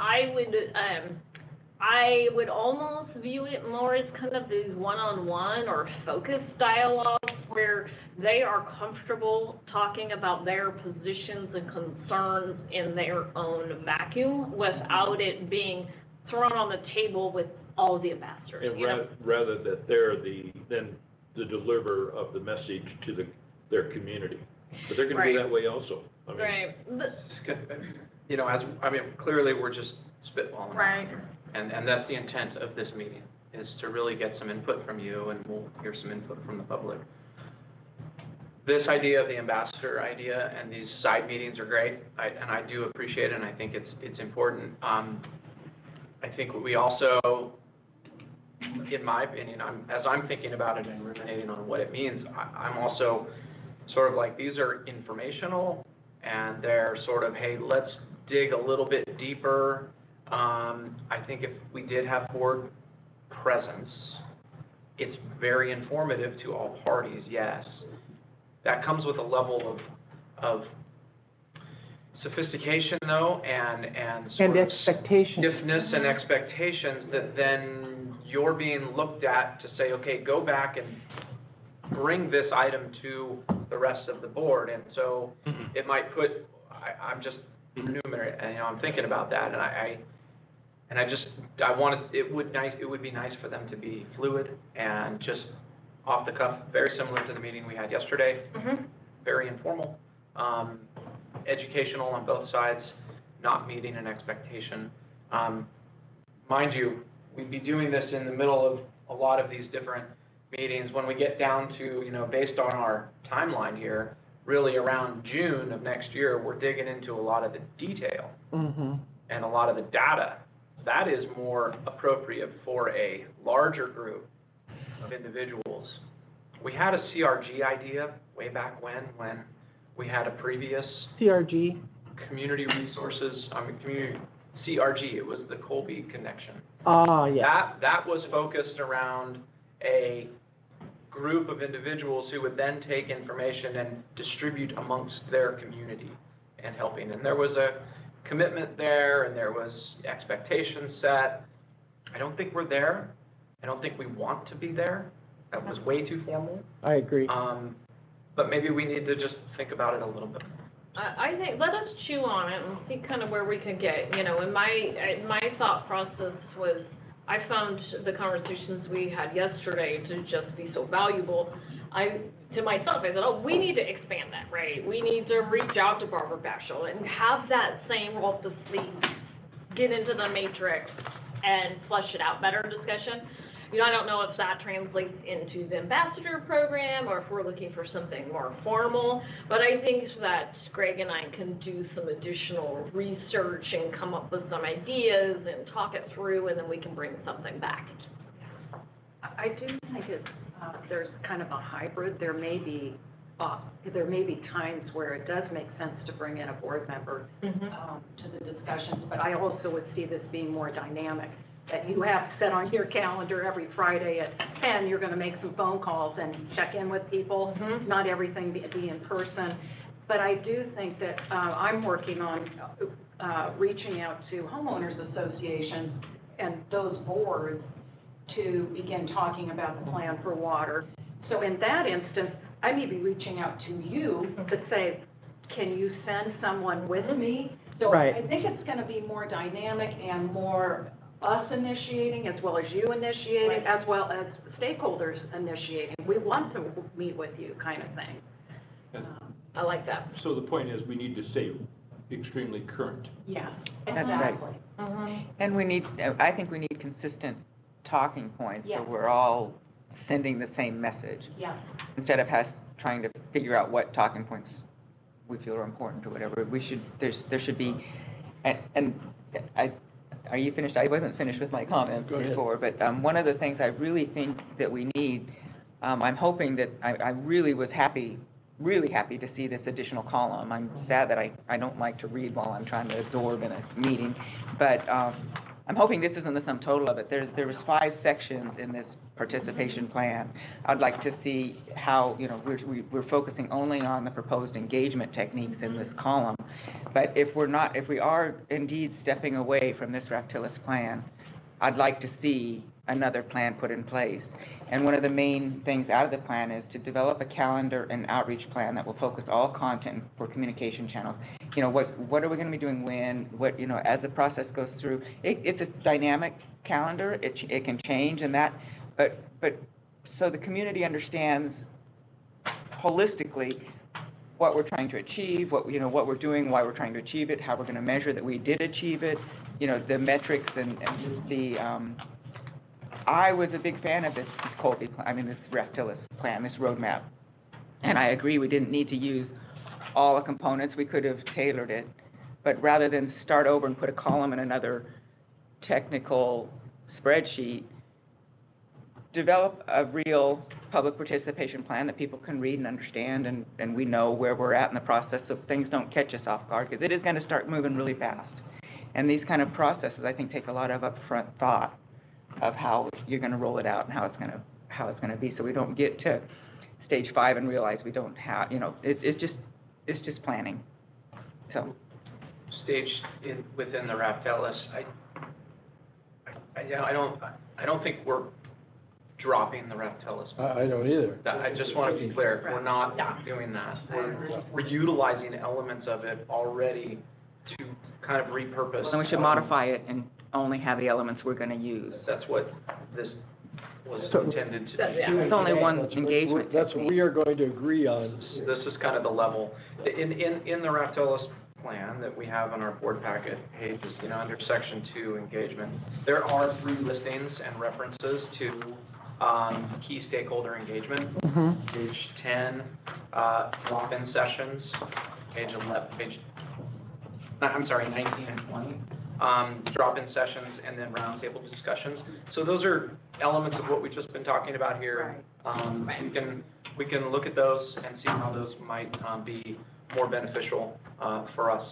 I would almost view it more as kind of these one-on-one or focused dialogues where they are comfortable talking about their positions and concerns in their own vacuum without it being thrown on the table with all the ambassadors, And you know? rather that they're the deliverer of the message to their community. But they're gonna be Right. that way also. I mean, Right, You know, clearly, we're just spitballing. right. And that's the intent of this meeting, is to really get some input from you, and we'll hear some input from the public. This idea of the ambassador idea and these side meetings are great, and I do appreciate it, and I think it's important. I think we also, in my opinion, as I'm thinking about it and ruminating on what it means, I'm also sort of like, these are informational, and they're sort of, hey, let's dig a little bit deeper. I think if we did have board presence, it's very informative to all parties, yes. That comes with a level of sophistication, though, and sort And of expectations. stiffness and expectations that then you're being looked at to say, okay, go back and bring this item to the rest of the board. And so it might put, I'm just enumerating, and, I'm thinking about that, and it would be nice for them to be fluid and just off the cuff, very similar to the meeting we had yesterday, very informal, educational on both sides, not meeting an expectation. Mind you, we'd be doing this in the middle of a lot of these different meetings. When we get down to, based on our timeline here, really around June of next year, we're digging into a lot of the detail and a lot of the data. That is more appropriate for a larger group of individuals. We had a CRG idea way back when we had a previous CRG. community resources, CRG, it was the Colby Connection. Ah, yeah. That was focused around a group of individuals who would then take information and distribute amongst their community and helping. And there was a commitment there, and there was expectations set. I don't think we're there. I don't think we want to be there. That was way too formal. I agree. But maybe we need to just think about it a little bit. I think, let us chew on it and see kind of where we can get, and my thought process was, I found the conversations we had yesterday to just be so valuable. To myself, I said, we need to expand that, right? We need to reach out to Barbara Bashel and have that same roll up the sleeves, get into the matrix and flesh it out better discussion. I don't know if that translates into the ambassador program or if we're looking for something more formal, but I think that Greg and I can do some additional research and come up with some ideas and talk it through, and then we can bring something back. I do think there's kind of a hybrid. There may be times where it does make sense to bring in a board member to the discussions, but I also would see this being more dynamic, that you have set on your calendar every Friday at 10, you're going to make some phone calls and check in with people, not everything be in person. But I do think that I'm working on reaching out to homeowners associations and those boards to begin talking about the plan for water. So in that instance, I may be reaching out to you to say, can you send someone with me? So Right. I think it's going to be more dynamic and more us initiating as well as you initiating, as well as stakeholders initiating. We want to meet with you kind of thing. I like that. So the point is, we need to stay extremely current. Yes, That's right. exactly. And I think we need consistent talking points, so Yes. we're all sending the same message, Yes. instead of trying to figure out what talking points we feel are important or whatever. There should be, and are you finished? I wasn't finished with my comments before, but one of the things I really think that we need, I'm hoping that, I really was really happy to see this additional column. I'm sad that I don't like to read while I'm trying to absorb in a meeting, but I'm hoping this isn't the sum total of it. There was 5 sections in this participation plan. I'd like to see how, we're focusing only on the proposed engagement techniques in this column, but if we are indeed stepping away from this Raptilus plan, I'd like to see another plan put in place. And one of the main things out of the plan is to develop a calendar and outreach plan that will focus all content for communication channels. What are we going to be doing when, as the process goes through. It's a dynamic calendar, it can change and that, but so the community understands holistically what we're trying to achieve, what we're doing, why we're trying to achieve it, how we're going to measure that we did achieve it, the metrics and just the, I was a big fan of this this Raptilus plan, this roadmap. And I agree we didn't need to use all the components, we could have tailored it. But rather than start over and put a column in another technical spreadsheet, develop a real public participation plan that people can read and understand, and we know where we're at in the process so things don't catch us off guard, because it is going to start moving really fast. And these kind of processes, I think, take a lot of upfront thought of how you're going to roll it out and how it's going to be, so we don't get to stage 5 and realize we don't have, it's just planning. So Stage within the Raptilus, I don't think we're dropping the Raptilus. I don't either. I just want to be clear, we're not doing that. We're utilizing elements of it already to kind of repurpose. Then we should modify it and only have the elements we're going to use. That's what this was intended to do. It's only one engagement. That's what we are going to agree on. This is kind of the level. In the Raptilus plan that we have on our board packet pages, under section 2, engagement, there are 3 listings and references to key stakeholder engagement. Page 10, drop-in sessions, page 19 and 20. Drop-in sessions and then roundtable discussions. So those are elements of what we've just been talking about here. We can look at those and see how those might be more beneficial for us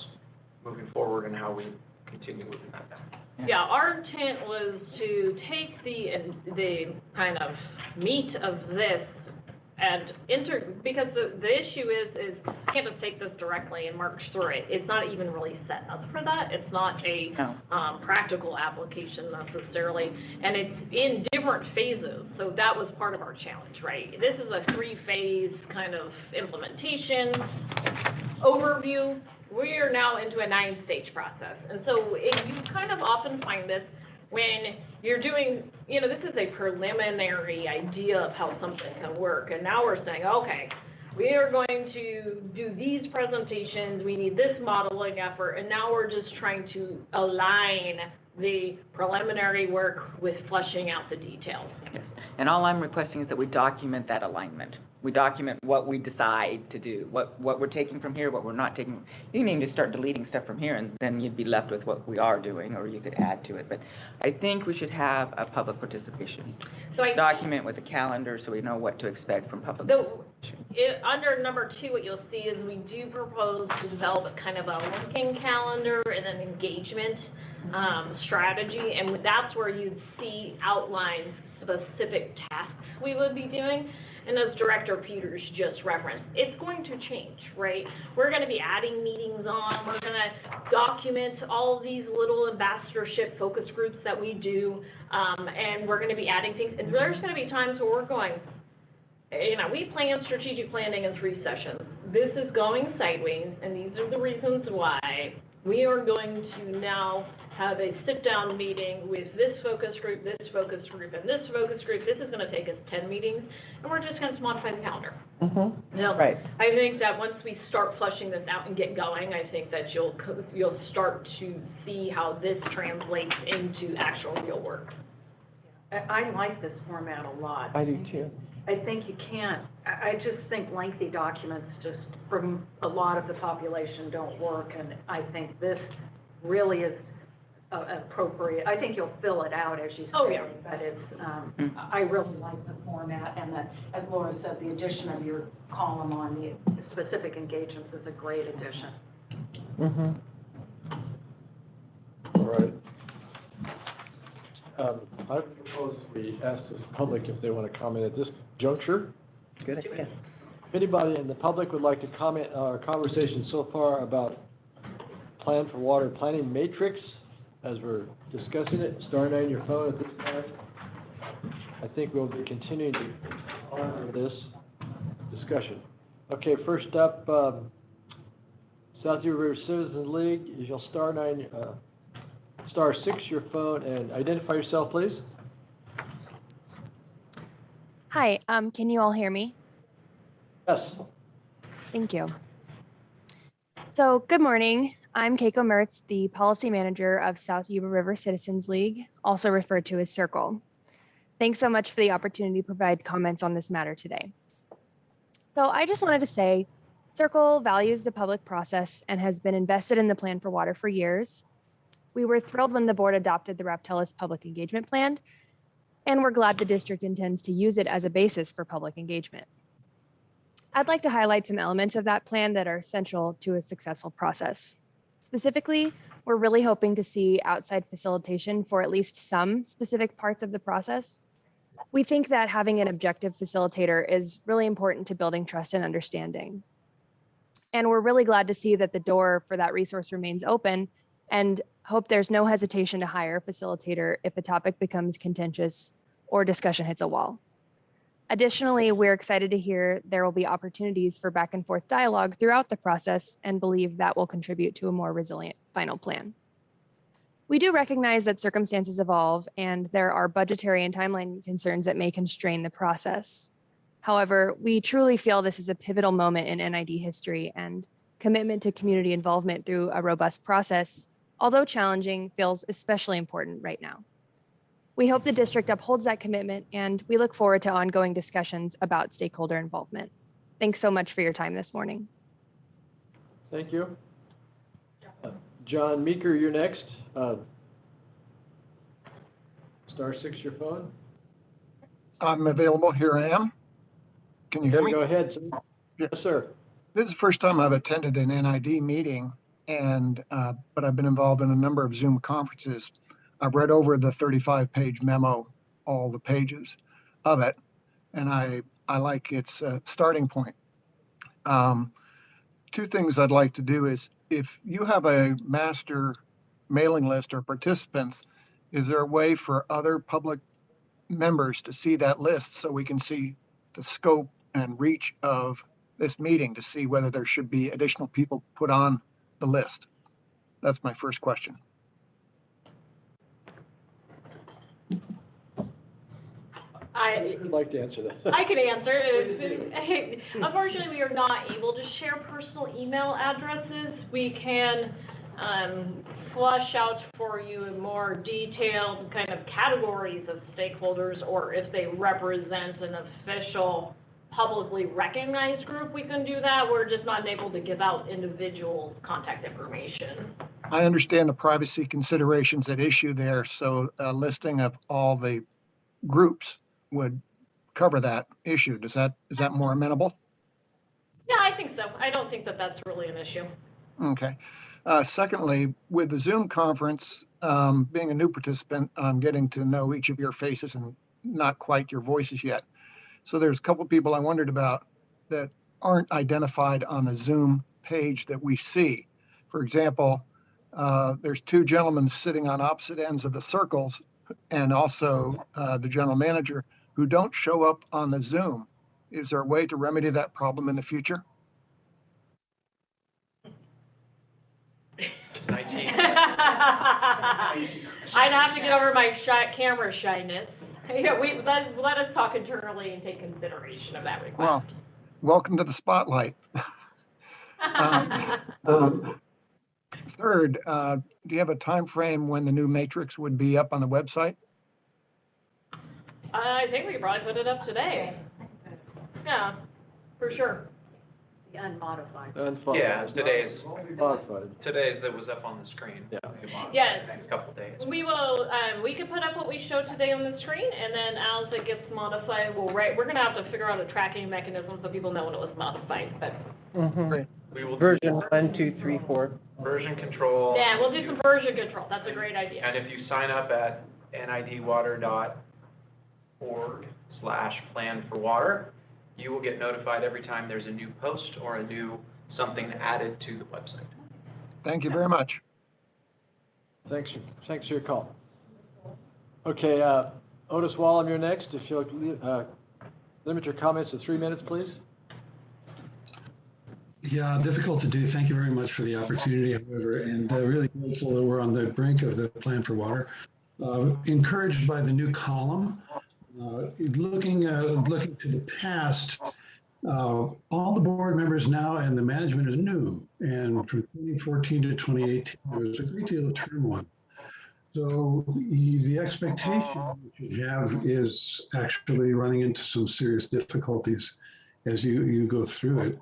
moving forward and how we continue moving that down. Yeah, our intent was to take the kind of meat of this and because the issue is you can't just take this directly and march through it. It's not even really set up for that. It's not a practical application necessarily, and it's in different phases. So that was part of our challenge, right? This is a 3-phase kind of implementation overview. We are now into a 9-stage process, and so you kind of often find this when you're doing, this is a preliminary idea of how something can work, and now we're saying, okay, we are going to do these presentations, we need this modeling effort, and now we're just trying to align the preliminary work with fleshing out the details. Yes. And all I'm requesting is that we document that alignment. We document what we decide to do, what we're taking from here, what we're not taking. You can even just start deleting stuff from here, and then you'd be left with what we are doing, or you could add to it. But I think we should have a public participation document with a calendar so we know what to expect from public participation. Under number 2, what you'll see is we do propose to develop a kind of a working calendar and an engagement strategy, and that's where you'd see outlined specific tasks we would be doing. And as Director Peters just referenced, it's going to change, right? We're going to be adding meetings on, we're going to document all of these little ambassadorship focus groups that we do, and we're going to be adding things. And there's going to be times where we're going, we plan strategic planning in 3 sessions. This is going sideways, and these are the reasons why. We are going to now have a sit-down meeting with this focus group, and this focus group. This is going to take us 10 meetings, and we're just going to modify the calendar. Right. I think that once we start fleshing this out and get going, I think that you'll start to see how this translates into actual real work. I like this format a lot. I do too. I think I just think lengthy documents just from a lot of the population don't work, and I think this really is appropriate. I think you'll fill it out as you say. Oh, yeah. But it's, I really like the format, and that, as Laura said, the addition of your column on the specific engagements is a great addition. Mm-hmm. All right. I propose we ask the public if they want to comment at this juncture. Good idea. If anybody in the public would like to comment on our conversation so far about Plan for Water Planning Matrix, as we're discussing it, star 9 your phone at this time. I think we'll be continuing to honor this discussion. Okay, first up, South Yuba River Citizens League, you'll star 6 your phone and identify yourself, please. Hi, can you all hear me? Yes. Thank you. So, good morning. I'm Keiko Mertz, the Policy Manager of South Yuba River Citizens League, also referred to as Circle. Thanks so much for the opportunity to provide comments on this matter today. So, I just wanted to say, Circle values the public process and has been invested in the Plan for Water for years. We were thrilled when the board adopted the Raptelis Public Engagement Plan, and we're glad the district intends to use it as a basis for public engagement. I'd like to highlight some elements of that plan that are central to a successful process. Specifically, we're really hoping to see outside facilitation for at least some specific parts of the process. We think that having an objective facilitator is really important to building trust and understanding. And we're really glad to see that the door for that resource remains open, and hope there's no hesitation to hire a facilitator if a topic becomes contentious or discussion hits a wall. Additionally, we're excited to hear there will be opportunities for back and forth dialogue throughout the process and believe that will contribute to a more resilient final plan. We do recognize that circumstances evolve and there are budgetary and timeline concerns that may constrain the process. However, we truly feel this is a pivotal moment in NID history, and commitment to community involvement through a robust process, although challenging, feels especially important right now. We hope the district upholds that commitment, and we look forward to ongoing discussions about stakeholder involvement. Thanks so much for your time this morning. Thank you. John Meeker, you're next. Star 6 your phone. I'm available. Here I am. Can you hear me? Go ahead, sir. Yes, sir. This is the first time I've attended an NID meeting, and but I've been involved in a number of Zoom conferences. I've read over the 35-page memo, all the pages of it, and I like its starting point. Two things I'd like to do is, if you have a master mailing list or participants, is there a way for other public members to see that list so we can see the scope and reach of this meeting to see whether there should be additional people put on the list? That's my first question. I'd like to answer that. I can answer. Unfortunately, we are not able to share personal email addresses. We can flush out for you in more detailed kind of categories of stakeholders, or if they represent an official publicly recognized group, we can do that. We're just not able to give out individual contact information. I understand the privacy considerations at issue there, so a listing of all the groups would cover that issue. Is that more amenable? Yeah, I think so. I don't think that that's really an issue. Okay. Secondly, with the Zoom conference, being a new participant, I'm getting to know each of your faces and not quite your voices yet. So there's a couple of people I wondered about that aren't identified on the Zoom page that we see. For example, there's two gentlemen sitting on opposite ends of the circles, and also the general manager, who don't show up on the Zoom. Is there a way to remedy that problem in the future? I'd have to get over my camera shyness. Let us talk internally and take consideration of that request. Well, welcome to the spotlight. Third, do you have a time frame when the new matrix would be up on the website? I think we could probably put it up today. Yeah, for sure. The unmodified. Yeah, today's Modified. that was up on the screen. Yeah. Yes. The next couple of days. We will, we can put up what we showed today on the screen, and then as it gets modified, we're gonna have to figure out a tracking mechanism so people know when it was modified, but. Mhm. We will do Version 1, 2, 3, 4. version control. Yeah, we'll do some version control, that's a great idea. And if you sign up at nidwater.org/plan4water, you will get notified every time there's a new post or a new something added to the website. Thank you very much. Thanks for your call. Okay, Otis Wallem, you're next. If you'll limit your comments to 3 minutes, please. Yeah, difficult to do. Thank you very much for the opportunity, however, and really grateful that we're on the brink of the Plan for Water. Encouraged by the new column, looking to the past, all the board members now and the management is new. And from 2014 to 2018, there was a great deal of turmoil. So the expectation you have is actually running into some serious difficulties as you go through it.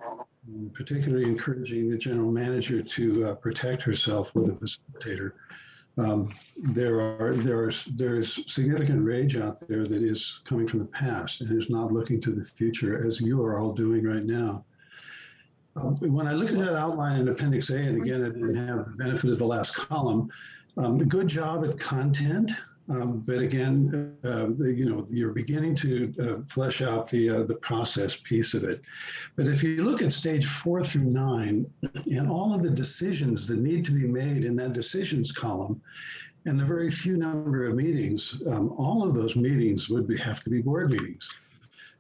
Particularly encouraging the general manager to protect herself with a facilitator. There's significant rage out there that is coming from the past and is not looking to the future, as you are all doing right now. When I looked at that outline in Appendix A, and again, I didn't have the benefit of the last column, good job at content. But again, you're beginning to flesh out the process piece of it. But if you look at stage 4 through 9 and all of the decisions that need to be made in that decisions column, and the very few number of meetings, all of those meetings would have to be board meetings.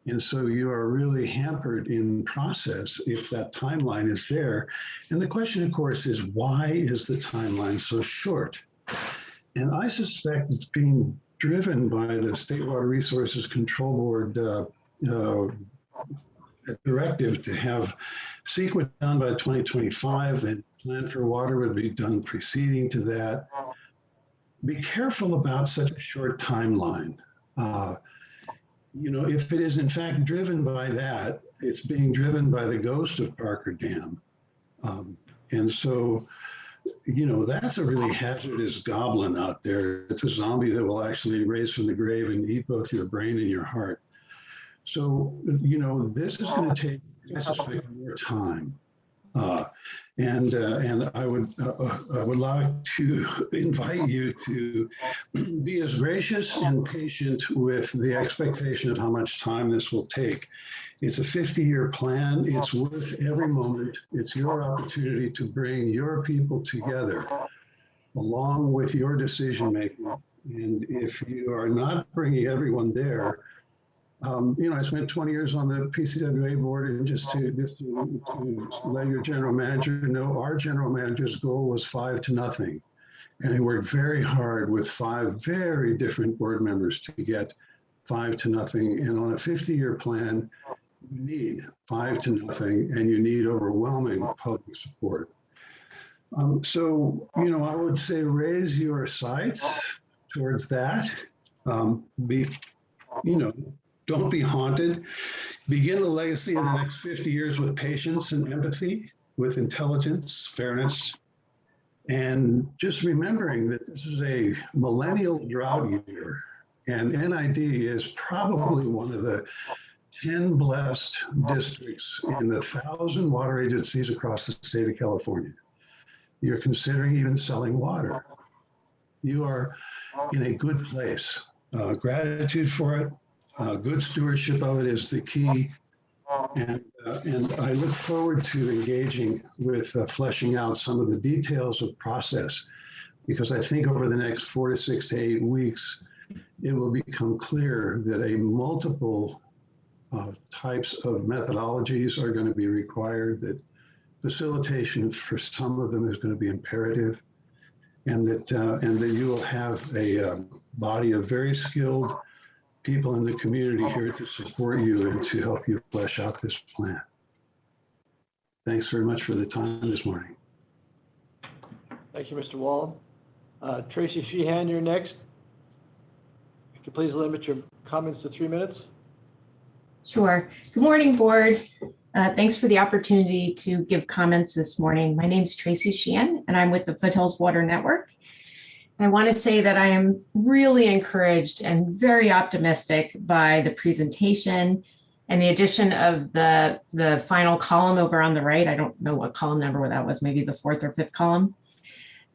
And so you are really hampered in process if that timeline is there. And the question, of course, is why is the timeline so short? And I suspect it's being driven by the State Water Resources Control Board directive to have CEQA done by 2025 and Plan for Water would be done preceding to that. Be careful about such a short timeline. If it is in fact driven by that, it's being driven by the ghost of Parker Dam. And so, that's a really hazardous goblin out there. It's a zombie that will actually raise from the grave and eat both your brain and your heart. So, this is going to take, I suspect, more time. And I would like to invite you to be as gracious and patient with the expectation of how much time this will take. It's a 50-year plan. It's worth every moment. It's your opportunity to bring your people together along with your decision making. And if you are not bringing everyone there, I spent 20 years on the PCWA board, and just to let your general manager know, our general manager's goal was 5-0. And he worked very hard with 5 very different board members to get 5-0. And on a 50-year plan, you need 5-0, and you need overwhelming public support. So, I would say raise your sights towards that. Don't be haunted. Begin the legacy of the next 50 years with patience and empathy, with intelligence, fairness, and just remembering that this is a millennial drought year, and NID is probably one of the 10 blessed districts in the 1,000 water agencies across the state of California. You're considering even selling water. You are in a good place. Gratitude for it. Good stewardship of it is the key. And I look forward to engaging with fleshing out some of the details of process, because I think over the next 4 to 6 to 8 weeks, it will become clear that a multiple types of methodologies are going to be required, that facilitation for some of them is going to be imperative, and that you will have a body of very skilled people in the community here to support you and to help you flesh out this plan. Thanks very much for the time this morning. Thank you, Mr. Wallem. Tracy Sheehan, you're next. If you please limit your comments to 3 minutes. Sure. Good morning, board. Thanks for the opportunity to give comments this morning. My name is Tracy Sheehan, and I'm with the Foothills Water Network. I want to say that I am really encouraged and very optimistic by the presentation and the addition of the final column over on the right. I don't know what column number that was, maybe the 4th or 5th column.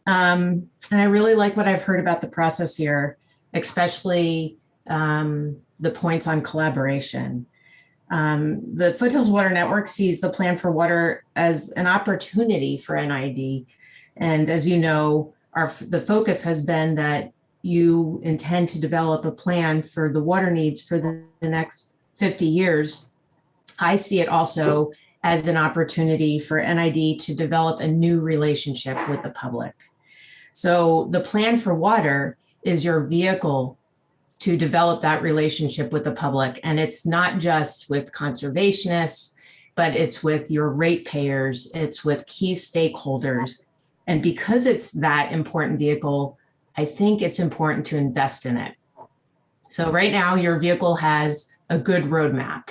And I really like what I've heard about the process here, especially the points on collaboration. The Foothills Water Network sees the Plan for Water as an opportunity for NID. And as you know, the focus has been that you intend to develop a plan for the water needs for the next 50 years. I see it also as an opportunity for NID to develop a new relationship with the public. So the Plan for Water is your vehicle to develop that relationship with the public. And it's not just with conservationists, but it's with your ratepayers, it's with key stakeholders. And because it's that important vehicle, I think it's important to invest in it. So right now, your vehicle has a good roadmap.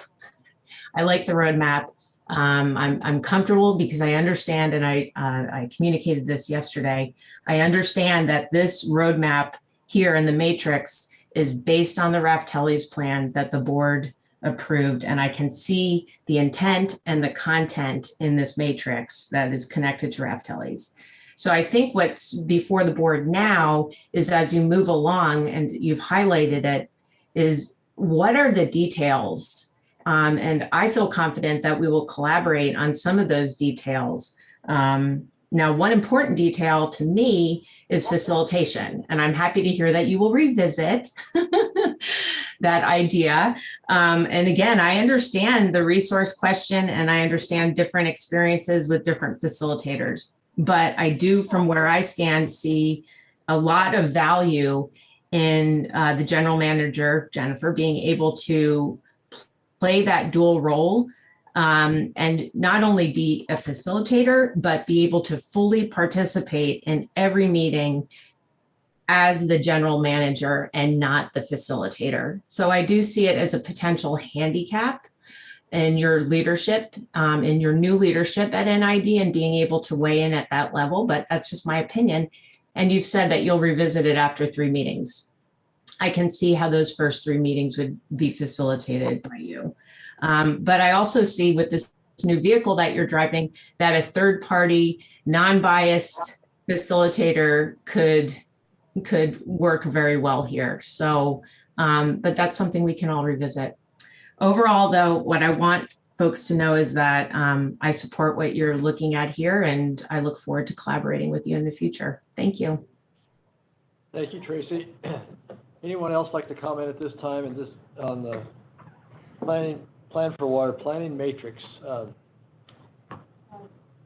I like the roadmap. I'm comfortable because I understand, and I communicated this yesterday, I understand that this roadmap here in the matrix is based on the Raftelli's plan that the board approved, and I can see the intent and the content in this matrix that is connected to Raftelli's. So I think what's before the board now is, as you move along, and you've highlighted it, is what are the details? And I feel confident that we will collaborate on some of those details. Now, one important detail to me is facilitation, and I'm happy to hear that you will revisit that idea. And again, I understand the resource question, and I understand different experiences with different facilitators. But I do, from where I stand, see a lot of value in the general manager, Jennifer, being able to play that dual role and not only be a facilitator, but be able to fully participate in every meeting as the general manager and not the facilitator. So I do see it as a potential handicap in your leadership, in your new leadership at NID, and being able to weigh in at that level, but that's just my opinion. And you've said that you'll revisit it after 3 meetings. I can see how those first 3 meetings would be facilitated by you. But I also see with this new vehicle that you're driving that a third-party, non-biased facilitator could work very well here. So, but that's something we can all revisit. Overall, though, what I want folks to know is that I support what you're looking at here, and I look forward to collaborating with you in the future. Thank you. Thank you, Tracy. Anyone else like to comment at this time and just on the plan for water planning matrix?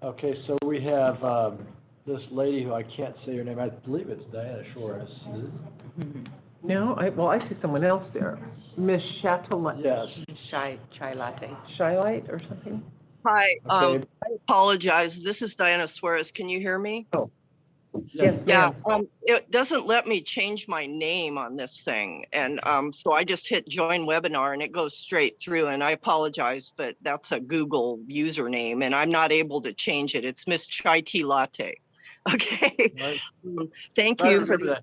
Okay, so we have this lady who I can't say her name. I believe it's Diana Shores. No, I see someone else there. Miss Chatelain. Yes. Chai latte. Shy Light or something? Hi, Okay. I apologize. This is Diana Suarez. Can you hear me? Oh. Yes, Yeah, ma'am. it doesn't let me change my name on this thing. And so I just hit join webinar and it goes straight through, and I apologize, but that's a Google username and I'm not able to change it. It's Miss Chai Tea Latte. Okay. Right. Thank you for the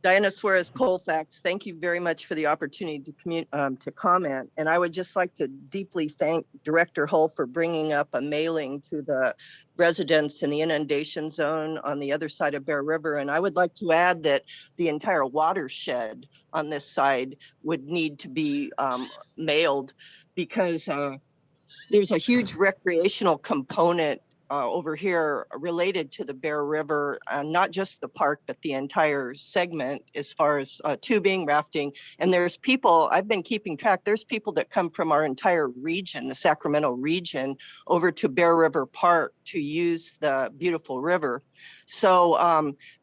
Diana Suarez Colfax. Thank you very much for the opportunity to comment. And I would just like to deeply thank Director Hull for bringing up a mailing to the residents in the inundation zone on the other side of Bear River. And I would like to add that the entire watershed on this side would need to be mailed, because there's a huge recreational component over here related to the Bear River, not just the park, but the entire segment as far as tubing, rafting. And there's people, I've been keeping track, there's people that come from our entire region, the Sacramento region, over to Bear River Park to use the beautiful river. So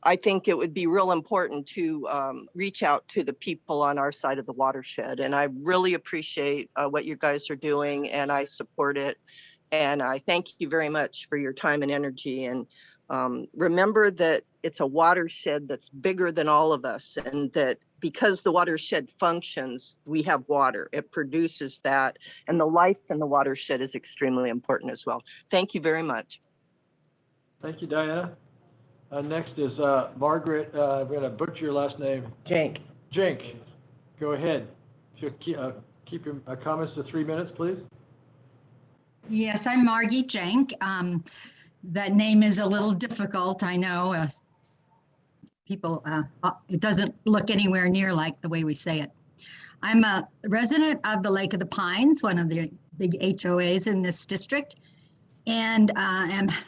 I think it would be real important to reach out to the people on our side of the watershed. And I really appreciate what you guys are doing, and I support it. And I thank you very much for your time and energy. And Remember that it's a watershed that's bigger than all of us, and that because the watershed functions, we have water. It produces that, and the life in the watershed is extremely important as well. Thank you very much. Thank you, Diana. Next is Margaret, I'm going to butcher your last name. Jenk. Jenk, go ahead. If you'll keep your comments to 3 minutes, please. Yes, I'm Margie Jenk. That name is a little difficult, I know. People, it doesn't look anywhere near like the way we say it. I'm a resident of the Lake of the Pines, one of the big HOAs in this district, and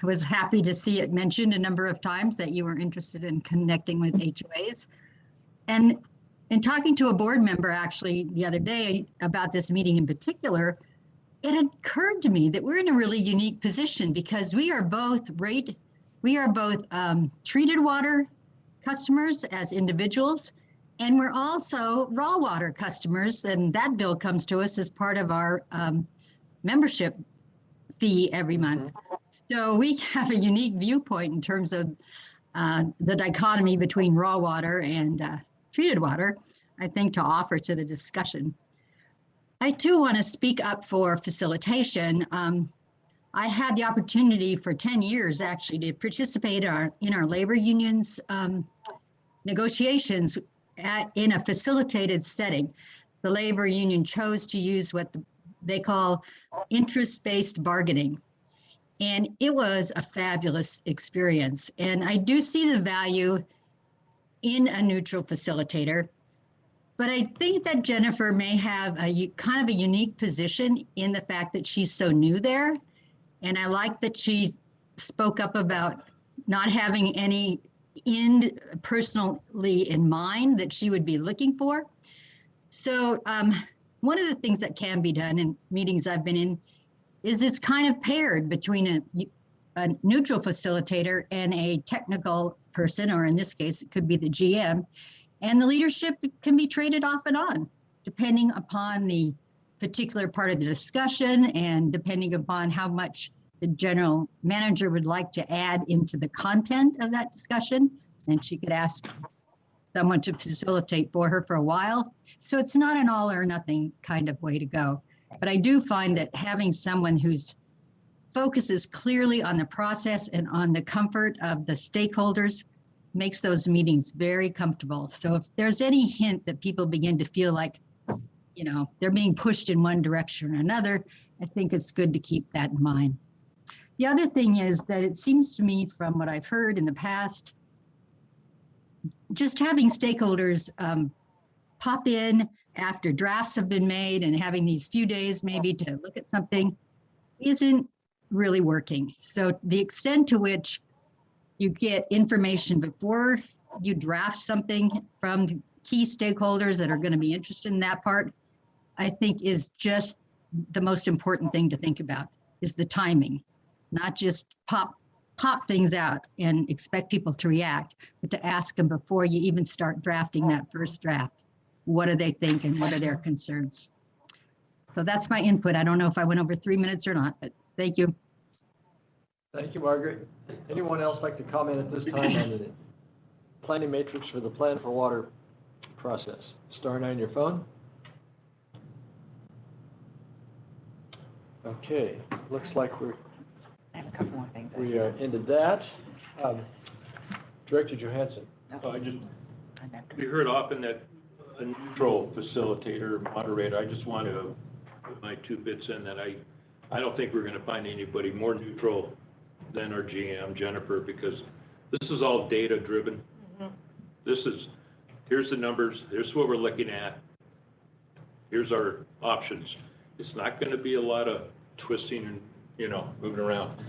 was happy to see it mentioned a number of times that you were interested in connecting with HOAs. And in talking to a board member actually the other day about this meeting in particular, it occurred to me that we're in a really unique position because we are both treated water customers as individuals, and we're also raw water customers, and that bill comes to us as part of our membership fee every month. So we have a unique viewpoint in terms of the dichotomy between raw water and treated water, I think, to offer to the discussion. I too want to speak up for facilitation. I had the opportunity for 10 years actually to participate in our labor unions negotiations in a facilitated setting. The labor union chose to use what they call interest-based bargaining. And it was a fabulous experience. And I do see the value in a neutral facilitator. But I think that Jennifer may have a kind of a unique position in the fact that she's so new there. And I like that she spoke up about not having any end personally in mind that she would be looking for. So one of the things that can be done in meetings I've been in is it's kind of paired between a neutral facilitator and a technical person, or in this case, it could be the GM. And the leadership can be traded off and on, depending upon the particular part of the discussion and depending upon how much the general manager would like to add into the content of that discussion. And she could ask someone to facilitate for her for a while. So it's not an all or nothing kind of way to go. But I do find that having someone whose focus is clearly on the process and on the comfort of the stakeholders makes those meetings very comfortable. So if there's any hint that people begin to feel like, you know, they're being pushed in one direction or another, I think it's good to keep that in mind. The other thing is that it seems to me from what I've heard in the past, just having stakeholders pop in after drafts have been made and having these few days maybe to look at something isn't really working. So the extent to which you get information before you draft something from key stakeholders that are going to be interested in that part, I think is just the most important thing to think about is the timing, not just pop things out and expect people to react, but to ask them before you even start drafting that first draft. What do they think and what are their concerns? So that's my input. I don't know if I went over 3 minutes or not, but thank you. Thank you, Margaret. Anyone else like to comment at this time on the planning matrix for the Plan for Water process? Star 9 on your phone. Okay, looks like I have a couple more things. we are into that. Director Johansson. We heard often that a neutral facilitator, moderator, I just want to put my 2 bits in that I don't think we're going to find anybody more neutral than our GM, Jennifer, because this is all data driven. Here's the numbers, here's what we're looking at, here's our options. It's not going to be a lot of twisting and, you know, moving around.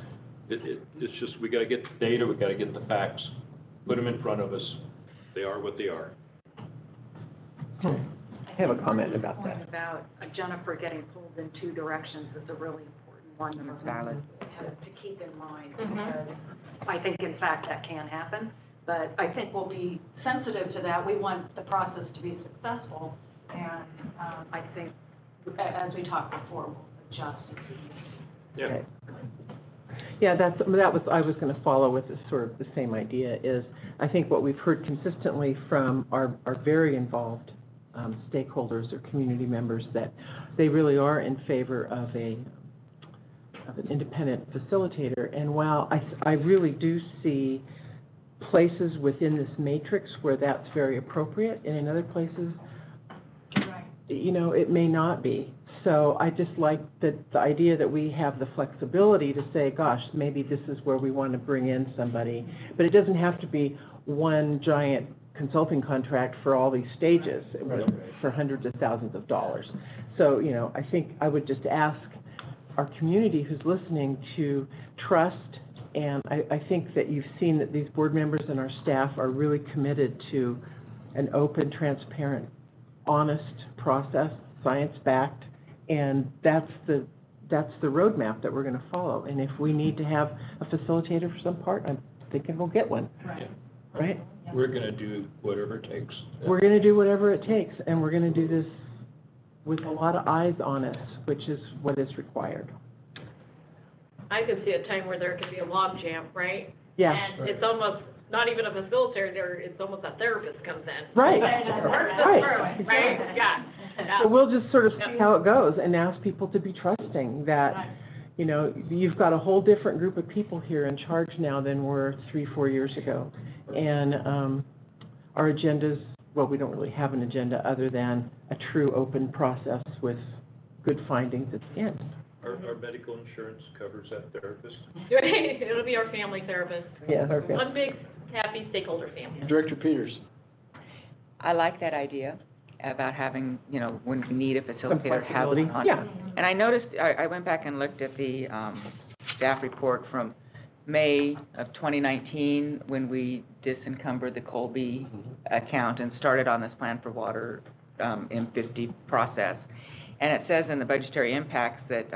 It's just, we got to get the data, we got to get the facts, put them in front of us. They are what they are. I have a comment about that. The point about Jennifer getting pulled in 2 directions is a really important one to keep in mind, because I think in fact that can happen, but I think we'll be sensitive to that. We want the process to be successful, and I think as we talked before, we'll adjust. Yeah. Yeah, I was going to follow with this sort of the same idea is, I think what we've heard consistently from our very involved stakeholders or community members, that they really are in favor of an independent facilitator. And while I really do see places within this matrix where that's very appropriate, and in other places, it may not be. So I just like the idea that we have the flexibility to say, gosh, maybe this is where we want to bring in somebody. But it doesn't have to be one giant consulting contract for all these stages for hundreds of thousands of dollars. So, I think I would just ask our community who's listening to trust, and I think that you've seen that these board members and our staff are really committed to an open, transparent, honest process, science-backed, and that's the roadmap that we're going to follow. And if we need to have a facilitator for some part, I'm thinking we'll get one. Right? We're going to do whatever it takes. We're going to do whatever it takes, and we're going to do this with a lot of eyes on us, which is what is required. I could see a time where there could be a log jam, right? Yeah. And it's almost not even a facilitator, it's almost a therapist comes in. Right. Right. Yeah. So we'll just sort of see how it goes and ask people to be trusting that, you've got a whole different group of people here in charge now than were 3-4 years ago. And our agendas, well, we don't really have an agenda other than a true open process with good findings at the end. Our medical insurance covers that therapist. It'll be our family therapist. Yeah, our family. One big, happy stakeholder family. Director Peters. I like that idea about having, when we need a facilitator, have one. Yeah. And I noticed, I went back and looked at the staff report from May of 2019, when we disencumbered the Colby account and started on this plan for water M50 process. And it says in the budgetary impacts that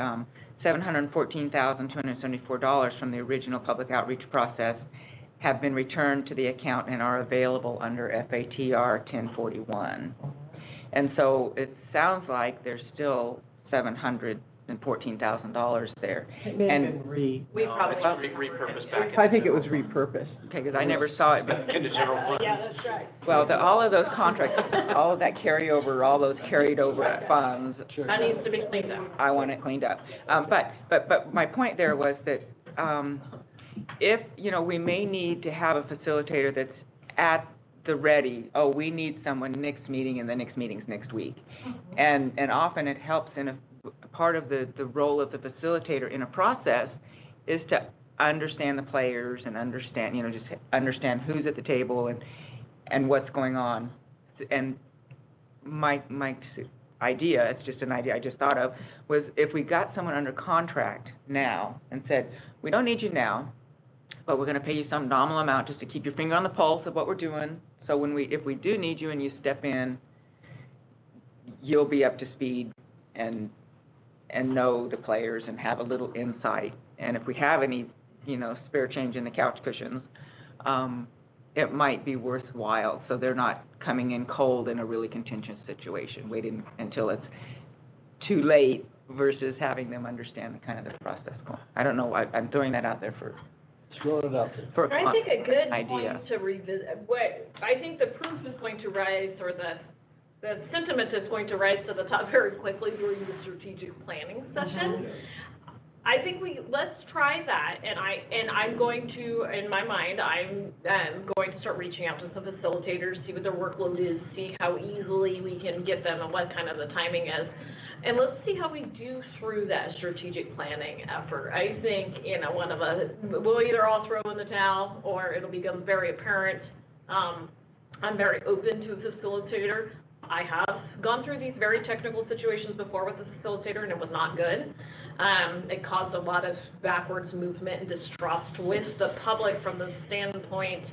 $714,274 from the original public outreach process have been returned to the account and are available under FATR 1041. And so it sounds like there's still $714,000 there. It may have been repurposed back. I think it was repurposed. Okay, because I never saw it, but Into general fund. Yeah, that's right. well, all of those contracts, all of that carryover, all those carried over funds, That needs to be cleaned up. I want it cleaned up. But my point there was that if, we may need to have a facilitator that's at the ready, we need someone next meeting, and the next meeting's next week. And often it helps in a part of the role of the facilitator in a process is to understand the players and understand, just understand who's at the table and what's going on. And my idea, it's just an idea I just thought of, was if we got someone under contract now and said, we don't need you now, but we're going to pay you some nominal amount just to keep your finger on the pulse of what we're doing. So if we do need you and you step in, you'll be up to speed and know the players and have a little insight. And if we have any, spare change in the couch cushions, it might be worthwhile. So they're not coming in cold in a really contentious situation, waiting until it's too late versus having them understand the kind of the process going. I don't know. I'm throwing that out there for. Throwing it out there. For I think a good idea. point to revisit, I think the proof is going to rise, or the sentiment is going to rise to the top very quickly during the strategic planning session. I think let's try that, and I'm going to, in my mind, I'm going to start reaching out to some facilitators, see what their workload is, see how easily we can get them and what kind of the timing is. And let's see how we do through that strategic planning effort. I think, one of us, we'll either all throw in the towel or it'll become very apparent. I'm very open to a facilitator. I have gone through these very technical situations before with a facilitator, and it was not good. It caused a lot of backwards movement and distrust with the public from the standpoint.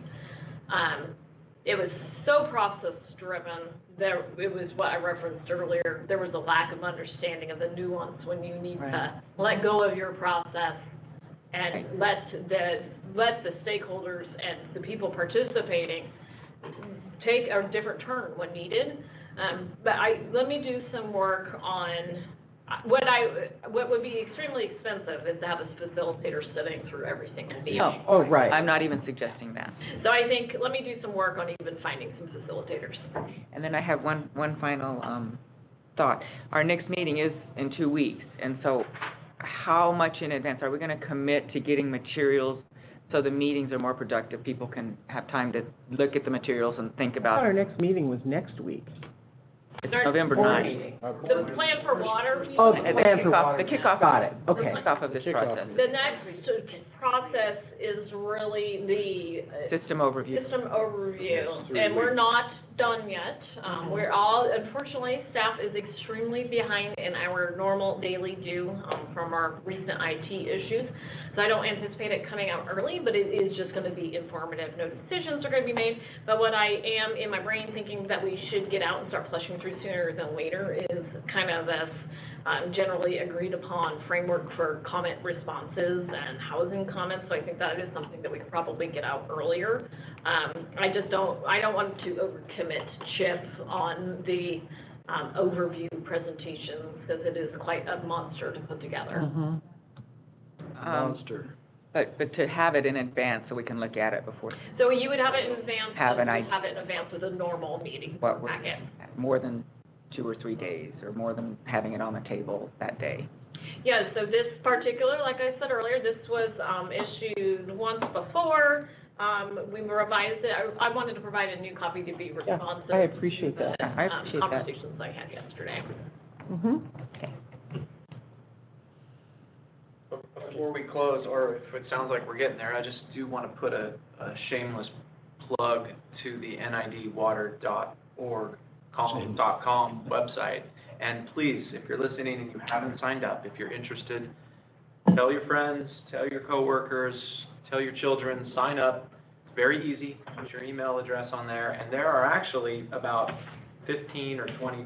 It was so process-driven. It was what I referenced earlier. There was a lack of understanding of the nuance when you need to let go of your process and let the stakeholders and the people participating take a different turn when needed. But let me do some work on What would be extremely expensive is to have a facilitator sitting through every single meeting. Oh, right. I'm not even suggesting that. So I think, let me do some work on even finding some facilitators. And then I have one final thought. Our next meeting is in 2 weeks, and so how much in advance are we going to commit to getting materials so the meetings are more productive? People can have time to look at the materials and think I about. thought our next meeting was next week. It's November 9th. The plan for water. Oh, The plan for kickoff, the kickoff. Got it, okay. The kickoff of this process. The next process is really the System overview. And we're not done yet. We're all, unfortunately, staff is extremely behind in our normal daily due from our recent IT issues. So I don't anticipate it coming out early, but it is just going to be informative. No decisions are going to be made. But what I am in my brain thinking that we should get out and start flushing through sooner than later is kind of this generally agreed upon framework for comment responses and housing comments. So I think that is something that we could probably get out earlier. I don't want to overcommit Chip on the overview presentations because it is quite a monster to put together. Mm-hmm. Monster. But to have it in advance so we can look at it before. So you would have it in advance. Have an idea. Have it in advance of the normal meeting packet. More than 2 or 3 days, or more than having it on the table that day. Yeah, so this particular, like I said earlier, this was issued once before. We revised it. I wanted to provide a new copy to be responsive. I appreciate that. To the, I appreciate that. conversations I had yesterday. Mm-hmm. Okay. Before we close, or if it sounds like we're getting there, I just do want to put a shameless plug to the nidwater.org.com website. And please, if you're listening and you haven't signed up, if you're interested, tell your friends, tell your coworkers, tell your children, sign up. It's very easy. Put your email address on there. And there are actually about 15 or 20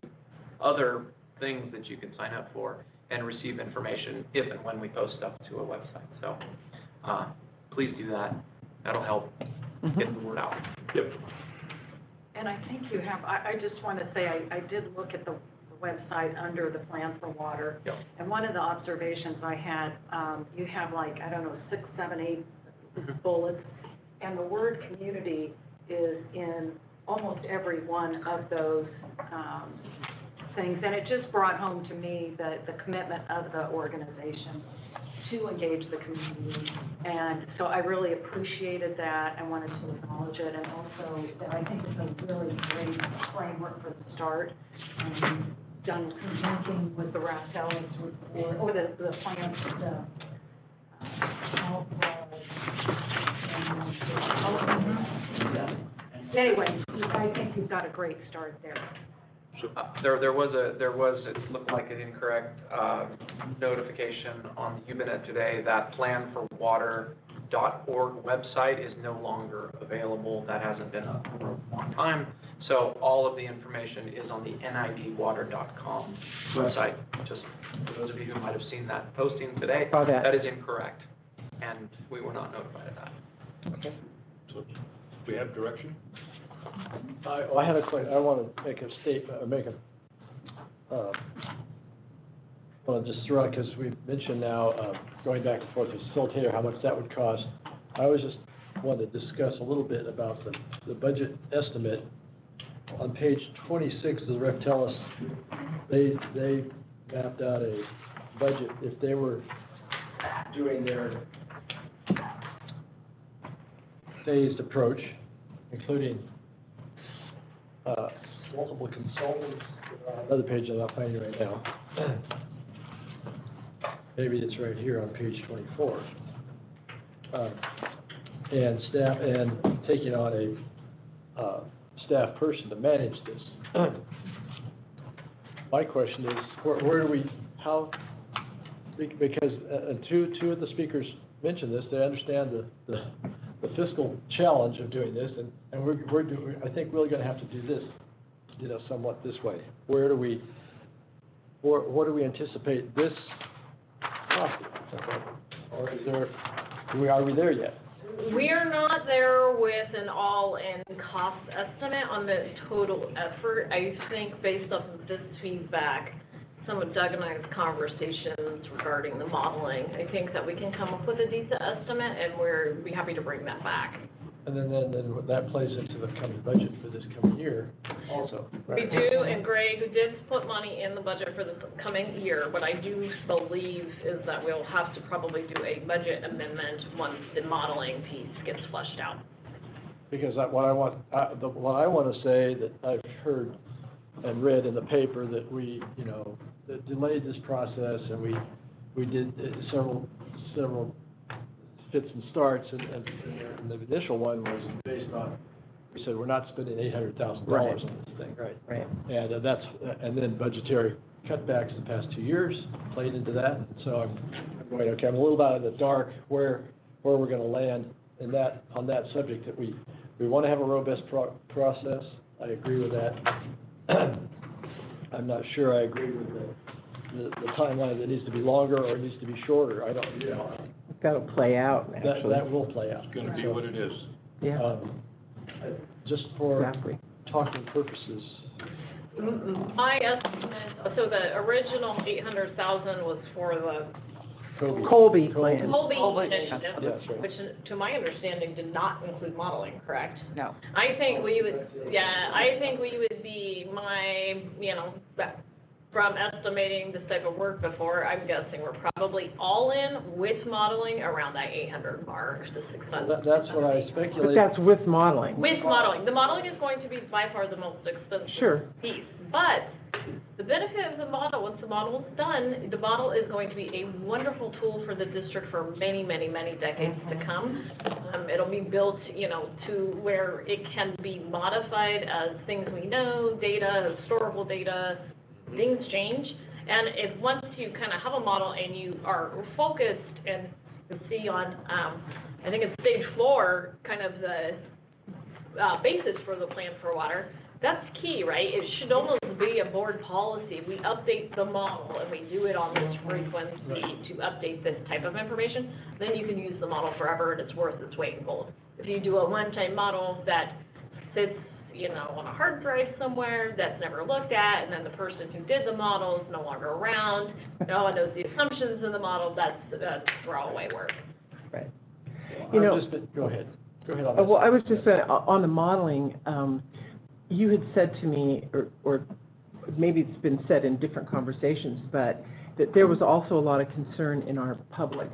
other things that you can sign up for and receive information if and when we post stuff to a website. So please do that. That'll help get the word out. Yep. And I think you have, I just want to say, I did look at the website under the plan for water. Yep. And one of the observations I had, you have like, I don't know, 6, 7, 8 bullets. And the word community is in almost every one of those things. And it just brought home to me the commitment of the organization to engage the community. And so I really appreciated that. I wanted to acknowledge it, and also that I think it's a really great framework for the start. And we've done some thinking with the Rastellis report, or the plans, anyway, I think you've got a great start there. There was, it looked like an incorrect notification on the Ubinet today. That planforwater.org website is no longer available. That hasn't been up for a long time. So all of the information is on the nidwater.com website. Just for those of you who might have seen that posting today, that is incorrect. And we were not notified of that. Okay. So we have direction? I had a question. I want to make a statement, or want to just throw out, because we mentioned now going back and forth with facilitator, how much that would cost. I always just wanted to discuss a little bit about the budget estimate. On page 26 of the Rastellis, they mapped out a budget if they were doing their phased approach, including multiple consultants. Another page I'm not finding right now. Maybe it's right here on page 24. And staff, and taking on a staff person to manage this. My question is, where do we, how? Because two of the speakers mentioned this. They understand the fiscal challenge of doing this, and we're doing, I think we're going to have to do this, somewhat this way. Where do we, what do we anticipate this costing? Or is there, are we there yet? We are not there with an all-in cost estimate on the total effort. I think based off of this feedback, some of Doug and I's conversations regarding the modeling, I think that we can come up with a decent estimate, and we'd be happy to bring that back. And then that plays into the coming budget for this coming year also, We right? do, and Greg did put money in the budget for this coming year. What I do believe is that we'll have to probably do a budget amendment once the modeling piece gets fleshed out. Because what I want to say that I've heard and read in the paper that we, that delayed this process, and we did several fits and starts, and the initial one was based on, we said, we're not spending $800,000 on this thing. Right. And and then budgetary cutbacks the past 2 years played into that. So I'm going, okay, I'm a little out of the dark where we're going to land in that, on that subject, that we want to have a robust process. I agree with that. I'm not sure I agree with the timeline that needs to be longer or it needs to be shorter. I don't, It's got to play out, actually. that will play out. It's gonna be what it is. Yeah, Just for exactly. talking purposes. My estimate, so the original 800,000 was for the Colby plan. Colby That's initiative, right. which to my understanding did not include modeling, correct? No. I think we would be from estimating this type of work before, I'm guessing we're probably all in with modeling around that 800 mark, the 600. That's what I But speculate. that's with modeling. With modeling. The modeling is going to be by far the most expensive Sure. piece. But the benefit of the model, once the model is done, the model is going to be a wonderful tool for the district for many, many, many decades to come. It'll be built, to where it can be modified as things we know, data, historical data, things change. And if once you kind of have a model and you are focused and you see on, I think it's stage 4, kind of the basis for the plan for water, that's key, right? It should almost be a board policy. We update the model and we do it on this frequency to update this type of information. Then you can use the model forever and it's worth its weight in gold. If you do a one-time model that sits, on a hard drive somewhere that's never looked at, and then the person who did the model is no longer around, no one knows the assumptions in the model, that's throwaway work. Right. Go ahead. Go ahead on this. Well, I was just saying, on the modeling, you had said to me, or maybe it's been said in different conversations, but that there was also a lot of concern in our public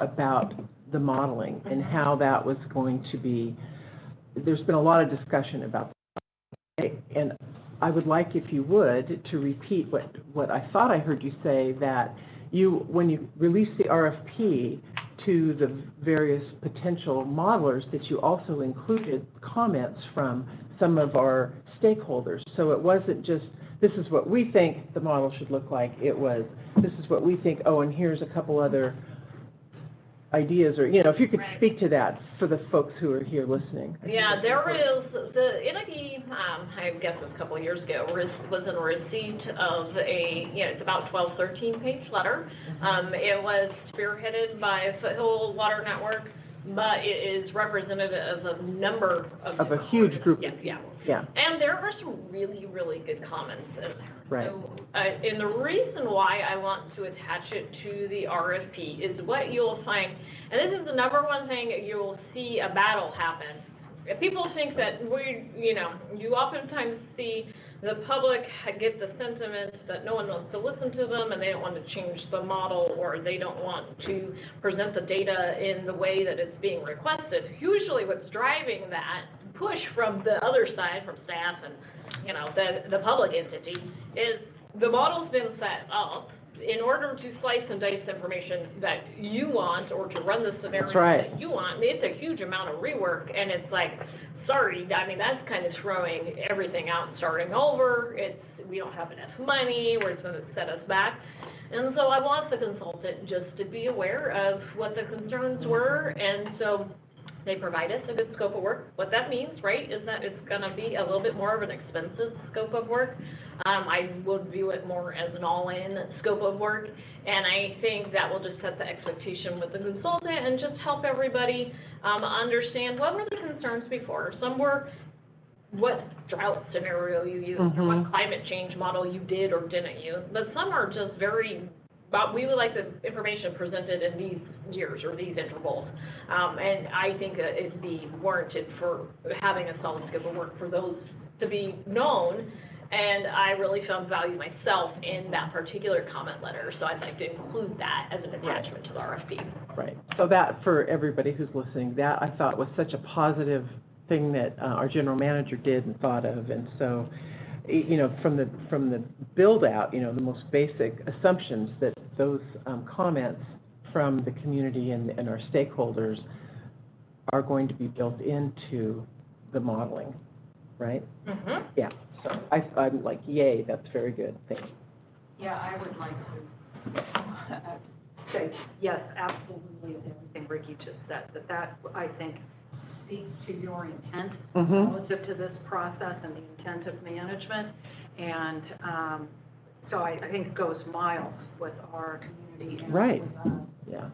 about the modeling and how that was going to be. There's been a lot of discussion about that. And I would like, if you would, to repeat what I thought I heard you say, that when you released the RFP to the various potential modelers, that you also included comments from some of our stakeholders. So it wasn't just, this is what we think the model should look like. It was, this is what we think, and here's a couple other ideas, or, if you could speak to that for the folks who are here listening. Yeah, there is, the NID, I guess it was a couple of years ago, was in receipt of it's about 12, 13-page letter. It was spearheaded by Foothill Water Network, but it is representative of a number of a huge group. Yeah. And there are some really, really good comments in there. Right. So, and the reason why I want to attach it to the RFP is what you'll find, and this is the number one thing you'll see a battle happen. If people think that you oftentimes see the public get the sentiment that no one wants to listen to them and they don't want to change the model, or they don't want to present the data in the way that it's being requested. Usually what's driving that push from the other side, from staff and the public entity, is the model's been set up in order to slice and dice information that you want, or to run the scenario that you want. It's a huge amount of rework, and it's like, sorry, that's kind of throwing everything out and starting over. We don't have enough money, where it's going to set us back. And so I want the consultant just to be aware of what the concerns were, and so they provide us a good scope of work. What that means, is that it's going to be a little bit more of an expensive scope of work. I would view it more as an all-in scope of work, and I think that will just set the expectation with the consultant and just help everybody understand what were the concerns before. Some were what drought scenario you used, or what climate change model you did or didn't use. But some are just very, we would like the information presented in these years or these intervals. And I think it'd be warranted for having a solid scope of work for those to be known. And I really found value myself in that particular comment letter, so I'd like to include that as an attachment to the RFP. Right. So that, for everybody who's listening, that I thought was such a positive thing that our general manager did and thought of. And so, you know, from the build out, you know, the most basic assumptions that those comments from the community and our stakeholders are going to be built into the modeling, right? Yeah. So I'm like, yay, that's very good. Thank you. Yeah, I would like to say yes, absolutely, with everything Ricky just said, that I think speaks to your intent relative to this process and the intent of management. And so I think it goes miles with our community. And right. With us. Yeah.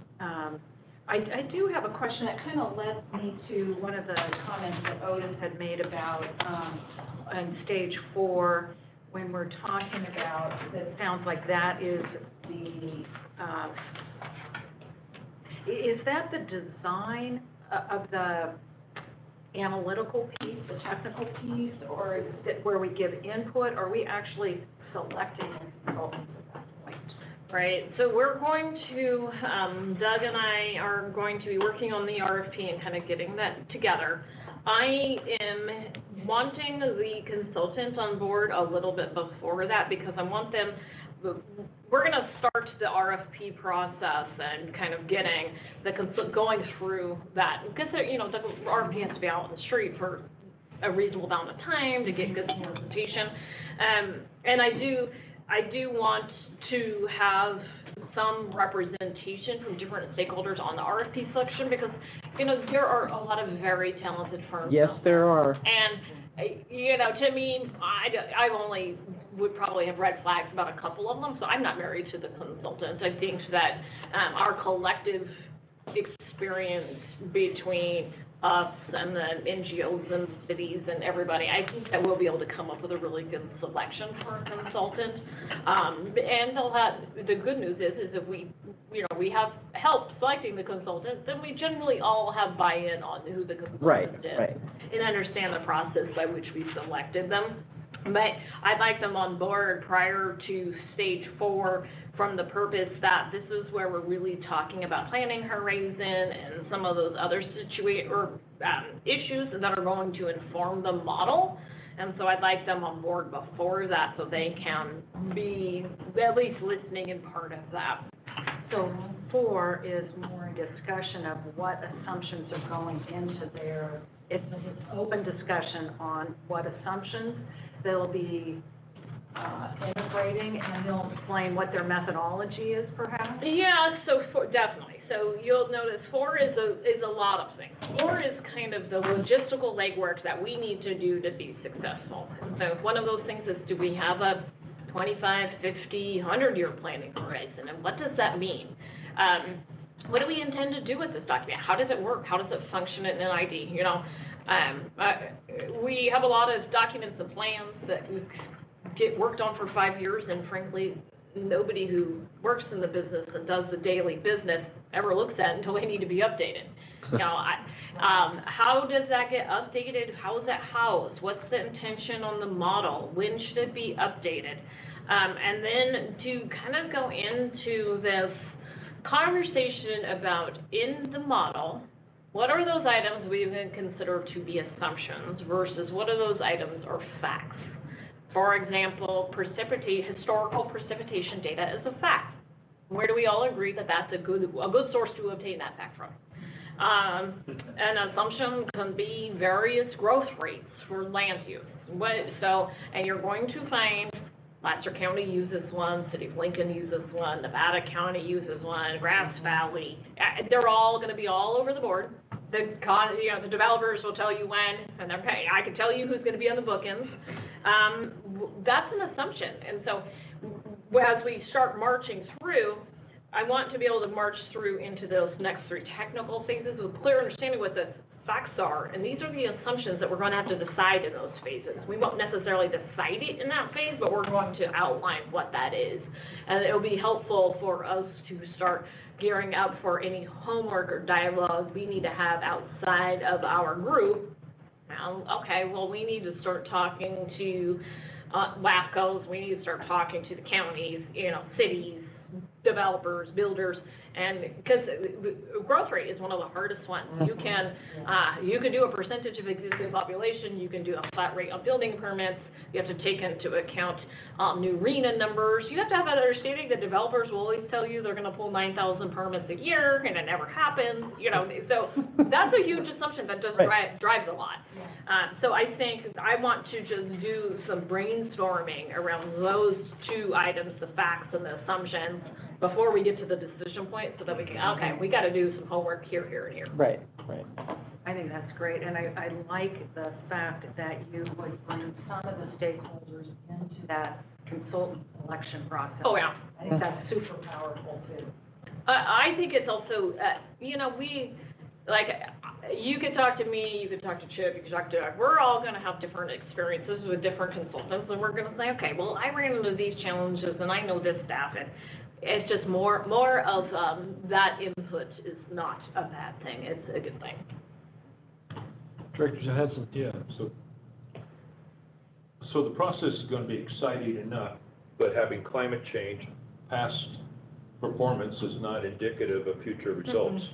I do have a question that kind of led me to one of the comments that Otis had made about on stage 4, when we're talking about, that sounds like that is the, is that the design of the analytical piece, the technical piece, or is it where we give input? Or are we actually selecting consultants at that point? Right, so we're going to, Doug and I are going to be working on the RFP and kind of getting that together. I am wanting the consultant on board a little bit before that, because I want them, we're going to start the RFP process and kind of getting going through that, because, you know, the RFP has to be out on the street for a reasonable amount of time to get good solicitation. And I do want to have some representation from different stakeholders on the RFP selection, because, you know, there are a lot of very talented firms. Yes, there are. And, you know, to me, I only would probably have red flags about a couple of them, so I'm not married to the consultants. I think that our collective experience between us and the NGOs and cities and everybody, I think that we'll be able to come up with a really good selection for a consultant. And they'll have, the good news is if we, you know, we have help selecting the consultant, then we generally all have buy-in on who the consultant is. Right. And understand the process by which we selected them. But I'd like them on board prior to stage 4, from the purpose that this is where we're really talking about planning horizon and some of those other issues that are going to inform the model. And so I'd like them on board before that, so they can be at least listening and part of that. So 4 is more a discussion of what assumptions are going into there. It's an open discussion on what assumptions they'll be integrating, and they'll explain what their methodology is, perhaps? Yeah, so definitely. So you'll notice 4 is a lot of things. 4 is kind of the logistical legwork that we need to do to be successful. So one of those things is, do we have a 25, 50, 100-year planning horizon, and what does that mean? What do we intend to do with this document? How does it work? How does it function in an ID? You know, we have a lot of documents and plans that get worked on for 5 years, and frankly, nobody who works in the business and does the daily business ever looks at until they need to be updated. You know, how does that get updated? How is that housed? What's the intention on the model? When should it be updated? And then to kind of go into this conversation about, in the model, what are those items we even consider to be assumptions versus what are those items are facts? For example, historical precipitation data is a fact. Where do we all agree that that's a good source to obtain that fact from? An assumption can be various growth rates for land use. And you're going to find Placer County uses one, City of Lincoln uses one, Nevada County uses one, Grass Valley. They're all going to be all over the board. The developers will tell you when, and I can tell you who's going to be on the bookends. That's an assumption. And so as we start marching through, I want to be able to march through into those next 3 technical phases with clear understanding what the facts are, and these are the assumptions that we're going to have to decide in those phases. We won't necessarily decide it in that phase, but we're going to outline what that is. And it'll be helpful for us to start gearing up for any homework or dialogue we need to have outside of our group. Now, okay, well, we need to start talking to LAFCOs, we need to start talking to the counties, cities, developers, builders, and because growth rate is one of the hardest ones. You can do a percentage of existing population, you can do a flat rate on building permits, you have to take into account new RENA numbers. You have to have that understanding that developers will always tell you they're going to pull 9,000 permits a year, and it never happens. So that's a huge assumption that does drives a lot. So I think I want to just do some brainstorming around those two items, the facts and the assumptions, before we get to the decision point, so that we can, okay, we got to do some homework here, and here. Right. I think that's great, and I like the fact that you would bring some of the stakeholders into that consultant selection process. Oh, yeah. I think that's super powerful too. I think it's also, you could talk to me, you could talk to Chip, you could talk to Doug. We're all going to have different experiences with different consultants, and we're going to say, okay, well, I ran into these challenges, and I know this staff, and it's just more of that input is not a bad thing. It's a good thing. Director Johansson? Yeah, so the process is going to be exciting enough, but having climate change, past performance is not indicative of future results.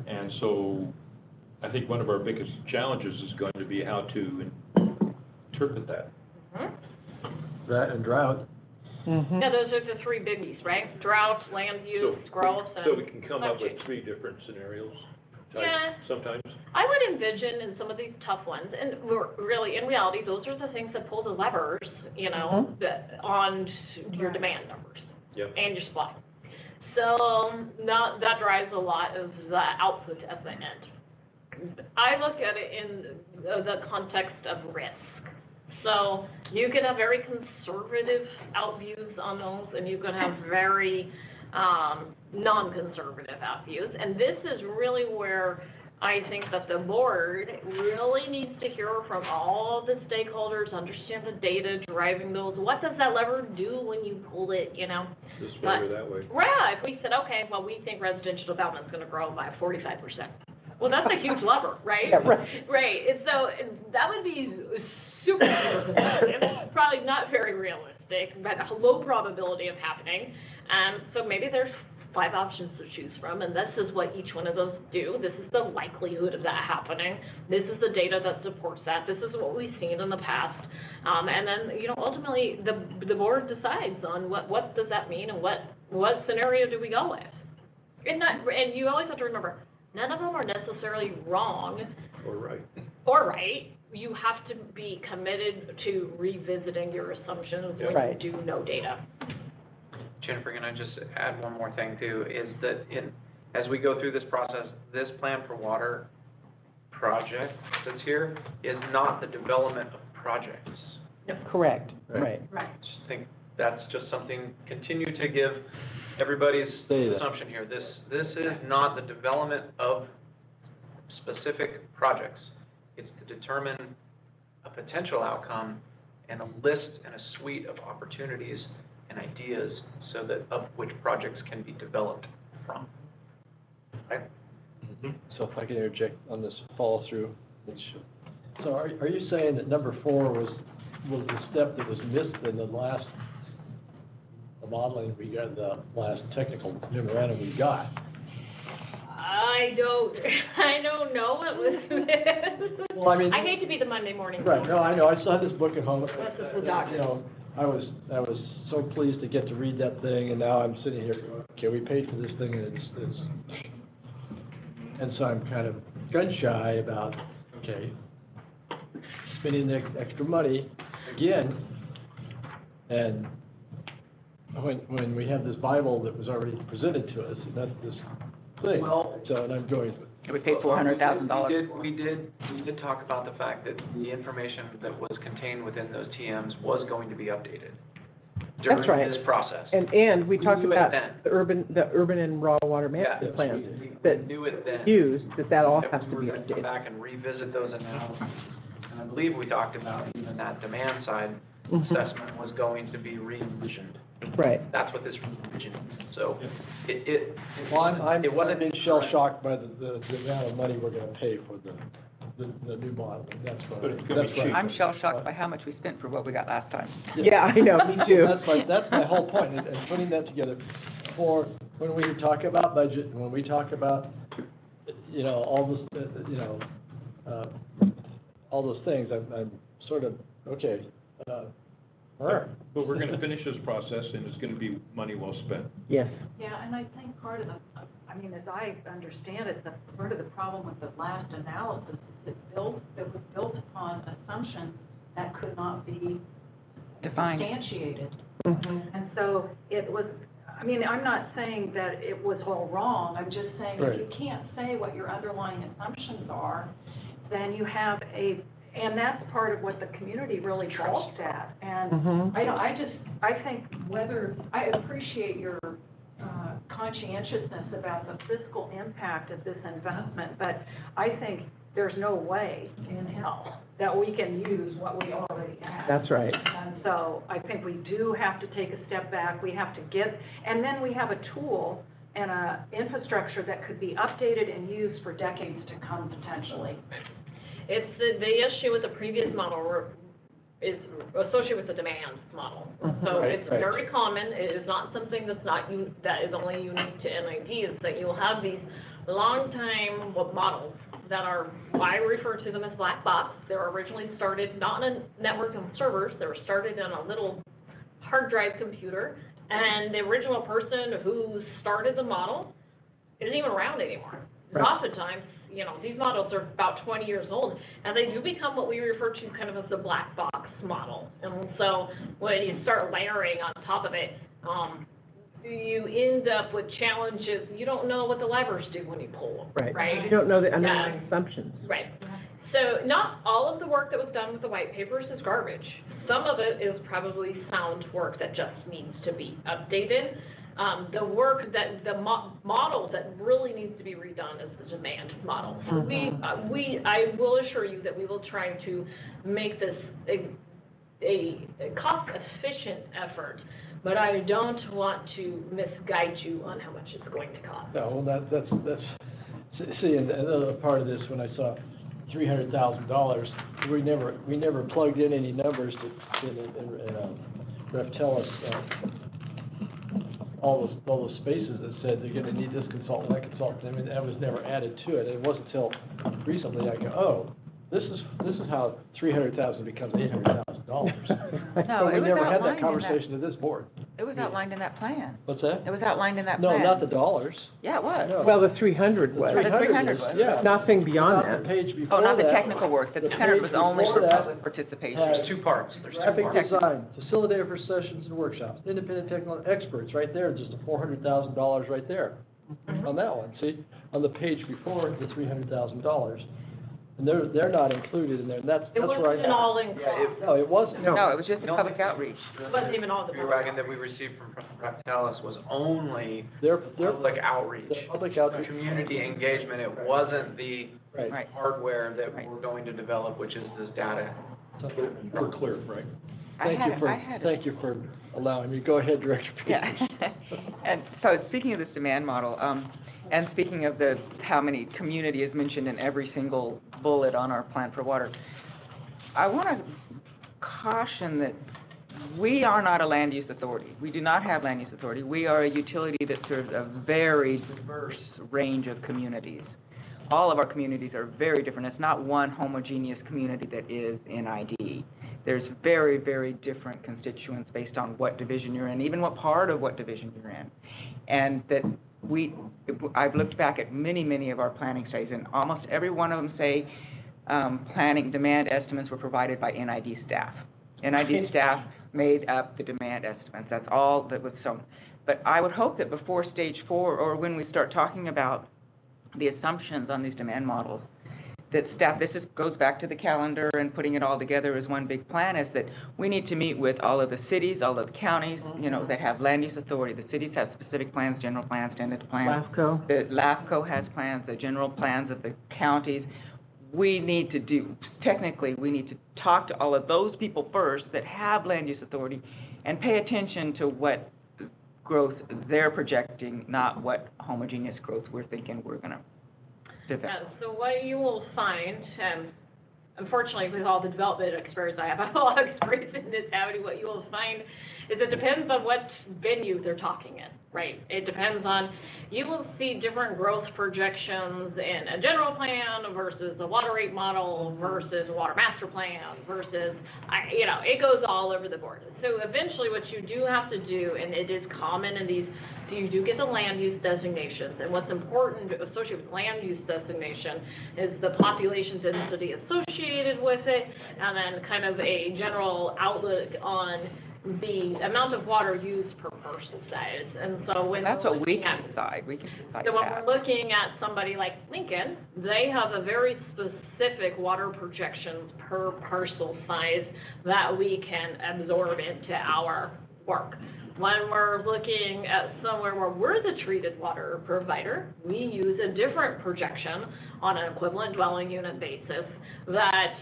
And so I think one of our biggest challenges is going to be how to interpret that. That and drought. Yeah, those are the three biggies, right? Drought, land use, growth, and So we can come up with climate change. 3 different scenarios, Yeah. sometimes. I would envision in some of these tough ones, and really, in reality, those are the things that pull the levers, on your demand numbers. Yep. And your supply. So that drives a lot of the output at the end. I look at it in the context of risk. So you can have very conservative out views on those, and you can have very non-conservative out views. And this is really where I think that the board really needs to hear from all the stakeholders, understand the data driving those. What does that lever do when you pull it, This way or that way. Yeah, if we said, okay, well, we think residential development is going to grow by 45%. Well, that's a huge lever, right? Yeah, right. Right, and so that would be super conservative, probably not very realistic, but a low probability of happening. So maybe there's 5 options to choose from, and this is what each one of those do. This is the likelihood of that happening. This is the data that supports that. This is what we've seen in the past. And then, ultimately, the board decides on what does that mean and what scenario do we go with. And you always have to remember, none of them are necessarily wrong. Or right. You have to be committed to revisiting your assumptions when you do know data. Jennifer, can I just add one more thing too, is that as we go through this process, this plan for water project that's here is not the development of projects. Correct, right. I just think that's just something, continue to give everybody's assumption here. This is not the development of specific projects. It's to determine a potential outcome and a list and a suite of opportunities and ideas so that of which projects can be developed from. Right? So if I can interject on this follow through. So are you saying that number 4 was the step that was missed in the last modeling we got, the last technical memorandum we got? I don't know what was missed. Well, I mean, I hate to be the Monday morning. Right, no, I know, I still have this book at home. That's just the document. I was so pleased to get to read that thing, and now I'm sitting here going, okay, we paid for this thing, and so I'm kind of gun shy about, okay, spending the extra money again, and when we have this Bible that was already presented to us, and that's this thing, and I'm going. We paid $400,000. We did talk about the fact that the information that was contained within those TMs was going to be updated. That's right. during this process. And we talked knew it about then. the urban and raw water Yeah, management plans we that knew it then. used, that all That has we to were be gonna come updated. back and revisit those analyses. And I believe we talked about even that demand side Mhm. assessment was going to be re-envisioned. Right. That's what this re-envisioning is. So it Well, I'm it wasn't being shell-shocked by the amount of money we're gonna pay for the new model, that's what. But it's gonna be cheap. I'm shell-shocked by how much we spent for what we got last time. Yeah, I know, me too. That's my whole point, and putting that together for, when we talk about budget, and when we talk about, all this, all those things, I'm sort of, okay, all right. But we're gonna finish this process, and it's gonna be money well spent. Yes. Yeah, and I think part of as I understand it, part of the problem with the last analysis is it was built upon assumptions that could not be Defined. substantiated. Mhm. And so it was, I'm not saying that it was all wrong, I'm just saying if you can't say what your underlying assumptions are, then you have and that's part of what the community really balked at. And Mhm. I think I appreciate your conscientiousness about the fiscal impact of this investment, but I think there's no way in hell that we can use what we already have. That's right. And so I think we do have to take a step back, we have to and then we have a tool and a infrastructure that could be updated and used for decades to come potentially. It's the issue with the previous model is associated with the demand model. So Right, it's right. very common, it is not something that is only unique to NID, is that you'll have these long-time models that are, I refer to them as black box. They were originally started not in a network of servers, they were started in a little hard drive computer, and the original person who started the model isn't even around anymore. Right. Oftentimes, these models are about 20 years old, and they do become what we refer to kind of as the black box model. And so when you start layering on top of it, you end up with challenges. You don't know what the levers do when you pull them, right? You don't know the underlying assumptions. Right. So not all of the work that was done with the white papers is garbage. Some of it is probably sound work that just needs to be updated. The work that, the model that really needs to be redone is the demand model. So I will assure you that we will try to make this a cost-efficient effort, but I don't want to misguide you on how much it's going to cost. No, well, that's, see, and another part of this, when I saw $300,000, we never plugged in any numbers to Ref tell us, all those spaces that said they're gonna need this consultant, that consultant, that was never added to it. It wasn't until recently I go, oh, this is how $300,000 becomes $800,000. No, But we it was never had outlined that in conversation at this board. It was outlined in that plan. What's that? It was outlined in that No, plan. not the dollars. Yeah, it was. No. Well, the 300 was. The 300 was. Yeah. Nothing beyond Not that. the page before Oh, not the that. technical work. The The 300 was page only before for that public participation. had There's two parts. Graphic design, facilitator for sessions and workshops, independent technical experts, right there, just a $400,000 right there on that one, see? On the page before, the $300,000. And they're not included in there, and that's It where I. wasn't all in cost. No, it wasn't. No, it was just the public outreach. It wasn't even all the. Tree wagon that we received from Rectalis was only Their public outreach. public outreach. Community engagement, it wasn't the Right. hardware that we're going to develop, which is this data. So we're clear, Frank. I had Thank you for allowing me. Go ahead, Director Peters. Yeah. And so speaking of this demand model, and speaking of how many community is mentioned in every single bullet on our plan for water, I want to caution that we are not a land use authority. We do not have land use authority. We are a utility that serves a very diverse range of communities. All of our communities are very different. It's not one homogeneous community that is NID. There's very, very different constituents based on what division you're in, even what part of what division you're in. And that I've looked back at many of our planning studies, and almost every one of them say planning demand estimates were provided by NID staff. NID staff made up the demand estimates. That's all that was shown. But I would hope that before stage 4, or when we start talking about the assumptions on these demand models, that staff, this goes back to the calendar and putting it all together as one big plan, is that we need to meet with all of the cities, all of the counties, that have land use authority. The cities have specific plans, general plans, tentative plans. LAFCO. The LAFCO has plans, the general plans of the counties. We need to talk to all of those people first that have land use authority and pay attention to what growth they're projecting, not what homogeneous growth we're thinking we're gonna develop. So what you will find, unfortunately, with all the development experience I have a lot of experience in this county, what you will find is it depends on what venue they're talking in, right? It depends on, you will see different growth projections in a general plan versus a water rate model versus a water master plan versus, it goes all over the board. So eventually what you do have to do, and it is common in these, so you do get the land use designations, and what's important associated with land use designation is the population density associated with it, and then kind of a general outlook on the amount of water used per person size. And so when That's we're what we looking can at, decide. We can decide so when that. we're looking at somebody like Lincoln, they have a very specific water projections per parcel size that we can absorb into our work. When we're looking at somewhere where we're the treated water provider, we use a different projection on an equivalent dwelling unit basis that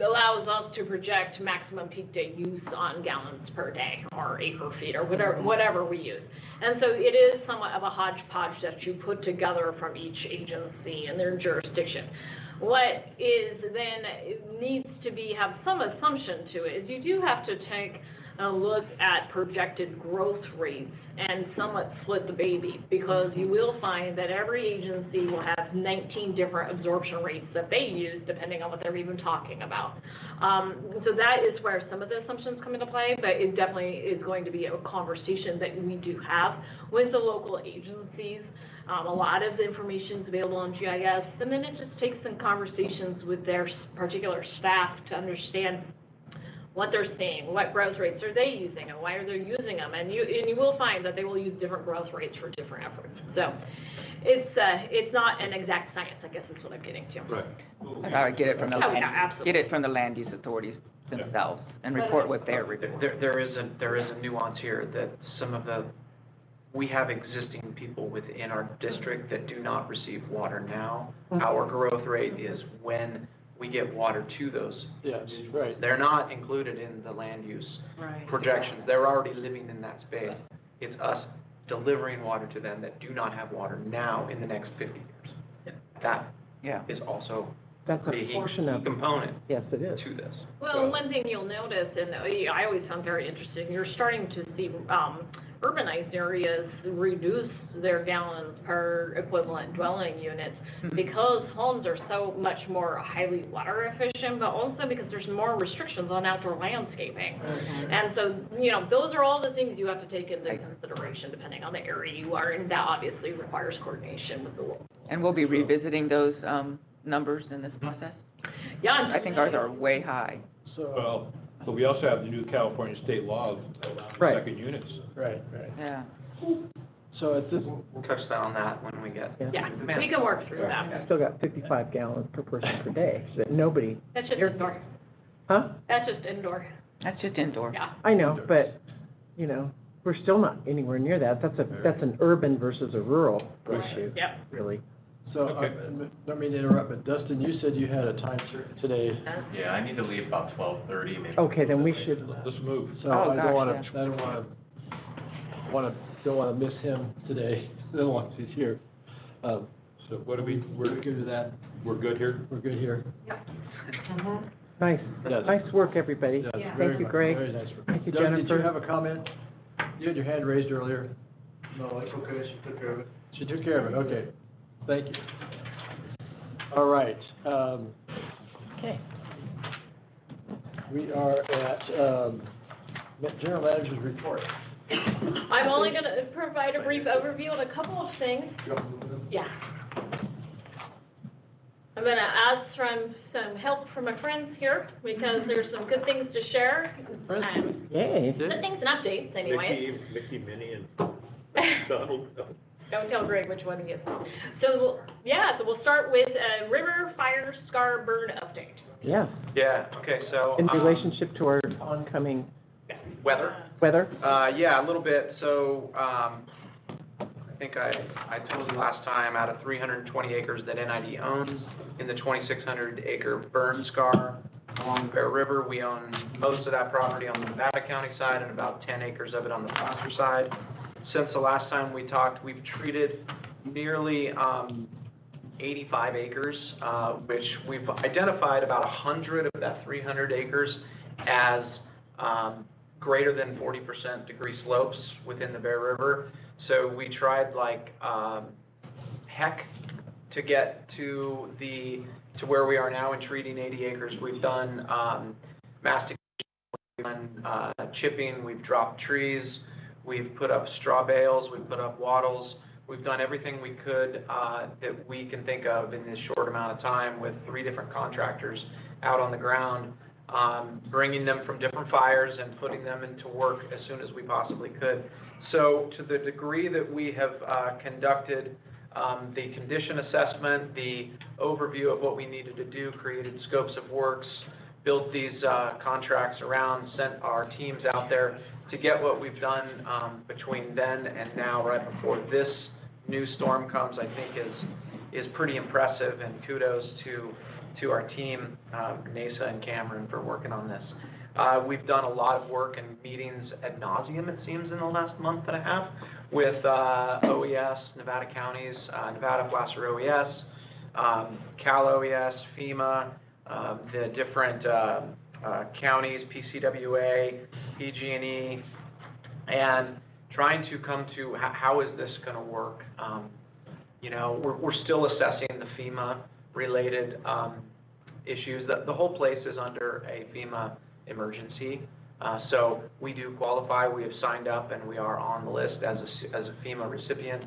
allows us to project maximum peak day use on gallons per day or acre feet or whatever we use. And so it is somewhat of a hodgepodge that you put together from each agency and their jurisdiction. What is then needs to have some assumption to it is you do have to take a look at projected growth rates and somewhat split the baby, because you will find that every agency will have 19 different absorption rates that they use depending on what they're even talking about. So that is where some of the assumptions come into play, but it definitely is going to be a conversation that we do have with the local agencies. A lot of the information is available on GIS, and then it just takes some conversations with their particular staff to understand what they're seeing, what growth rates are they using, and why are they using them, and you will find that they will use different growth rates for different efforts. So it's not an exact science, I guess is what I'm getting to. Right. I would get it from absolutely. get it from the land use authorities themselves and report what they're reporting. There is a nuance here that we have existing people within our district that do not receive water now. Our growth rate is when we get water to those. Yeah, right. They're not included in the land use projections. They're already living in that space. It's us delivering water to them that do not have water now in the next 50 years. That is also That's a key portion of it. component Yes, it is. to this. Well, one thing you'll notice, and I always found very interesting, you're starting to see urbanized areas reduce their gallons per equivalent dwelling units because homes are so much more highly water efficient, but also because there's more restrictions on outdoor landscaping. And so, those are all the things you have to take into consideration depending on the area you are, and that obviously requires coordination with the local. And we'll be revisiting those numbers in this process? Yeah. I think ours are way high. Well, but we also have the new California state law of allowing second units. Right. Yeah. So at this. We'll touch on that when we get. Yeah, we can work through that. I still got 55 gallons per person per day, that nobody. That's just indoor. Huh? That's just indoor. That's just indoor. Yeah. I know, but, we're still not anywhere near that. That's an urban versus a rural issue. Yep. Really. So, don't mean to interrupt, but Dustin, you said you had a time certain today. Yeah, I need to leave about 12:30, maybe. Okay, then we should. Let's move. So I don't want to miss him today, as long as he's here. So what we're good with that? We're good here? We're good here. Yep. Nice, Yes. nice work, everybody. Yes, Thank you, Greg. Very nice work. Thank you, Doug, Jennifer. did you have a comment? You had your hand raised earlier. No, it's okay, she took care of it. She took care of it, okay. Thank you. All right. Okay. We are at General Manager's report. I'm only going to provide a brief overview on a couple of things. Yeah. I'm going to ask from some help from my friends here because there's some good things to share. Yay. Good things and updates, anyway. Mickey, Minnie, and Donald. Don't tell Greg which one he is. So, yeah, so we'll start with river fire scar burn update. Yeah, Yeah, okay, so. in relationship to our oncoming Weather? weather. Yeah, a little bit. So, I think I told you last time, out of 320 acres that NID owns in the 2,600 acre burn scar along the Bear River, we own most of that property on the Nevada County side and about 10 acres of it on the Placer side. Since the last time we talked, we've treated nearly 85 acres, which we've identified about 100 of that 300 acres as greater than 40% degree slopes within the Bear River. So we tried like heck to get to where we are now in treating 80 acres. We've done mastication, we've done chipping, we've dropped trees, we've put up straw bales, we've put up wattles. We've done everything we could that we can think of in this short amount of time with 3 different contractors out on the ground, bringing them from different fires and putting them into work as soon as we possibly could. So to the degree that we have conducted the condition assessment, the overview of what we needed to do, created scopes of works, built these contracts around, sent our teams out there to get what we've done between then and now, right before this new storm comes, I think is pretty impressive, and kudos to our team, NASA and Cameron, for working on this. We've done a lot of work and meetings ad nauseum, it seems, in the last month and a half with OES, Nevada counties, Nevada Placer OES, Cal OES, FEMA, the different counties, PCWA, PG&E, and trying to come to how is this going to work. You know, we're still assessing the FEMA-related issues. The whole place is under a FEMA emergency, so we do qualify. We have signed up and we are on the list as a FEMA recipient.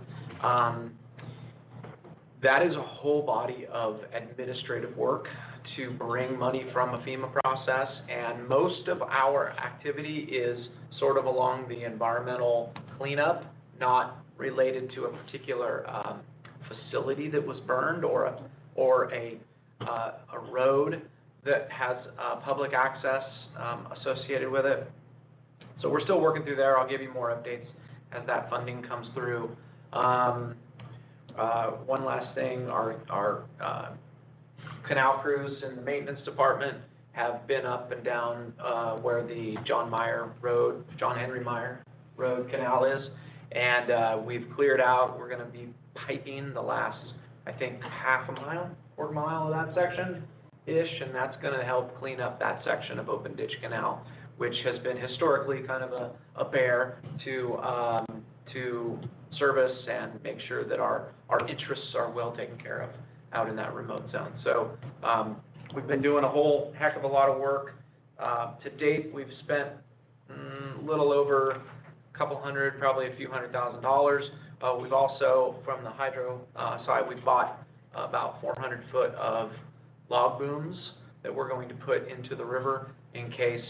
That is a whole body of administrative work to bring money from a FEMA process, and most of our activity is sort of along the environmental cleanup, not related to a particular facility that was burned or a road that has public access associated with it. So we're still working through there. I'll give you more updates as that funding comes through. One last thing, our canal crews in the maintenance department have been up and down where the John Henry Meyer Road canal is, and we've cleared out. We're going to be piping the last, I think, quarter mile of that section-ish, and that's going to help clean up that section of Open Ditch Canal, which has been historically kind of a bear to service and make sure that our interests are well taken care of out in that remote zone. So we've been doing a whole heck of a lot of work. To date, we've spent a little over a couple hundred, probably a few $100,000. We've also, from the hydro side, we've bought about 400 foot of log booms that we're going to put into the river in case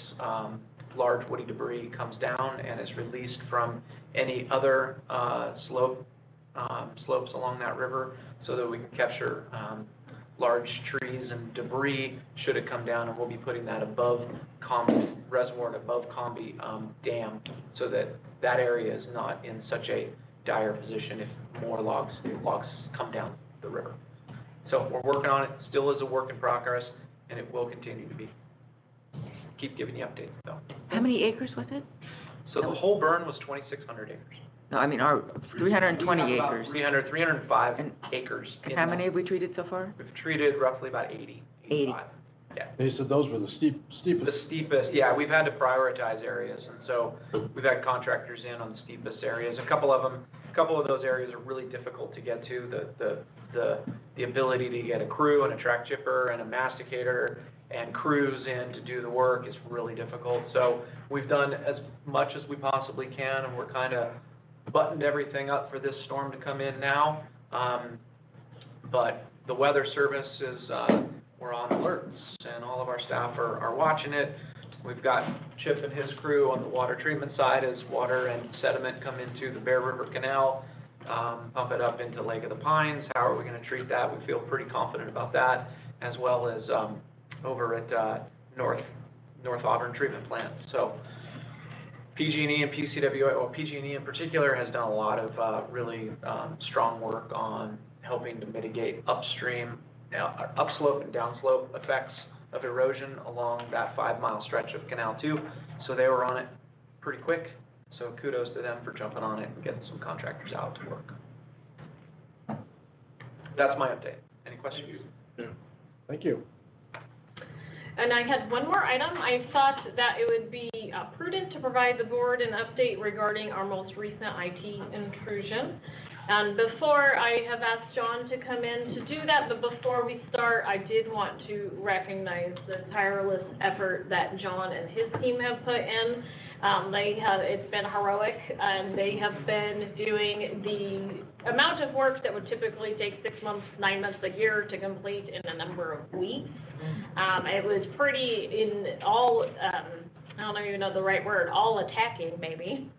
large woody debris comes down and is released from any other slopes along that river, so that we can capture large trees and debris should it come down, and we'll be putting that above Combi Reservoir and above Combi Dam, so that area is not in such a dire position if more logs come down the river. So we're working on it, still is a work in progress, and it will continue to be. Keep giving you updates though. How many acres was it? So the whole burn was 2,600 acres. No, I mean, our 320 We have about acres. 305 acres. And how many have we treated so far? We've treated roughly about 80. 85. Yeah. They said those were the steepest. The steepest, yeah, we've had to prioritize areas, and so we've had contractors in on the steepest areas. A couple of those areas are really difficult to get to. The ability to get a crew and a track chipper and a masticator and crews in to do the work is really difficult. So we've done as much as we possibly can, and we're kind of buttoned everything up for this storm to come in now. But the weather service is, we're on alerts, and all of our staff are watching it. We've got Chip and his crew on the water treatment side as water and sediment come into the Bear River Canal. pump it up into Lake of the Pines. How are we gonna treat that? We feel pretty confident about that, as well as, over at, North Auburn Treatment Plant. So PG&E and PCWA, well, PG&E in particular has done a lot of, really, strong work on helping to mitigate upstream, upslope and downslope effects of erosion along that 5-mile stretch of Canal 2. So they were on it pretty quick. So kudos to them for jumping on it and getting some contractors out to work. That's my update. Any questions? Thank you. And I had one more item. I thought that it would be prudent to provide the board an update regarding our most recent IT intrusion. And before, I have asked John to come in to do that, but before we start, I did want to recognize the tireless effort that John and his team have put in. It's been heroic, and they have been doing the amount of work that would typically take 6 months, 9 months, a year to complete in a number of weeks. It was pretty in all, I don't even know the right word, all attacking maybe.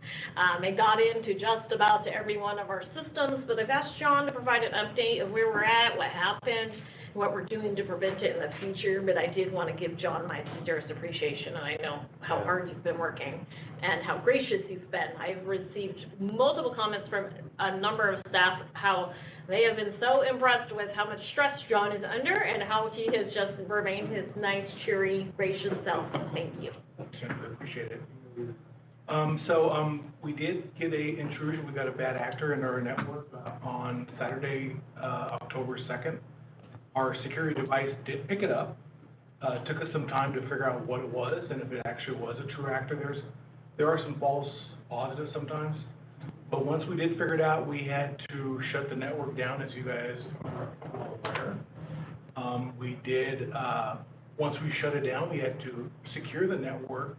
It got into just about every one of our systems, but I've asked John to provide an update of where we're at, what happened, what we're doing to prevent it in the future, but I did want to give John my sincerest appreciation, and I know how hard he's been working and how gracious he's been. I've received multiple comments from a number of staff how they have been so impressed with how much stress John is under and how he has just remained his nice, cheery, gracious self. Thank you. I appreciate it. We did get a intrusion. We got a bad actor in our network on Saturday, October 2nd. Our security device did pick it up. Took us some time to figure out what it was and if it actually was a true actor. There are some false positives sometimes. But once we did figure it out, we had to shut the network down, as you guys are aware. We did, once we shut it down, we had to secure the network.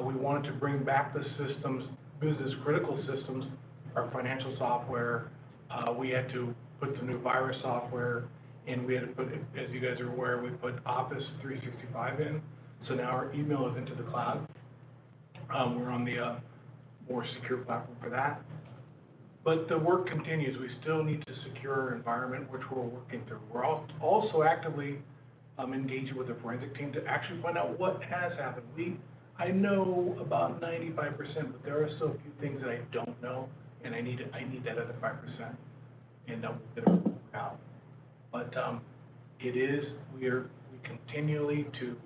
We wanted to bring back the systems, business critical systems, our financial software. We had to put some new virus software in. We had to put, as you guys are aware, we put Office 365 in. So now our email is into the cloud. We're on the more secure platform for that. But the work continues. We still need to secure our environment, which we're working through. We're also actively engaging with the forensic team to actually find out what has happened. I know about 95%, but there are still a few things that I don't know, and I need that other 5%, and we'll get it worked out. But we continually to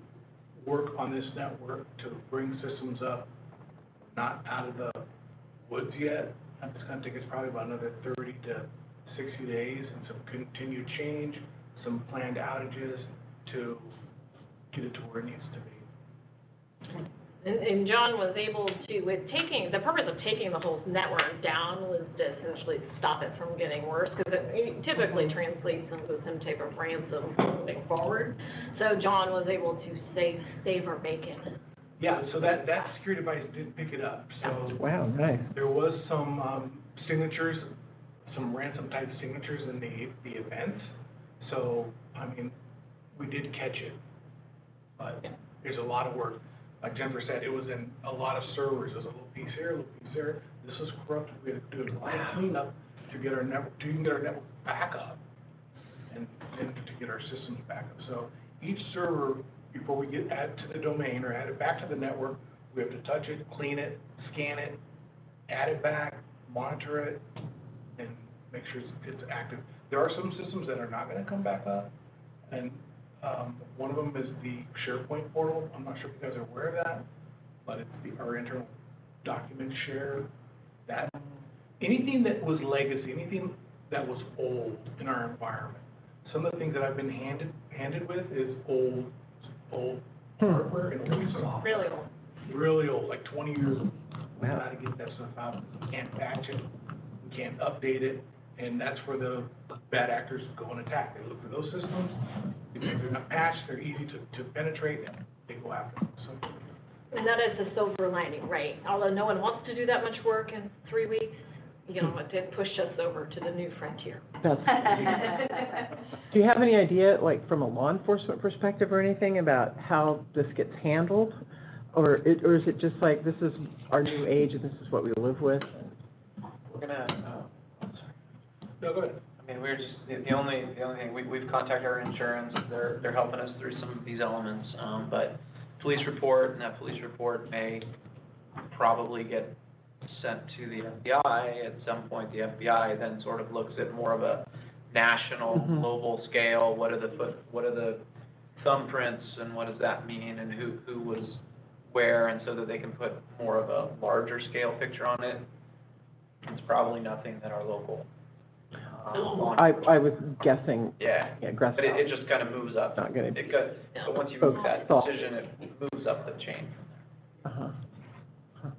work on this network to bring systems up. Not out of the woods yet. It's going to take us probably about another 30 to 60 days and some continued change, some planned outages to get it to where it needs to be. And John was able to, the purpose of taking the whole network down was to essentially stop it from getting worse, because it typically translates into some type of ransom moving forward. So John was able to save our bacon. Yeah, so that security device did pick it up. So wow, nice. There was some signatures, some ransom type signatures in the events. So I mean, we did catch it, but there's a lot of work. Like Jennifer said, it was in a lot of servers. There's a little piece here, a little piece there. This was corrupted. We had to do a lot of cleanup to get our network back up, and to get our systems back up. So each server, before we add to the domain or add it back to the network, we have to touch it, clean it, scan it, add it back, monitor it, and make sure it's active. There are some systems that are not going to come back up, and one of them is the SharePoint portal. I'm not sure if you guys are aware of that, but it's our internal document share. That anything that was legacy, anything that was old in our environment. Some of the things that I've been handed with is old hardware and old software. Really old, like 20 years old. We got to get that stuff out. We can't patch it. We can't update it. And that's where the bad actors go and attack. They look for those systems. Because they're not patched, they're easy to penetrate, and they go after them. So. And that is the silver lining, right? Although no one wants to do that much work in 3 weeks, you know, it did push us over to the new frontier. Do you have any idea, like from a law enforcement perspective or anything, about how this gets handled? Or is it just like, this is our new age and this is what we live with? We're gonna, No, go ahead. I mean, we're just, the only thing, we've contacted our insurance, they're helping us through some of these elements, but police report, and that police report may probably get sent to the FBI at some point. The FBI then sort of looks at more of a national, global scale, what are the thumbprints, and what does that mean, and who was where, and so that they can put more of a larger scale picture on it. It's probably nothing that our local I was guessing. Yeah, Grass but it Valley. just kind of moves up. Not gonna- But once you move that decision, it moves up the chain from there.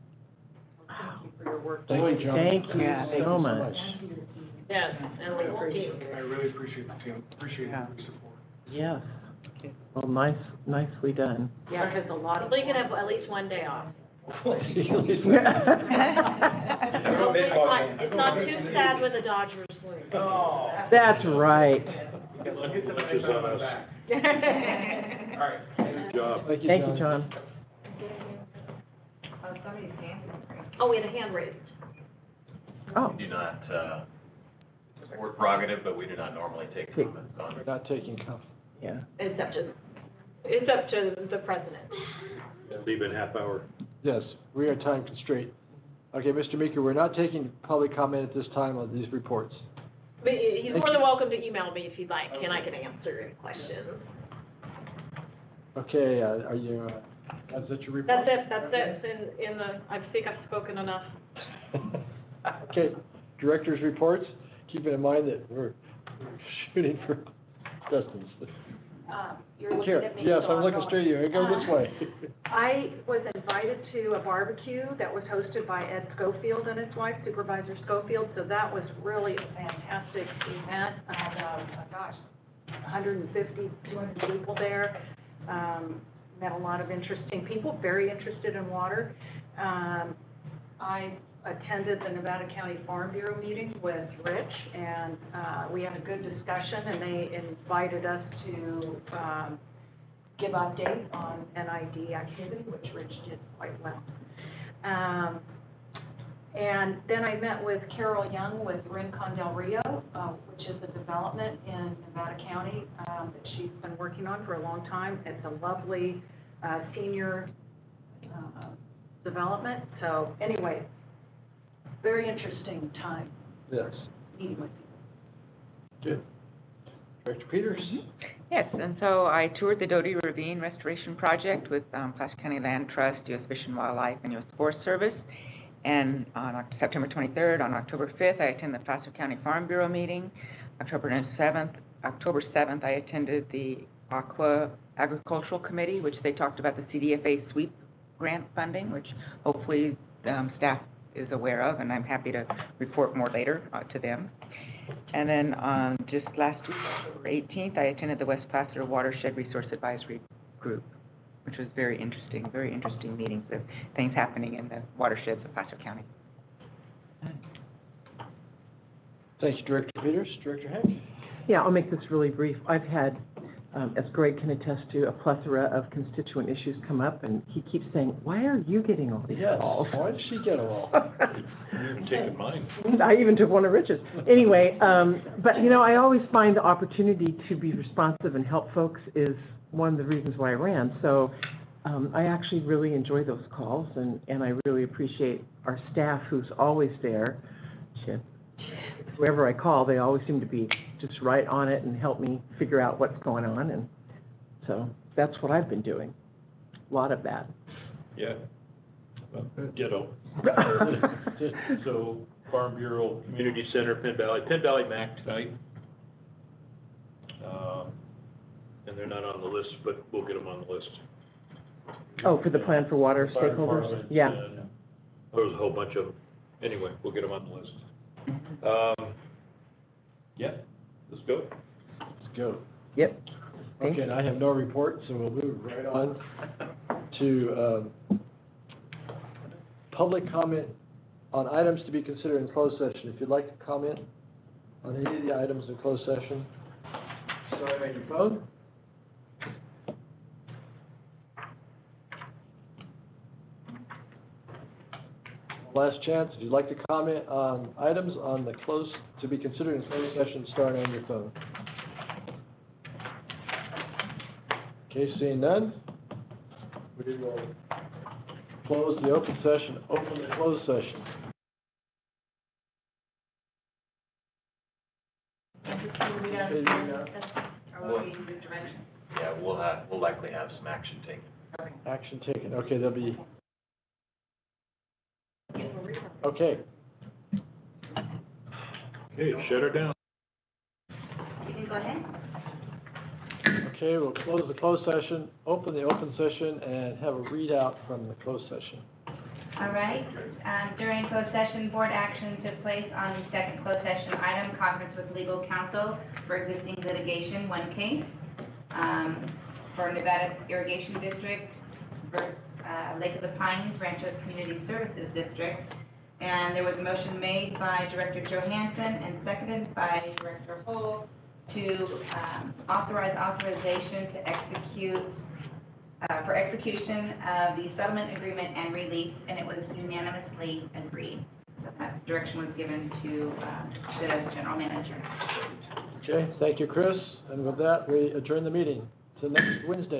Thank you for your work. Thank you, John. Thank you so much. Yes, and we appreciate it. I really appreciate the team, appreciate your support. Yes. Well, nicely done. Yeah, because a lot of. We can have at least one day off. It's not too sad when the Dodgers lose. That's right. All right. Good job. Thank you, John. Somebody's hand is raised. Oh, we had a hand raised. Oh. We do not, it's a board prerogative, but we do not normally take comments on it. Not taking comments. Yeah. It's up to the president. Leave in half hour. Yes, we are time constrained. Okay, Mr. Meeker, we're not taking public comment at this time on these reports. But he's more than welcome to email me if you'd like, and I can answer any questions. Okay, are you, is that your report? That's it, in the, I think I've spoken enough. Okay, director's reports, keeping in mind that we're shooting for distance. You're looking Here, at me. yes, so I'm looking going- straight at you, I go this way. I was invited to a barbecue that was hosted by Ed Schofield and his wife, Supervisor Schofield, so that was really a fantastic event. I had, 150, 200 people there. Met a lot of interesting people, very interested in water. I attended the Nevada County Farm Bureau meeting with Rich, and we had a good discussion, and they invited us to give updates on NID activity, which Rich did quite well. And then I met with Carol Young with Rincon Del Rio, which is a development in Nevada County that she's been working on for a long time. It's a lovely senior development. So anyway, very interesting time Yes, meeting with you. good. Director Peters? Yes, and so I toured the Doty Ravine Restoration Project with Placer County Land Trust, U.S. Fish and Wildlife, and U.S. Forest Service. And on September 23rd, on October 5th, I attended the Placer County Farm Bureau meeting. October 7th, I attended the Aqua Agricultural Committee, which they talked about the CDFA SWEEP grant funding, which hopefully staff is aware of, and I'm happy to report more later to them. And then just last week, October 18th, I attended the West Placer Watershed Resource Advisory Group, which was very interesting meetings of things happening in the watersheds of Placer County. Thank you, Director Peters. Director Heck? Yeah, I'll make this really brief. I've had, as Greg can attest to, a plethora of constituent issues come up, and he keeps saying, why are you getting all these calls? Yes, why did she get them all? You even taken mine. I even took one of Rich's. Anyway, but you know, I always find the opportunity to be responsive and help folks is one of the reasons why I ran. So I actually really enjoy those calls, and I really appreciate our staff who's always there. Whoever I call, they always seem to be just right on it and help me figure out what's going on. And so that's what I've been doing. A lot of that. Yeah. Well, ditto. So Farm Bureau, Community Center, Penn Valley MAC tonight. And they're not on the list, but we'll get them on the list. Oh, for the plan for water Fire stakeholders? department, Yeah. and there was a whole bunch of them. Anyway, we'll get them on the list. Yeah, let's go. Let's go. Yep. Okay, and I have no report, so we'll move right on to public comment on items to be considered in closed session. If you'd like to comment on any of the items in closed session, start on your phone. Last chance, if you'd like to comment on items on the to be considered in closed session, starting on your phone. Okay, seeing none, we will close the open session, open the closed session. Yeah, we'll likely have some action taken. Action taken, okay, there'll be. Okay. Okay, shut her down. You can go ahead. Okay, we'll close the closed session, open the open session, and have a readout from the closed session. All right, during closed session, board action took place on the second closed session item, conference with legal counsel for existing litigation, one case, for Nevada Irrigation District versus Lake of the Pines Ranchos Community Services District. And there was a motion made by Director Johansson and seconded by Director Hull to authorize authorization to execute, for execution of the settlement agreement and release, and it was unanimously agreed. So that direction was given to the general manager. Okay, thank you, Chris. And with that, we adjourn the meeting to next Wednesday.